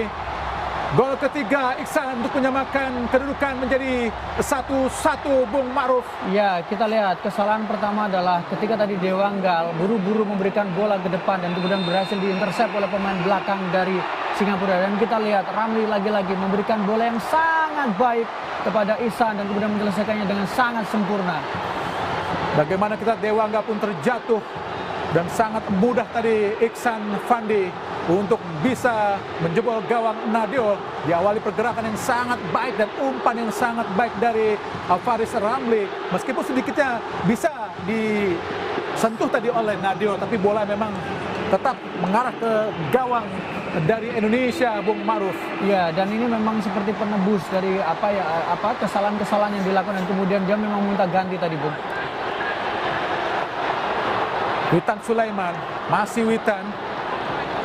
Gol ketiga Iksan untuk menyamakan kedudukan menjadi 1-1 Bung Ma'ruf. Ya, kita lihat kesalahan pertama adalah ketika tadi Dewangga buru-buru memberikan bola ke depan dan kemudian berhasil diintersep oleh pemain belakang dari Singapura. Dan kita lihat Ramli lagi-lagi memberikan bola yang sangat baik kepada Ihsan dan kemudian menyelesaikannya dengan sangat sempurna. Bagaimana kita Dewangga pun terjatuh dan sangat mudah tadi Iksan Fandi untuk bisa menjebol gawang Nadio. Diawali pergerakan yang sangat baik dan umpan yang sangat baik dari Faris Ramli. Meskipun sedikitnya bisa disentuh tadi oleh Nadio, tapi bola memang tetap mengarah ke gawang dari Indonesia, Bung Ma'ruf. Ya, dan ini memang seperti penebus dari kesalahan-kesalahan yang dilakukan dan kemudian dia memang minta ganti tadi, Bung. Witan Sulaiman, masih Witan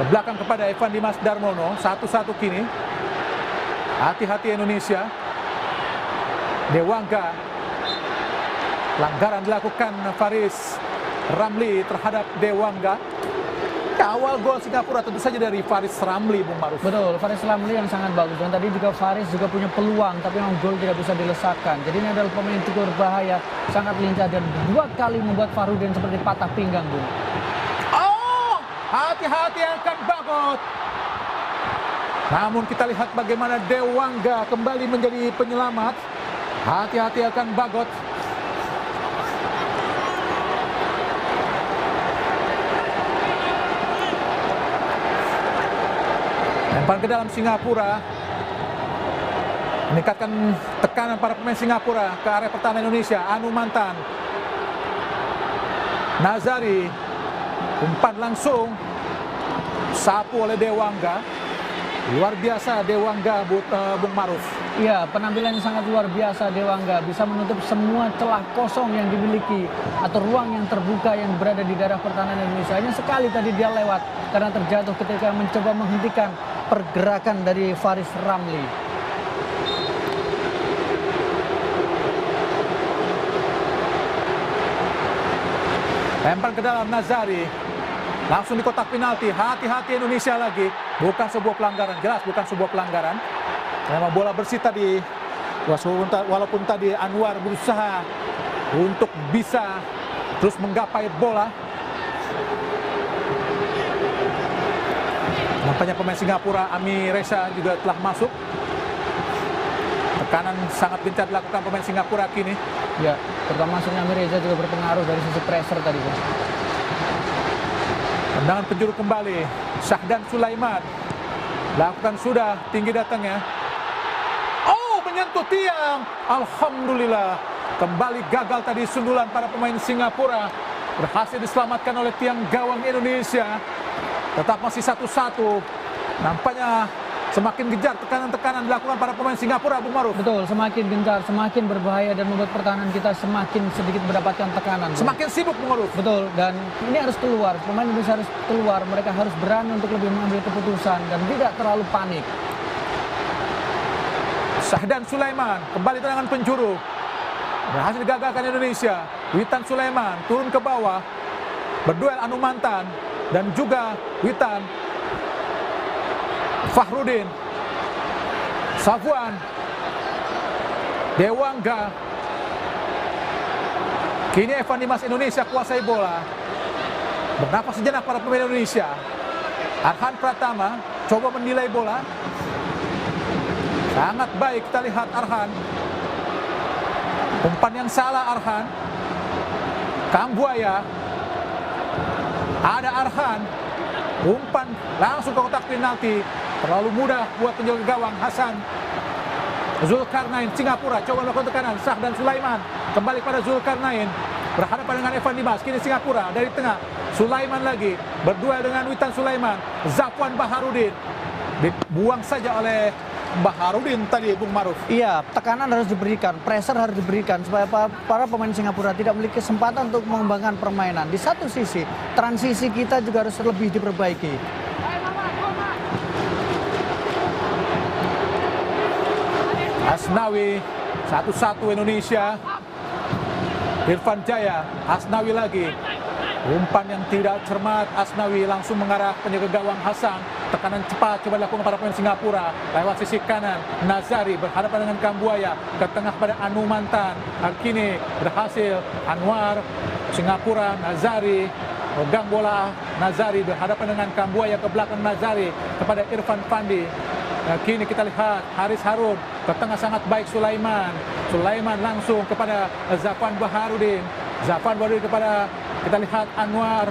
ke belakang kepada Evan Dimas Darmono. 1-1 kini. Hati-hati Indonesia. Dewangga, pelanggaran dilakukan Faris Ramli terhadap Dewangga. Awal gol Singapura tentu saja dari Faris Ramli, Bung Ma'ruf. Betul, Faris Ramli yang sangat bagus. Dan tadi juga Faris juga punya peluang, tapi memang gol tidak bisa dilesakan. Jadi ini adalah pemain cukup berbahaya, sangat lincah dan 2 kali membuat Fahrudin seperti patah pinggang, Bung. Oh, hati-hati akan Bagot. Namun kita lihat bagaimana Dewangga kembali menjadi penyelamat. Hati-hati akan Bagot. Lempar ke dalam Singapura, meningkatkan tekanan para pemain Singapura ke area pertahanan Indonesia. Anu Mantan, Nazari, umpan langsung, sapu oleh Dewangga. Luar biasa Dewangga, Bung Ma'ruf. Iya, penampilan yang sangat luar biasa Dewangga, bisa menutup semua celah kosong yang dimiliki atau ruang yang terbuka yang berada di daerah pertahanan Indonesia. Hanya sekali tadi dia lewat karena terjatuh ketika mencoba menghentikan pergerakan dari Faris Ramli. Lempar ke dalam Nazari, langsung di kotak penalti. Hati-hati Indonesia lagi. Bukan sebuah pelanggaran, jelas bukan sebuah pelanggaran. Memang bola bersih tadi. Walaupun tadi Anwar berusaha untuk bisa terus menggapai bola. Nampaknya pemain Singapura Ami Reza juga telah masuk. Tekanan sangat gencar dilakukan pemain Singapura kini. Ya, pertama masuknya Ami Reza juga berpengaruh dari sisi pressure tadi, Bung. Tendangan penjuru kembali. Syahdan Sulaiman lakukan sudah tinggi datangnya. Oh, menyentuh tiang. Alhamdulillah. Kembali gagal tadi sundulan para pemain Singapura. Berhasil diselamatkan oleh tiang gawang Indonesia. Tetap masih 1-1. Nampaknya semakin gencar tekanan-tekanan dilakukan para pemain Singapura, Bung Ma'ruf. Betul, semakin gencar, semakin berbahaya dan membuat pertahanan kita semakin sedikit mendapatkan tekanan. Semakin sibuk, Bung Ma'ruf. Betul, dan ini harus keluar. Pemain Indonesia harus keluar. Mereka harus berani untuk lebih mengambil keputusan dan tidak terlalu panik. Syahdan Sulaiman, kembali tendangan penjuru. Berhasil digagalkan Indonesia. Witan Sulaiman turun ke bawah. Berduel Anu Mantan dan juga Witan. Fahrudin, Safwan, Dewangga. Kini Evan Dimas Indonesia kuasai bola. Bernafas sejenak para pemain Indonesia. Arhan Pratama coba menilai bola. Sangat baik kita lihat Arhan. Umpan yang salah Arhan. Kambuaya. Ada Arhan. Umpan langsung ke kotak penalti. Terlalu mudah buat penjaga gawang Hasan. Zulkarnain Singapura coba melakukan tekanan. Sahdan Sulaiman kembali pada Zulkarnain, berhadapan dengan Evan Dimas. Kini Singapura dari tengah, Sulaiman lagi berduel dengan Witan Sulaiman. Zafwan Baharudin dibuang saja oleh Baharudin tadi, Bung Maruf. Iya, tekanan harus diberikan, pressure harus diberikan supaya para pemain Singapura tidak memiliki kesempatan untuk mengembangkan permainan. Di satu sisi, transisi kita juga harus lebih diperbaiki. Asnawi 1-1 Indonesia. Irfan Jaya, Asnawi lagi. Umpan yang tidak cermat, Asnawi langsung mengarah penjaga gawang Hasan. Tekanan cepat coba dilakukan para pemain Singapura. Lewat sisi kanan, Nazari berhadapan dengan Kambuaya. Ke tengah pada Anu Mantan. Kini berhasil Anwar, Singapura, Nazari. Pegang bola, Nazari berhadapan dengan Kambuaya, ke belakang Nazari kepada Irfan Fandi. Kini kita lihat Haris Harun, ke tengah sangat baik Sulaiman. Sulaiman langsung kepada Zafwan Baharudin. Zafwan Baharudin kepada, kita lihat Anwar.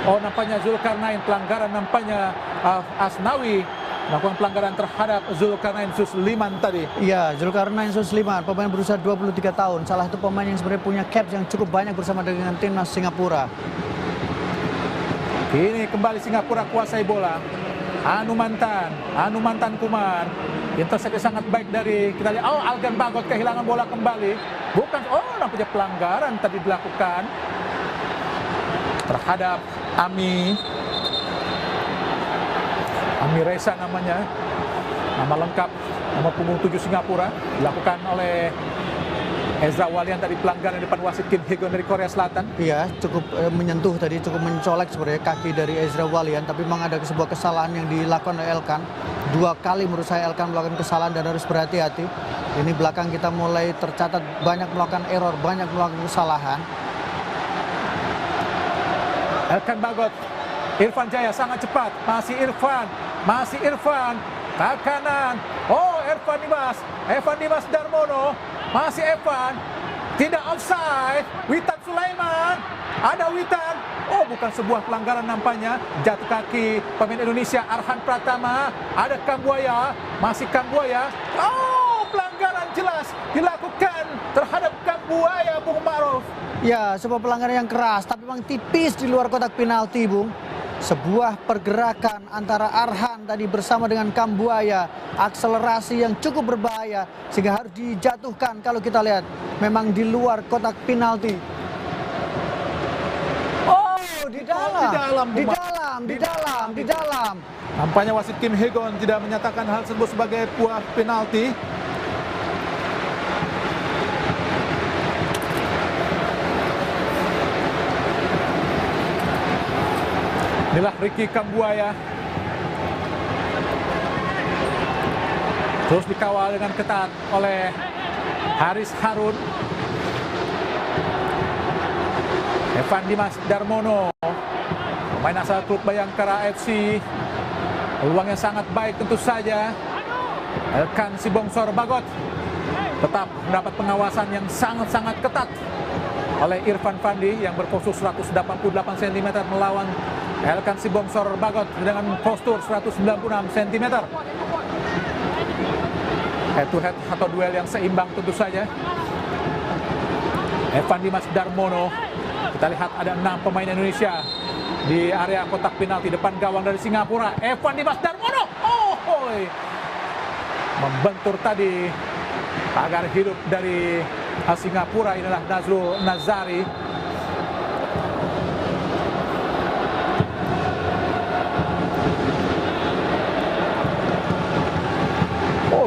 Oh, nampaknya Zulkarnain, pelanggaran nampaknya Asnawi melakukan pelanggaran terhadap Zulkarnain Susliman tadi. Iya, Zulkarnain Susliman, pemain berusia 23 tahun. Salah satu pemain yang sebenarnya punya caps yang cukup banyak bersama dengan timnas Singapura. Kini kembali Singapura kuasai bola. Anu Mantan Kuman. Intersepsi sangat baik dari, kita lihat, oh, Algan Bagot kehilangan bola kembali. Bukan, oh, nampaknya pelanggaran tadi dilakukan terhadap Ami Reza namanya, nama lengkap, nomor punggung 7 Singapura, dilakukan oleh Ezra Walian tadi, pelanggaran di depan wasit Kim Hee-gon dari Korea Selatan. Iya, cukup menyentuh tadi, cukup mencolek sebenarnya kaki dari Ezra Walian, tapi memang ada sebuah kesalahan yang dilakukan oleh Elkan. 2 kali menurut saya Elkan melakukan kesalahan dan harus berhati-hati. Ini belakang kita mulai tercatat banyak melakukan error, banyak melakukan kesalahan. Elkan Bagot, Irfan Jaya sangat cepat, masih Irfan, ke kanan, oh, Evan Dimas Darmono, masih Evan, tidak offside, Witan Sulaiman, ada Witan, oh, bukan sebuah pelanggaran nampaknya, jatuh kaki pemain Indonesia Arhan Pratama, ada Kambuaya, masih Kambuaya, oh, pelanggaran jelas dilakukan terhadap Kambuaya, Bung Maruf. Ya, sebuah pelanggaran yang keras, tapi memang tipis di luar kotak penalti, Bung. Sebuah pergerakan antara Arhan tadi bersama dengan Kambuaya, akselerasi yang cukup berbahaya sehingga harus dijatuhkan. Kalau kita lihat memang di luar kotak penalti. Oh, di dalam. Nampaknya wasit Kim Hee-gon tidak menyatakan hal tersebut sebagai buah penalti. Inilah Ricky Kambuaya. Terus dikawal dengan ketat oleh Haris Harun. Evan Dimas Darmono, pemain asal klub Bayangkara FC. Peluang yang sangat baik tentu saja. Elkan Sibongsor Bagot tetap mendapat pengawasan yang sangat-sangat ketat oleh Irfan Fandi yang berpostur 188 cm melawan Elkan Sibongsor Bagot dengan postur 196 cm. Head to head atau duel yang seimbang tentu saja. Evan Dimas Darmono, kita lihat ada 6 pemain Indonesia di area kotak penalti depan gawang dari Singapura. Evan Dimas Darmono, membentur tadi pagar hidup dari Singapura. Inilah Nazrul Nazari.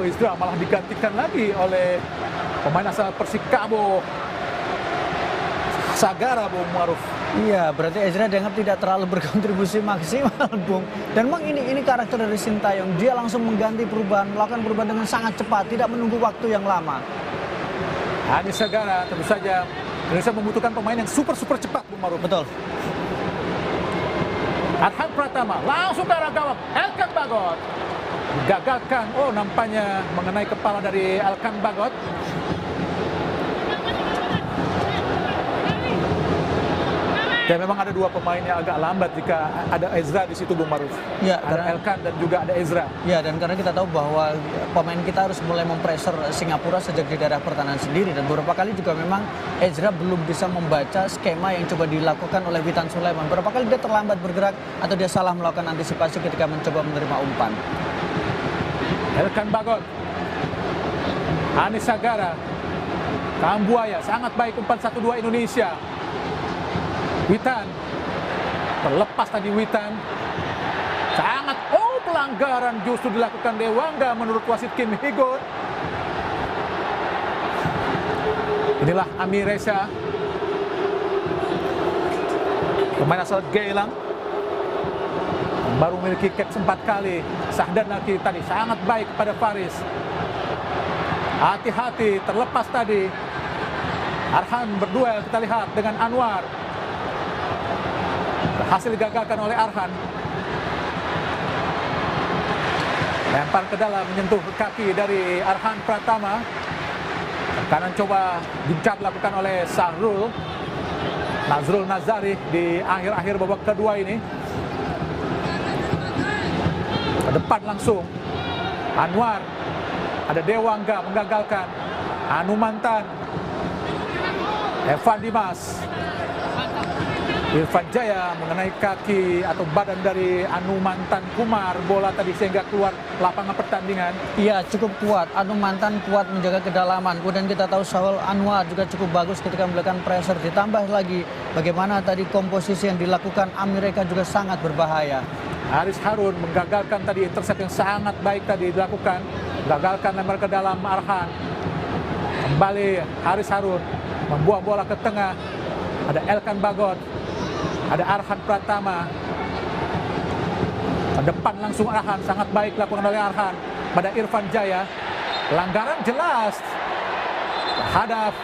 Ezra malah digantikan lagi oleh pemain asal Persikabo Sagara, Bung Maruf. Iya, berarti Ezra dianggap tidak terlalu berkontribusi maksimal, Bung. Dan memang ini karakter dari Sintayong. Dia langsung mengganti perubahan, melakukan perubahan dengan sangat cepat, tidak menunggu waktu yang lama. Anis Sagara, tentu saja Indonesia membutuhkan pemain yang super cepat, Bung Maruf. Betul. Arhan Pratama langsung ke arah gawang Elkan Bagot. Gagalkan, oh, nampaknya mengenai kepala dari Elkan Bagot. Dan memang ada dua pemain yang agak lambat jika ada Ezra di situ, Bung Maruf. Ya, Ada karena- Elkan dan juga ada Ezra. Ya, dan karena kita tahu bahwa pemain kita harus mulai mempressure Singapura sejak di daerah pertahanan sendiri, dan beberapa kali juga memang Ezra belum bisa membaca skema yang coba dilakukan oleh Witan Sulaiman. Beberapa kali dia terlambat bergerak atau dia salah melakukan antisipasi ketika mencoba menerima umpan. Elkan Bagot, Hanis Sagara, Kambuaya, sangat baik umpan 1-2 Indonesia. Witan, terlepas tadi Witan, sangat, pelanggaran justru dilakukan Dewangga menurut wasit Kim Hee-gon. Inilah Amir Reza, pemain asal Geylang, baru memiliki caps 4 kali. Sahdan lagi tadi sangat baik kepada Faris. Hati-hati, terlepas tadi. Arhan berduel, kita lihat dengan Anwar. Berhasil digagalkan oleh Arhan. Lempar ke dalam, menyentuh kaki dari Arhan Pratama. Kanan coba gencar dilakukan oleh Sahrul Nazrul Nazari di akhir-akhir babak kedua ini. Ke depan langsung Anwar, ada Dewangga menggagalkan. Anumantan, Evan Dimas, Irfan Jaya mengenai kaki atau badan dari Anumantan Kumar bola tadi sehingga keluar lapangan pertandingan. Iya, cukup kuat. Anumantan kuat menjaga kedalaman. Kemudian kita tahu Saul Anwar juga cukup bagus ketika melakukan pressure. Ditambah lagi bagaimana tadi komposisi yang dilakukan Amerika juga sangat berbahaya. Haris Harun menggagalkan tadi intercept yang sangat baik tadi dilakukan. Gagalkan lempar ke dalam Arhan. Kembali Haris Harun membuang bola ke tengah. Ada Elkan Bagot, ada Arhan Pratama. Ke depan langsung Arhan, sangat baik dilakukan oleh Arhan pada Irfan Jaya. Pelanggaran jelas terhadap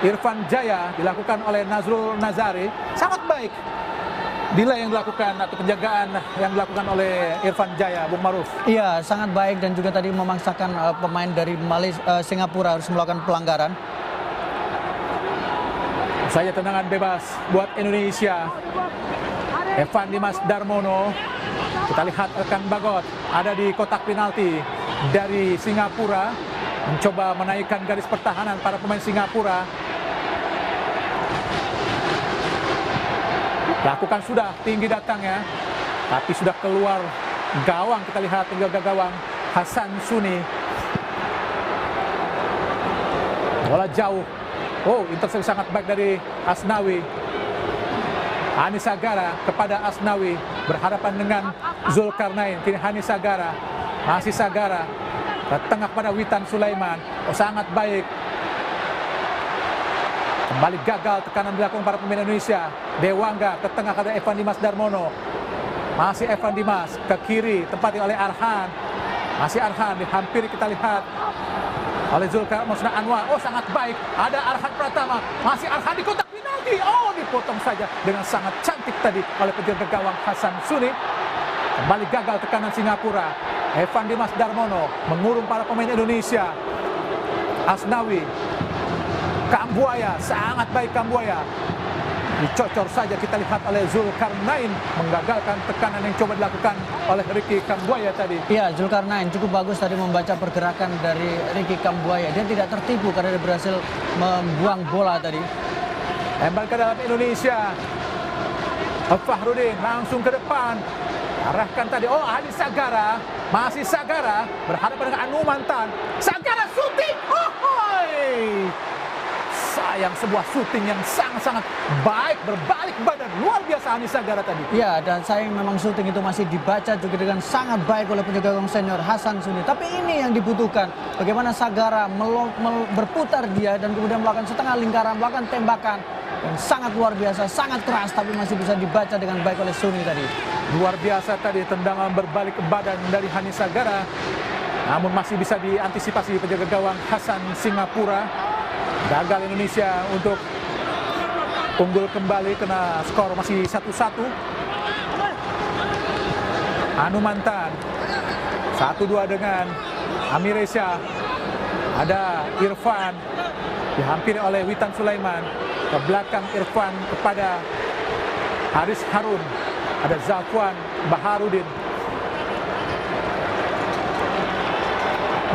Irfan Jaya dilakukan oleh Nazrul Nazari. Sangat baik delay yang dilakukan atau penjagaan yang dilakukan oleh Irfan Jaya, Bung Maruf. Iya, sangat baik dan juga tadi memaksakan pemain dari Singapura harus melakukan pelanggaran. Saja tendangan bebas buat Indonesia. Evan Dimas Darmono. Kita lihat Elkan Bagot ada di kotak penalti dari Singapura. Mencoba menaikkan garis pertahanan para pemain Singapura. Lakukan sudah tinggi datangnya. Tapi sudah keluar gawang. Kita lihat penjaga gawang Hasan Suni. Bola jauh. Intercept sangat baik dari Asnawi. Hanis Sagara kepada Asnawi. Berhadapan dengan Zulkarnain. Kini Hanis Sagara. Masih Sagara. Ke tengah pada Witan Sulaiman. Sangat baik. Kembali gagal tekanan dilakukan para pemain Indonesia. Dewangga ke tengah ada Evan Dimas Darmono. Masih Evan Dimas ke kiri tempati oleh Arhan. Masih Arhan dihampiri kita lihat oleh Zulkarnain Anwar. Sangat baik. Ada Arhan Pratama. Masih Arhan di kotak penalti. Dipotong saja dengan sangat cantik tadi oleh penjaga gawang Hasan Suni. Kembali gagal tekanan Singapura. Evan Dimas Darmono mengurung para pemain Indonesia. Asnawi. Kambuaya, sangat baik Kambuaya. Dicocor saja kita lihat oleh Zulkarnain. Menggagalkan tekanan yang coba dilakukan oleh Ricky Kambuaya tadi. Iya, Zulkarnain cukup bagus tadi membaca pergerakan dari Ricky Kambuaya. Dia tidak tertipu karena dia berhasil membuang bola tadi. Lempar ke dalam Indonesia. Fahrudin langsung ke depan. Arahkan tadi. Hanis Sagara. Masih Sagara. Berhadapan dengan Anumantan. Sagara shooting. Sayang, sebuah syuting yang sangat-sangat baik, berbalik badan, luar biasa Hanis Sagara tadi. Iya, dan sayang memang syuting itu masih dibaca juga dengan sangat baik oleh penjaga gawang senior Hasan Suni. Tapi ini yang dibutuhkan, bagaimana Sagara berputar dia dan kemudian melakukan setengah lingkaran, melakukan tembakan yang sangat luar biasa, sangat keras, tapi masih bisa dibaca dengan baik oleh Suni tadi. Luar biasa tadi tendangan berbalik badan dari Hanis Sagara, namun masih bisa diantisipasi penjaga gawang Hasan Singapura. Gagal Indonesia untuk unggul kembali karena skor masih 1-1. Anumantan 1-2 dengan Amir Reza. Ada Irfan dihampiri oleh Witan Sulaiman. Ke belakang Irfan kepada Haris Harun, ada Zafwan Baharudin,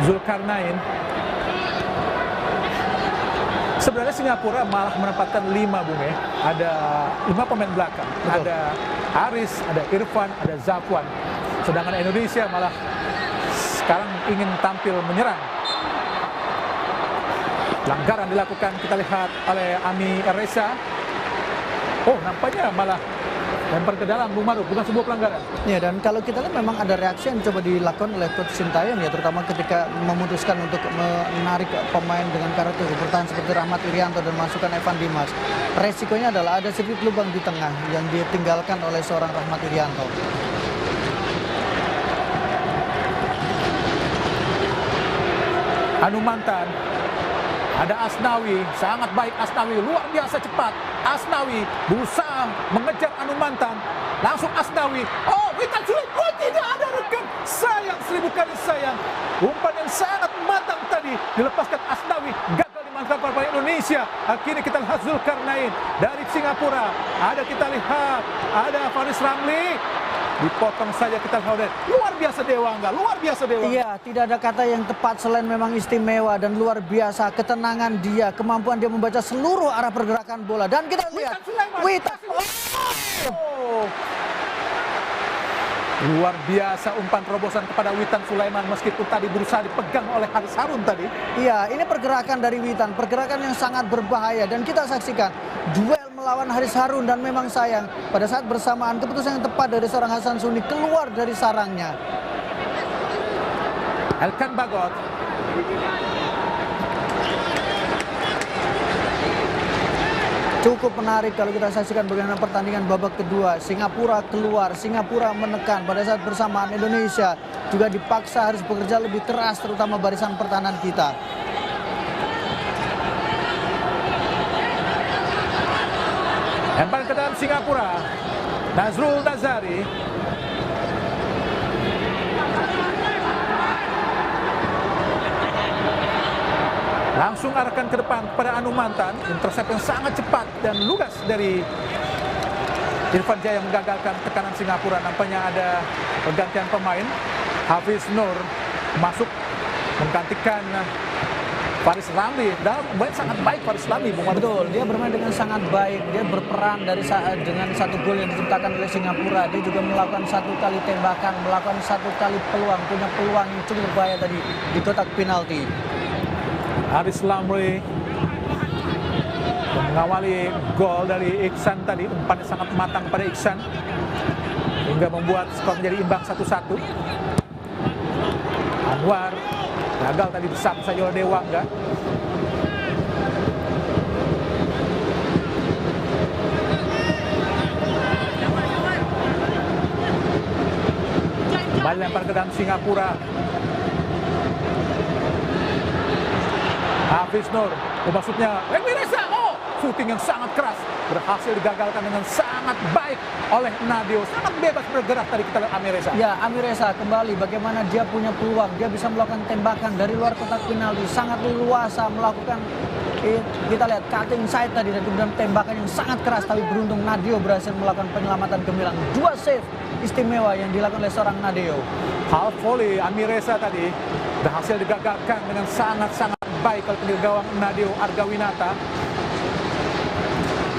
Zulkarnain. Sebenarnya Singapura malah menempatkan 5, Bung ya. Ada 5 pemain belakang. Betul. Ada Haris, ada Irfan, ada Zafwan. Sedangkan Indonesia malah sekarang ingin tampil menyerang. Pelanggaran dilakukan, kita lihat oleh Ami Reza. Oh, nampaknya malah lempar ke dalam, Bung Maruf, bukan sebuah pelanggaran. Ya, dan kalau kita lihat memang ada reaksi yang coba dilakukan oleh Coach Sintayong ya, terutama ketika memutuskan untuk menarik pemain dengan karakter bertahan seperti Rahmat Irianto dan masukkan Evan Dimas. Resikonya adalah ada sedikit lubang di tengah yang ditinggalkan oleh seorang Rahmat Irianto. Anumantan, ada Asnawi, sangat baik Asnawi, luar biasa cepat. Asnawi berusaha mengejar Anumantan, langsung Asnawi. Oh, Witan Sulaiman, oh tidak ada rekan. Sayang, 1000 kali sayang. Umpan yang sangat matang tadi dilepaskan Asnawi, gagal dimanfaatkan oleh Indonesia. Akhirnya kita lihat Zulkarnain dari Singapura. Kita lihat ada Faris Ramli. Dipotong saja, kita lihat. Luar biasa Dewangga, luar biasa Dewangga. Iya, tidak ada kata yang tepat selain memang istimewa dan luar biasa. Ketenangan dia, kemampuan dia membaca seluruh arah pergerakan bola. Dan kita lihat Witan. Oh. Luar biasa umpan terobosan kepada Witan Sulaiman, meskipun tadi berusaha dipegang oleh Haris Harun tadi. Iya, ini pergerakan dari Witan, pergerakan yang sangat berbahaya. Dan kita saksikan duel melawan Haris Harun, dan memang sayang pada saat bersamaan keputusan yang tepat dari seorang Hasan Suni keluar dari sarangnya. Elkan Bagot. Cukup menarik kalau kita saksikan bagaimana pertandingan babak kedua. Singapura keluar, Singapura menekan. Pada saat bersamaan Indonesia juga dipaksa harus bekerja lebih keras, terutama barisan pertahanan kita. Lempar ke dalam Singapura. Nazrul Nazari. Langsung arahkan ke depan kepada Anumantan. Intercept yang sangat cepat dan lugas dari Irfan Jaya menggagalkan tekanan Singapura. Nampaknya ada pergantian pemain. Hafiz Nur masuk menggantikan Faris Ramli. Dalam sangat baik Faris Ramli, Bung Maruf. Betul, dia bermain dengan sangat baik. Dia berperan dengan satu gol yang diciptakan oleh Singapura. Dia juga melakukan 1 kali tembakan, melakukan 1 kali peluang, punya peluang yang cukup berbahaya tadi di kotak penalti. Haris Ramli mengawali gol dari Iksan tadi. Umpannya sangat matang pada Iksan hingga membuat skor menjadi imbang 1-1. Anwar gagal tadi, disapu saja oleh Dewangga. Kembali lempar ke dalam Singapura. Hafiz Nur, maksudnya Ami Reza. Oh, shooting yang sangat keras berhasil digagalkan dengan sangat baik oleh Nadio. Sangat bebas bergerak tadi kita lihat Ami Reza. Ya, Ami Reza kembali bagaimana dia punya peluang. Dia bisa melakukan tembakan dari luar kotak penalti, sangat leluasa melakukan, kita lihat cutting side tadi, dan kemudian tembakan yang sangat keras. Tapi beruntung Nadio berhasil melakukan penyelamatan gemilang. 2 save istimewa yang dilakukan oleh seorang Nadio. Half volley Ami Reza tadi berhasil digagalkan dengan sangat-sangat baik oleh gawang Nadio Argawinata.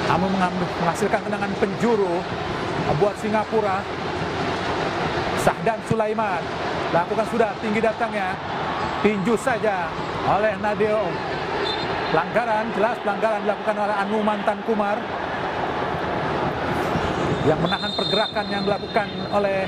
Namun menghasilkan tendangan penjuru buat Singapura. Sahdan Sulaiman lakukan sudah tinggi datangnya, tinju saja oleh Nadio. Pelanggaran, jelas pelanggaran dilakukan oleh Anumantan Kumar yang menahan pergerakan yang dilakukan oleh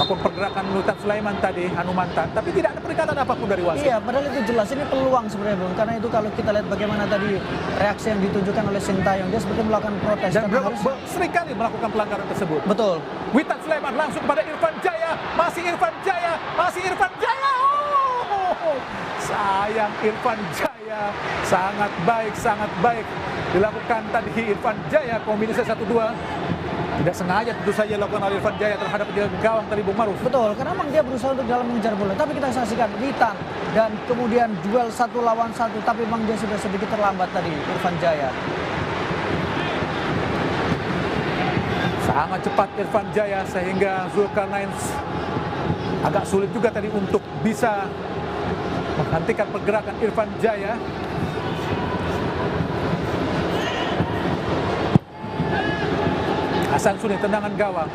Witan Sulaiman tadi, Anumantan, tapi tidak ada peringatan apapun dari wasit. Iya, padahal itu jelas ini peluang sebenarnya, Bung. Karena itu kalau kita lihat bagaimana tadi reaksi yang ditunjukkan oleh Sintayong, dia seperti melakukan protes. Dan seringkali melakukan pelanggaran tersebut. Betul. Witan Sulaiman langsung kepada Irfan Jaya, masih Irfan Jaya, masih Irfan Jaya. Oh, sayang Irfan Jaya, sangat baik dilakukan tadi Irfan Jaya, kombinasi 1-2. Tidak sengaja tentu saja dilakukan oleh Irfan Jaya terhadap gawang tadi, Bung Maruf. Betul, karena memang dia berusaha untuk dalam mengejar bola. Tapi kita saksikan Witan dan kemudian duel 1 lawan 1, tapi memang dia sudah sedikit terlambat tadi, Irfan Jaya. Sangat cepat Irfan Jaya sehingga Zulkarnain agak sulit juga tadi untuk bisa menghentikan pergerakan Irfan Jaya. Hasan Suni, tendangan gawang.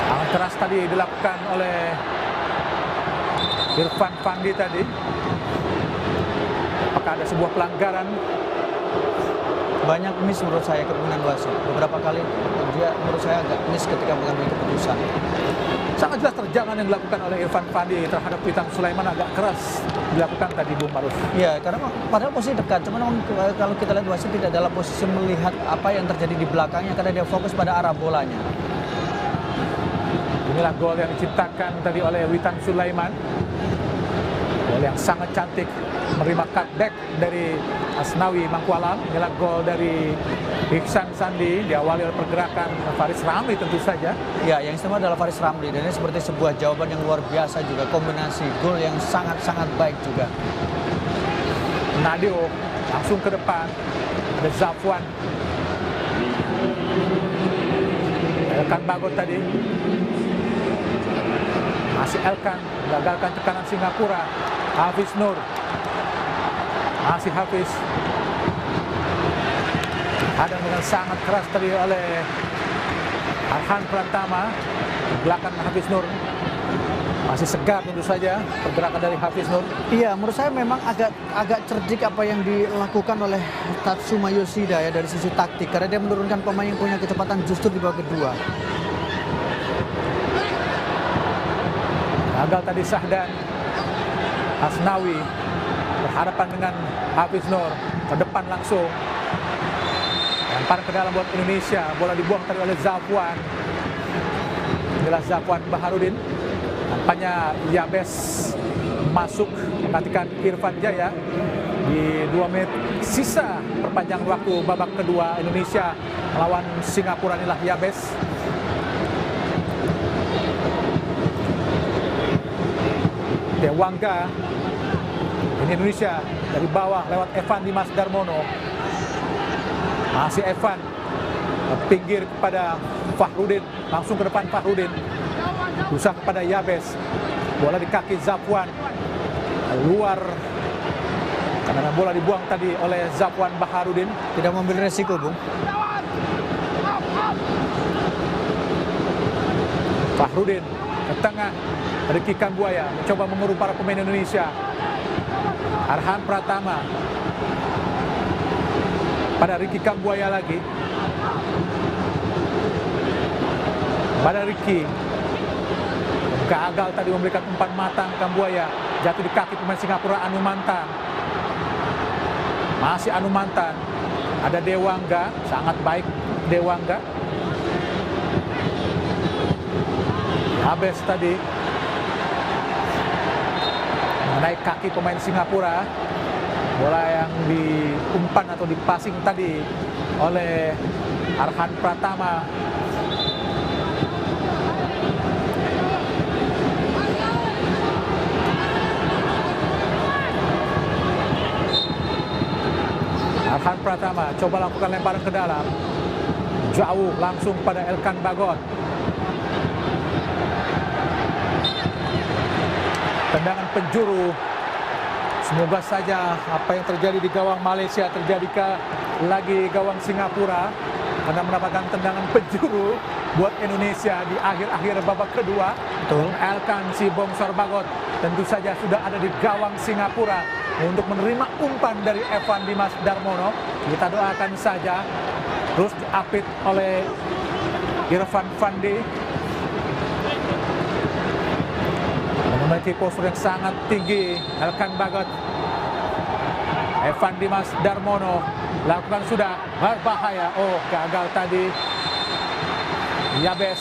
Sangat keras tadi dilakukan oleh Irfan Fandi tadi. Apakah ada sebuah pelanggaran? Banyak miss menurut saya kepemimpinan wasit. Beberapa kali dia menurut saya agak miss ketika mengambil keputusan. Sangat jelas terjangan yang dilakukan oleh Irfan Fandi terhadap Witan Sulaiman agak keras dilakukan tadi, Bung Maruf. Iya, karena padahal posisi dekat. Cuman kalau kita lihat wasit tidak dalam posisi melihat apa yang terjadi di belakangnya karena dia fokus pada arah bolanya. Inilah gol yang diciptakan tadi oleh Witan Sulaiman. Gol yang sangat cantik, menerima cutback dari Asnawi Mangkualam. Inilah gol dari Iksan Sandi, diawali oleh pergerakan Faris Ramli tentu saja. Ya, yang istimewa adalah Faris Ramli dan ini seperti sebuah jawaban yang luar biasa juga, kombinasi gol yang sangat-sangat baik juga. Nadio langsung ke depan, ada Zafwan. Elkan Bagot tadi. Masih Elkan, gagalkan tekanan Singapura. Hafiz Nur. Masih Hafiz. Hadang dengan sangat keras tadi oleh Arhan Pratama. Belakang Hafiz Nur. Masih segar tentu saja pergerakan dari Hafiz Nur. Iya, menurut saya memang agak cerdik apa yang dilakukan oleh Tatsuma Yoshida ya dari sisi taktik. Karena dia menurunkan pemain yang punya kecepatan justru di babak kedua. Gagal tadi Sahdan. Asnawi berhadapan dengan Hafiz Nur, ke depan langsung. Lemparan ke dalam buat Indonesia, bola dibuang tadi oleh Zafwan. Inilah Zafwan Baharudin. Nampaknya Yabes masuk menggantikan Irfan Jaya di 2 menit sisa perpanjangan waktu babak kedua Indonesia melawan Singapura. Inilah Yabes. Dewangga. Ini Indonesia dari bawah lewat Evan Dimas Darmono. Masih Evan, pinggir kepada Fahrudin, langsung ke depan Fahrudin. Berusaha kepada Yabes. Bola di kaki Zafwan. Luar. Karena bola dibuang tadi oleh Zafwan Baharudin. Tidak mengambil resiko, Bung. Fahrudin ke tengah. Ricky Kambuaya mencoba mengurung para pemain Indonesia. Arhan Pratama pada Ricky Kambuaya lagi. Pada Ricky. Gagal tadi memberikan umpan matang Kambuaya. Jatuh di kaki pemain Singapura Anumantan. Masih Anumantan. Ada Dewangga, sangat baik Dewangga. Habis tadi naik kaki pemain Singapura. Bola yang diumpan atau dipasing tadi oleh Arhan Pratama. Arhan Pratama coba lakukan lemparan ke dalam. Jauh langsung pada Elkan Bagot. Tendangan penjuru. Semoga saja apa yang terjadi di gawang Malaysia terjadi lagi gawang Singapura. Karena mendapatkan tendangan penjuru buat Indonesia di akhir-akhir babak kedua. Betul. Elkan si Bongsor Bagot tentu saja sudah ada di gawang Singapura untuk menerima umpan dari Evan Dimas Darmono. Kita doakan saja terus diapit oleh Irfan Fandi. Memiliki postur yang sangat tinggi. Elkan Bagot, Evan Dimas Darmono lakukan sudah berbahaya. Oh, gagal tadi. Yabes.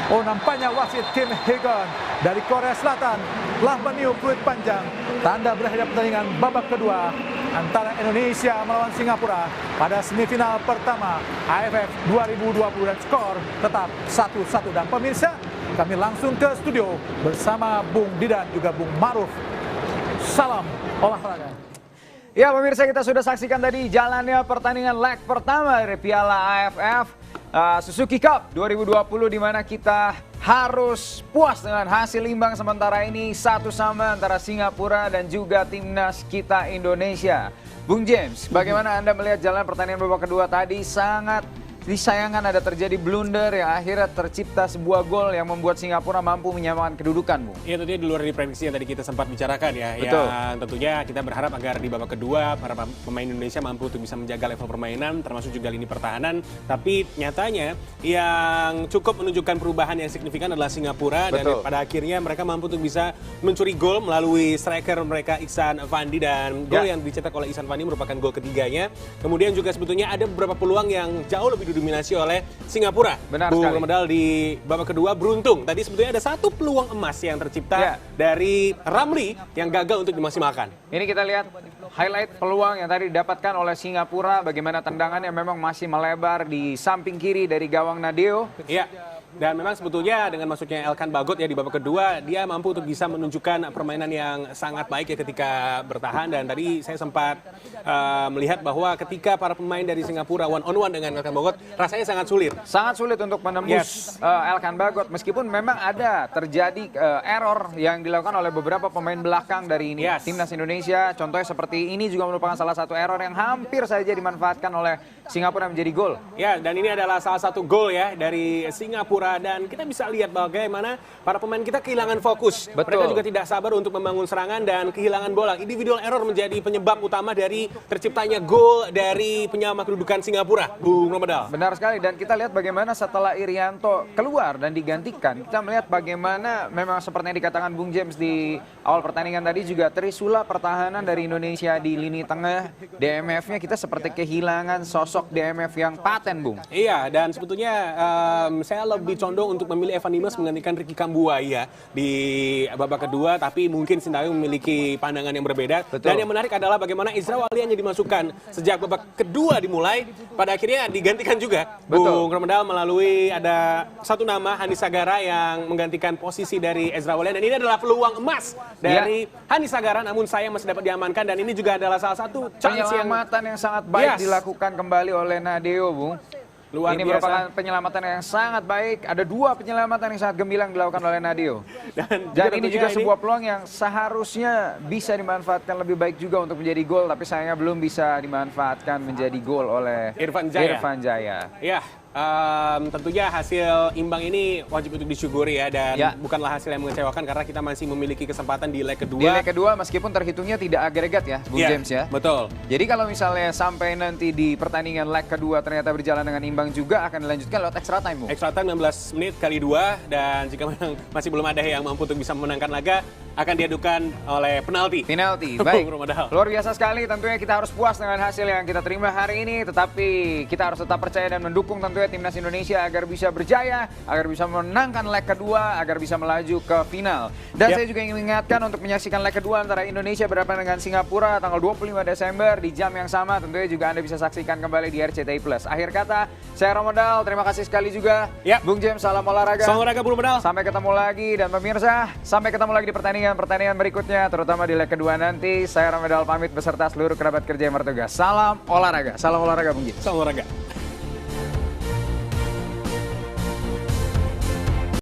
Oh, nampaknya wasit Kim Hee-gon dari Korea Selatan telah meniup peluit panjang. Tanda berakhirnya pertandingan babak kedua antara Indonesia melawan Singapura pada semifinal pertama AFF 2020 dan skor tetap 1-1. Dan pemirsa, kami langsung ke studio bersama Bung Didan juga Bung Maruf. Salam olahraga. Ya pemirsa, kita sudah saksikan tadi jalannya pertandingan leg pertama dari Piala AFF Suzuki Cup 2020 di mana kita harus puas dengan hasil imbang sementara ini 1-1 antara Singapura dan juga timnas kita Indonesia. Bung James, bagaimana Anda melihat jalan pertandingan babak kedua tadi? Sangat disayangkan ada terjadi blunder yang akhirnya tercipta sebuah gol yang membuat Singapura mampu menyamakan kedudukan, Bung. Iya, tentunya di luar dari prediksi yang tadi kita sempat bicarakan ya. Betul. Yang tentunya kita berharap agar di babak kedua para pemain Indonesia mampu untuk bisa menjaga level permainan termasuk juga lini pertahanan. Tapi nyatanya yang cukup menunjukkan perubahan yang signifikan adalah Singapura. Betul. Dan pada akhirnya mereka mampu untuk bisa mencuri gol melalui striker mereka Ihsan Fandi, dan gol yang dicetak oleh Ihsan Fandi merupakan gol ketiganya. Kemudian juga sebetulnya ada beberapa peluang yang jauh lebih didominasi oleh Singapura. Benar Bung sekali. Romedal di babak kedua beruntung. Tadi sebetulnya ada satu peluang emas yang tercipta dari Ramli yang gagal untuk dimaksimalkan. Ini kita lihat highlight peluang yang tadi didapatkan oleh Singapura. Bagaimana tendangannya memang masih melebar di samping kiri dari gawang Nadeo. Iya. Dan memang sebetulnya dengan masuknya Elkan Bagot ya di babak kedua, dia mampu untuk bisa menunjukkan permainan yang sangat baik ya ketika bertahan. Dan tadi saya sempat melihat bahwa ketika para pemain dari Singapura one on one dengan Elkan Bagot, rasanya sangat sulit. Sangat sulit untuk menembus Elkan Bagot. Meskipun memang ada terjadi error yang dilakukan oleh beberapa pemain belakang dari timnas Indonesia. Contohnya seperti ini juga merupakan salah satu error yang hampir saja dimanfaatkan oleh Singapura menjadi gol. Ya, dan ini adalah salah satu gol ya dari Singapura. Dan kita bisa lihat bagaimana para pemain kita kehilangan fokus. Betul. Mereka juga tidak sabar untuk membangun serangan dan kehilangan bola. Individual error menjadi penyebab utama dari terciptanya gol dari penyama kedudukan Singapura, Bung Romedal. Benar sekali, dan kita lihat bagaimana setelah Irianto keluar dan digantikan, kita melihat bagaimana memang seperti yang dikatakan Bung James di awal pertandingan tadi juga trisula pertahanan dari Indonesia di lini tengah. DMF-nya kita seperti kehilangan sosok DMF yang paten, Bung. Iya, dan sebetulnya saya lebih condong untuk memilih Evan Dimas menggantikan Ricky Kambuaya di babak kedua, tapi mungkin Sintayong memiliki pandangan yang berbeda. Betul. Dan yang menarik adalah bagaimana Izra Walian yang dimasukkan sejak babak kedua dimulai, pada akhirnya digantikan juga. Betul. Bung Romedal melalui ada satu nama Hani Sagara yang menggantikan posisi dari Ezra Walian, dan ini adalah peluang emas dari Hani Sagara, namun sayang masih dapat diamankan, dan ini juga adalah salah satu chance yang Penyelamatan yang sangat baik dilakukan kembali oleh Nadeo, Bung. luar Ini biasa. merupakan penyelamatan yang sangat baik. Ada dua penyelamatan yang sangat gemilang dilakukan oleh Nadeo. Dan ini juga sebuah peluang yang seharusnya bisa dimanfaatkan lebih baik juga untuk menjadi gol, tapi sayangnya belum bisa dimanfaatkan menjadi gol oleh Irfan Jaya. Irfan Jaya. Ya, tentunya hasil imbang ini wajib untuk disyukuri ya, dan bukanlah hasil yang mengecewakan karena kita masih memiliki kesempatan di leg kedua. Di leg kedua meskipun terhitungnya tidak agregat ya, Bung James ya. Betul. Jadi kalau misalnya sampai nanti di pertandingan leg kedua ternyata berjalan dengan imbang juga, akan dilanjutkan lewat extra time, Bung. Extra time 16 menit kali 2, dan jika memang masih belum ada yang mampu untuk bisa memenangkan laga, akan diadukan oleh penalti. Penalti, baik. Bung Romedal. Luar biasa sekali, tentunya kita harus puas dengan hasil yang kita terima hari ini, tetapi kita harus tetap percaya dan mendukung tentunya timnas Indonesia agar bisa berjaya, agar bisa memenangkan leg kedua, agar bisa melaju ke final. Dan saya juga ingin mengingatkan untuk menyaksikan leg kedua antara Indonesia berhadapan dengan Singapura tanggal 25 Desember di jam yang sama, tentunya juga Anda bisa saksikan kembali di RCTI Plus. Akhir kata, saya Romedal, terima kasih sekali juga. Bung James, salam olahraga. Salam olahraga, Bung Romedal. Sampai ketemu lagi, dan pemirsa, sampai ketemu lagi di pertandingan berikutnya, terutama di leg kedua nanti. Saya Romedal pamit beserta seluruh kerabat kerja yang bertugas. Salam olahraga, Bung James. Salam olahraga.